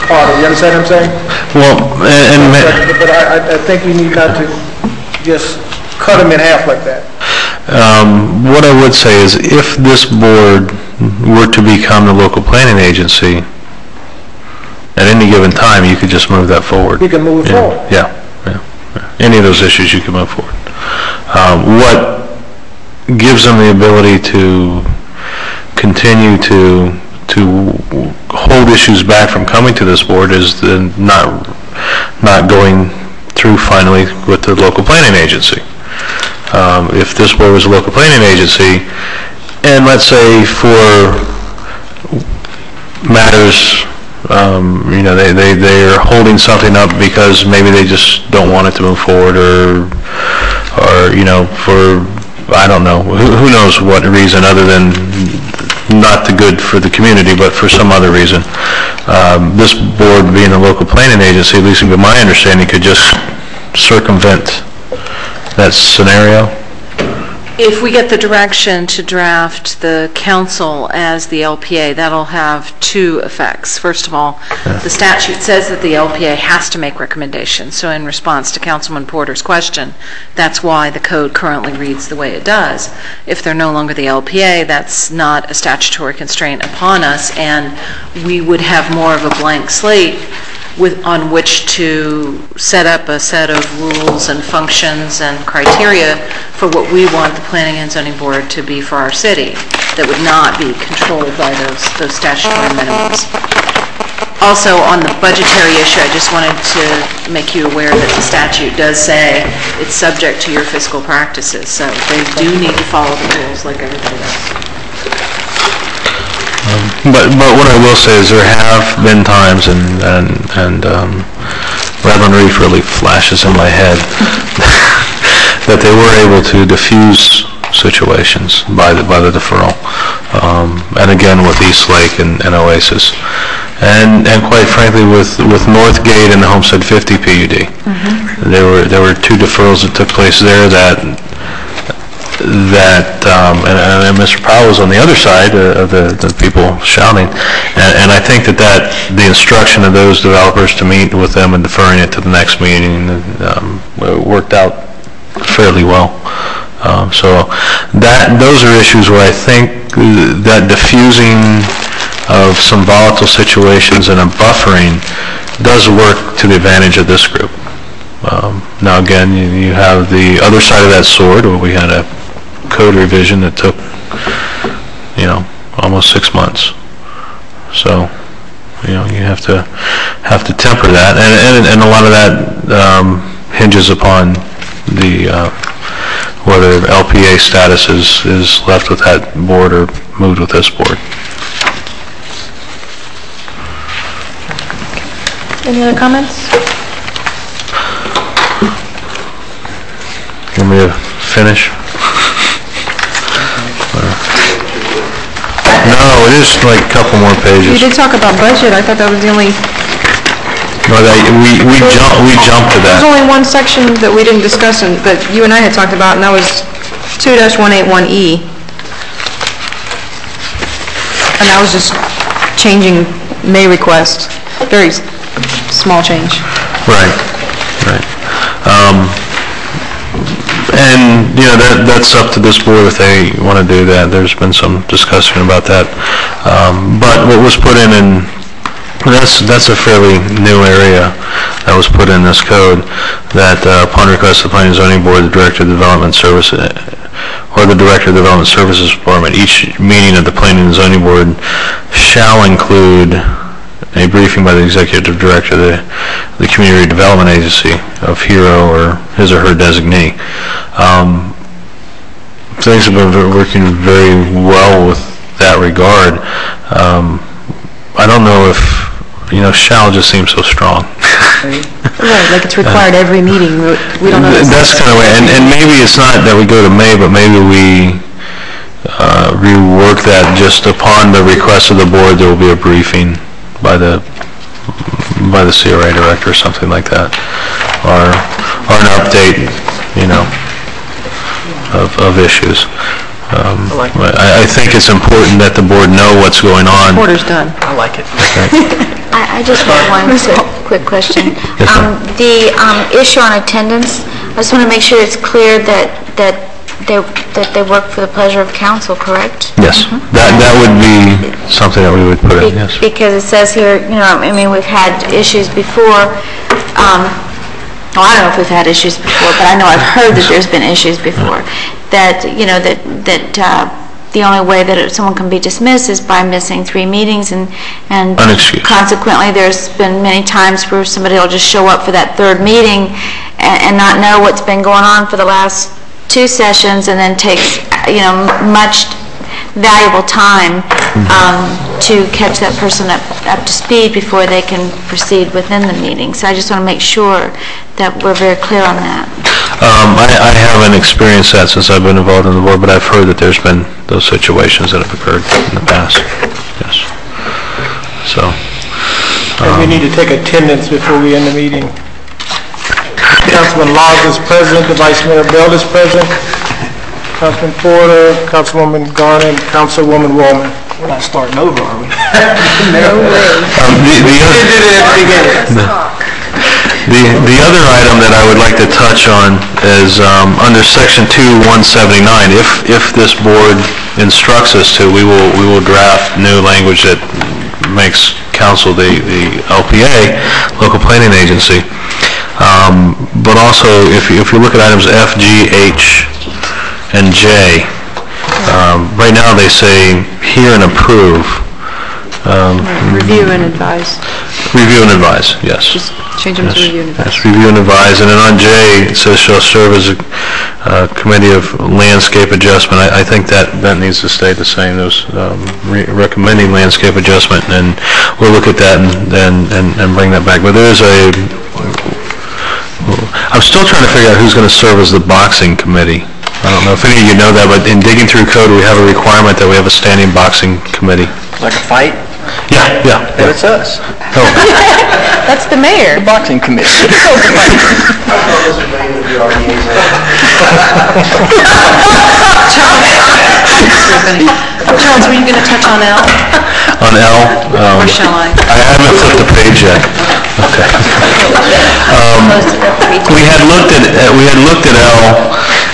part. You understand what I'm saying? Well, but I think we need not to just cut them in half like that. What I would say is, if this board were to become the local planning agency, at any given time, you could just move that forward. We can move it forward. Yeah. Any of those issues, you can move forward. What gives them the ability to continue to hold issues back from coming to this board is the not going through finally with the local planning agency. If this board was a local planning agency, and let's say for matters, they're holding something up because maybe they just don't want it to move forward, or for, I don't know, who knows what reason other than not the good for the community, but for some other reason. This board, being a local planning agency, at least in my understanding, could just circumvent that scenario If we get the direction to draft the council as the LPA, that'll have two effects. First of all, the statute says that the LPA has to make recommendations. So in response to Councilman Porter's question, that's why the code currently reads the way it does. If they're no longer the LPA, that's not a statutory constraint upon us, and we would have more of a blank slate on which to set up a set of rules and functions and criteria for what we want the Planning and Zoning Board to be for our city that would not be controlled by those statutory minimums. Also, on the budgetary issue, I just wanted to make you aware that the statute does say it's subject to your fiscal practices, so they do need to follow the rules like everybody else. But what I will say is there have been times, and Reverend Reef really flashes in my head, that they were able to diffuse situations by the deferral. And again, with East Lake and Oasis. And quite frankly, with Northgate and the Homestead 50 PUD. There were two deferrals that took place there and Mr. Powell was on the other side of the people shouting, and I think that the instruction of those developers to meet with them and deferring it to the next meeting worked out fairly well. So those are issues where I think that diffusing of some volatile situations and a buffering does work to the advantage of this group. Now again, you have the other side of that sword where we had a code revision that took, almost 6 months. So, you have to temper that, and a lot of that hinges upon the whether LPA status is left with that board or moved with this board. Any other comments? You want me to finish? No, it is like a couple more pages. You did talk about budget. I thought that was the only... No, we jumped to that. There's only one section that we didn't discuss, that you and I had talked about, and that was 2-181E. And that was just changing may request. Very small change. Right. And, that's up to this board if they want to do that. There's been some discussion about that. But what was put in that's a fairly new area that was put in this code, that upon request of the Planning and Zoning Board, the Director of Development Services, or the Director of Development Services Department, each meeting of the Planning and Zoning Board shall include a briefing by the Executive Director of the Community Development Agency of HERO or his or her designee. Things have been working very well with that regard. I don't know if, shall just seems so strong. Right, like it's required every meeting. We don't know. That's kind of way, and maybe it's not that we go to May, but maybe we rework that just upon the request of the board. There will be a briefing by the CRA director or something like that, or an update, of issues. I think it's important that the board know what's going on. Reporter's done. I like it. I just have one quick question. The issue on attendance, I just want to make sure it's clear that they work for the pleasure of council, correct? Yes, that would be something that we would put in, yes. Because it says here, we've had issues before. I don't know if we've had issues before, but I know I've heard that there's been issues before. That, the only way that someone can be dismissed is by missing 3 meetings, and consequently there's been many times where somebody will just show up for that 3rd meeting and not know what's been going on for the last 2 sessions, and then takes, much valuable time to catch that person up to speed before they can proceed within the meeting. So I just want to make sure that we're very clear on that. I haven't experienced that since I've been involved in the board, but I've heard that there's been those situations that have occurred in the past. Yes. So. We need to take attendance before we end the meeting. Councilman Laws is present. The Vice Mayor Bell is present. Councilman Porter, Councilwoman Garner, and Councilwoman Wallman. We're not starting over, are we? The other item that I would like to touch on is under Section 2179. If this board instructs us to, we will draft new language that makes council the LPA, local planning agency. But also, if you look at items F, G, H, and J, right now they say hear and approve. Review and advise. Review and advise, yes. Just change them to review and advise. Yes, review and advise. And then on J, it says shall serve as a committee of landscape adjustment. I think that needs to stay the same. Those recommending landscape adjustment, and we'll look at that and bring that back. But there is I'm still trying to figure out who's going to serve as the boxing committee. I don't know if any of you know that, but in digging through code, we have a requirement that we have a standing boxing committee. Like a fight? Yeah. Then it's us. Oh. That's the mayor. The boxing committee. Charles, were you going to touch on L? On L? Or shall I? I haven't flipped the page yet. Okay. We had looked at L,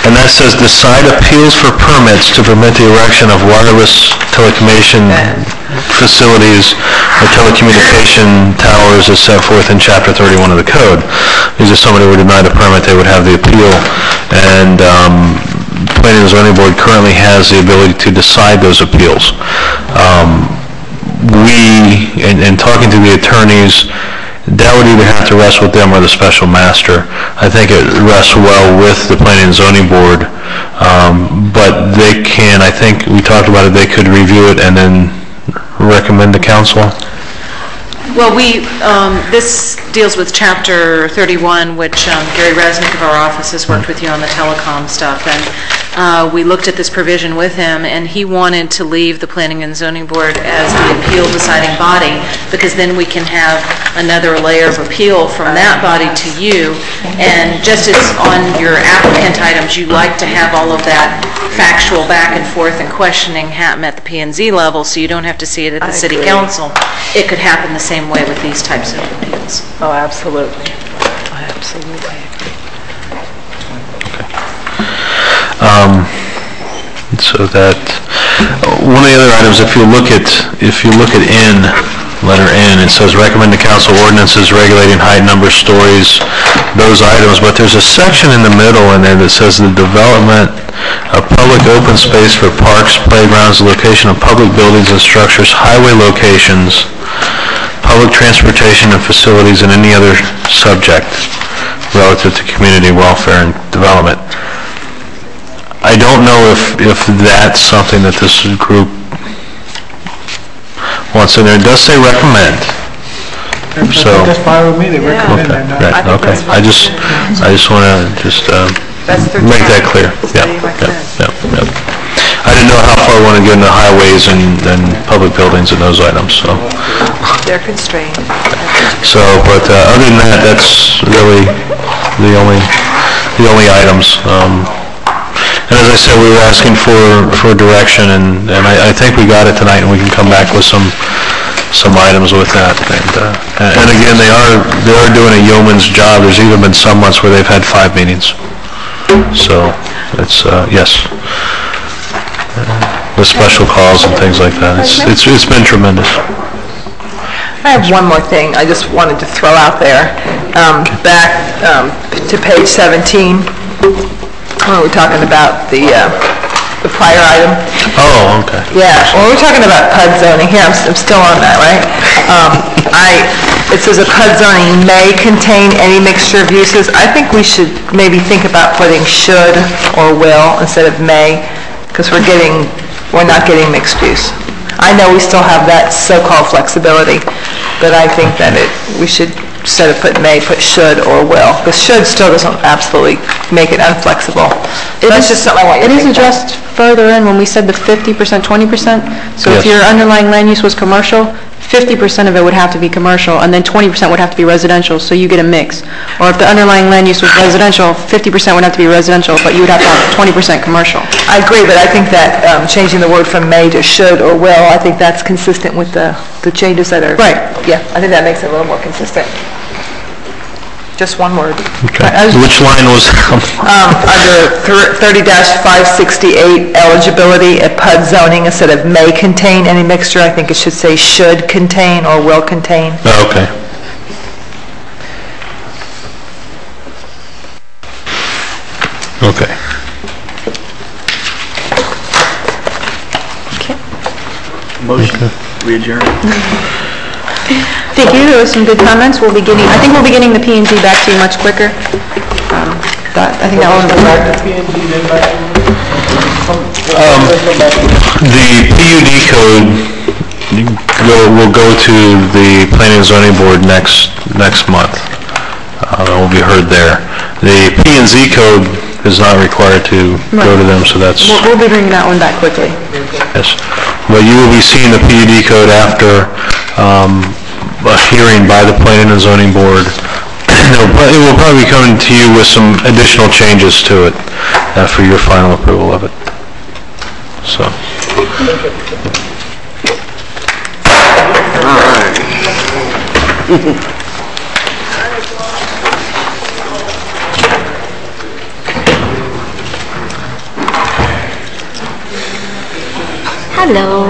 and that says decide appeals for permits to permit the erection of wireless telecommunication facilities or telecommunication towers as set forth in Chapter 31 of the Code. Because if somebody were denied a permit, they would have the appeal, and the Planning and Zoning Board currently has the ability to decide those appeals. In talking to the attorneys, that would either have to rest with them or the special master. I think it rests well with the Planning and Zoning Board, but they can, I think we talked about it, they could review it and then recommend to council. Well, this deals with Chapter 31, which Gary Resnick of our office has worked with you on the telecom stuff, and we looked at this provision with him, and he wanted to leave the Planning and Zoning Board as the appeal deciding body, because then we can have another layer of appeal from that body to you, and just as on your applicant items, you like to have all of that factual back and forth and questioning happen at the P&Z level, so you don't have to see it at the city council. It could happen the same way with these types of appeals. Oh, absolutely. Absolutely. So that one of the other items, if you look at N, letter N, it says recommend to council ordinances regulating height, number, stories, those items. But there's a section in the middle in there that says the development of public open space for parks, playgrounds, the location of public buildings and structures, highway locations, public transportation and facilities, and any other subject relative to community welfare and development. I don't know if that's something that this group wants in there. It does say recommend. So That's fine with me, they recommend that. right, okay. I just want to make that clear. Yeah. I didn't know how far I want to get into highways and public buildings and those items, so. They're constrained. So, but other than that, that's really the only items. And as I said, we were asking for direction, and I think we got it tonight, and we can come back with some items with that. And again, they are doing a yeoman's job. There's even been some months where they've had 5 meetings. So it's yes, with special calls and things like that. It's been tremendous. I have one more thing I just wanted to throw out there. Back to page 17, when we're talking about the prior item. Oh, okay. Yeah, well, we're talking about PUD zoning here. I'm still on that, right? It says a PUD zoning may contain any mixture of uses. I think we should maybe think about putting should or will instead of may, because we're not getting mixed use. I know we still have that so-called flexibility, but I think that we should, instead of put may, put should or will, because should still doesn't absolutely make it unflexible. That's just something I want you to think about. It is addressed further in when we said the 50%, 20%. So if your underlying land use was commercial, 50% of it would have to be commercial, and then 20% would have to be residential, so you get a mix. Or if the underlying land use was residential, 50% would have to be residential, but you would have to have 20% commercial. I agree, but I think that changing the word from may to should or will, I think that's consistent with the changes that are... Right. Yeah, I think that makes it a little more consistent. Just one word. Which line was Under 30-568, eligibility at PUD zoning, instead of may contain any mixture, I think it should say should contain or will contain. Oh, okay. Okay. Motion, we adjourn. Thank you, those were some good comments. I think we'll be getting the P&Z back to you much quicker. I think that will... The PUD code will go to the Planning and Zoning Board next month. It will be heard there. The P&Z code is not required to go to them, so that's... We'll be bringing that one back quickly. Yes. But you will be seeing the PUD code after a hearing by the Planning and Zoning Board. It will probably be coming to you with some additional changes to it for your final approval of it. So. All right. Hello.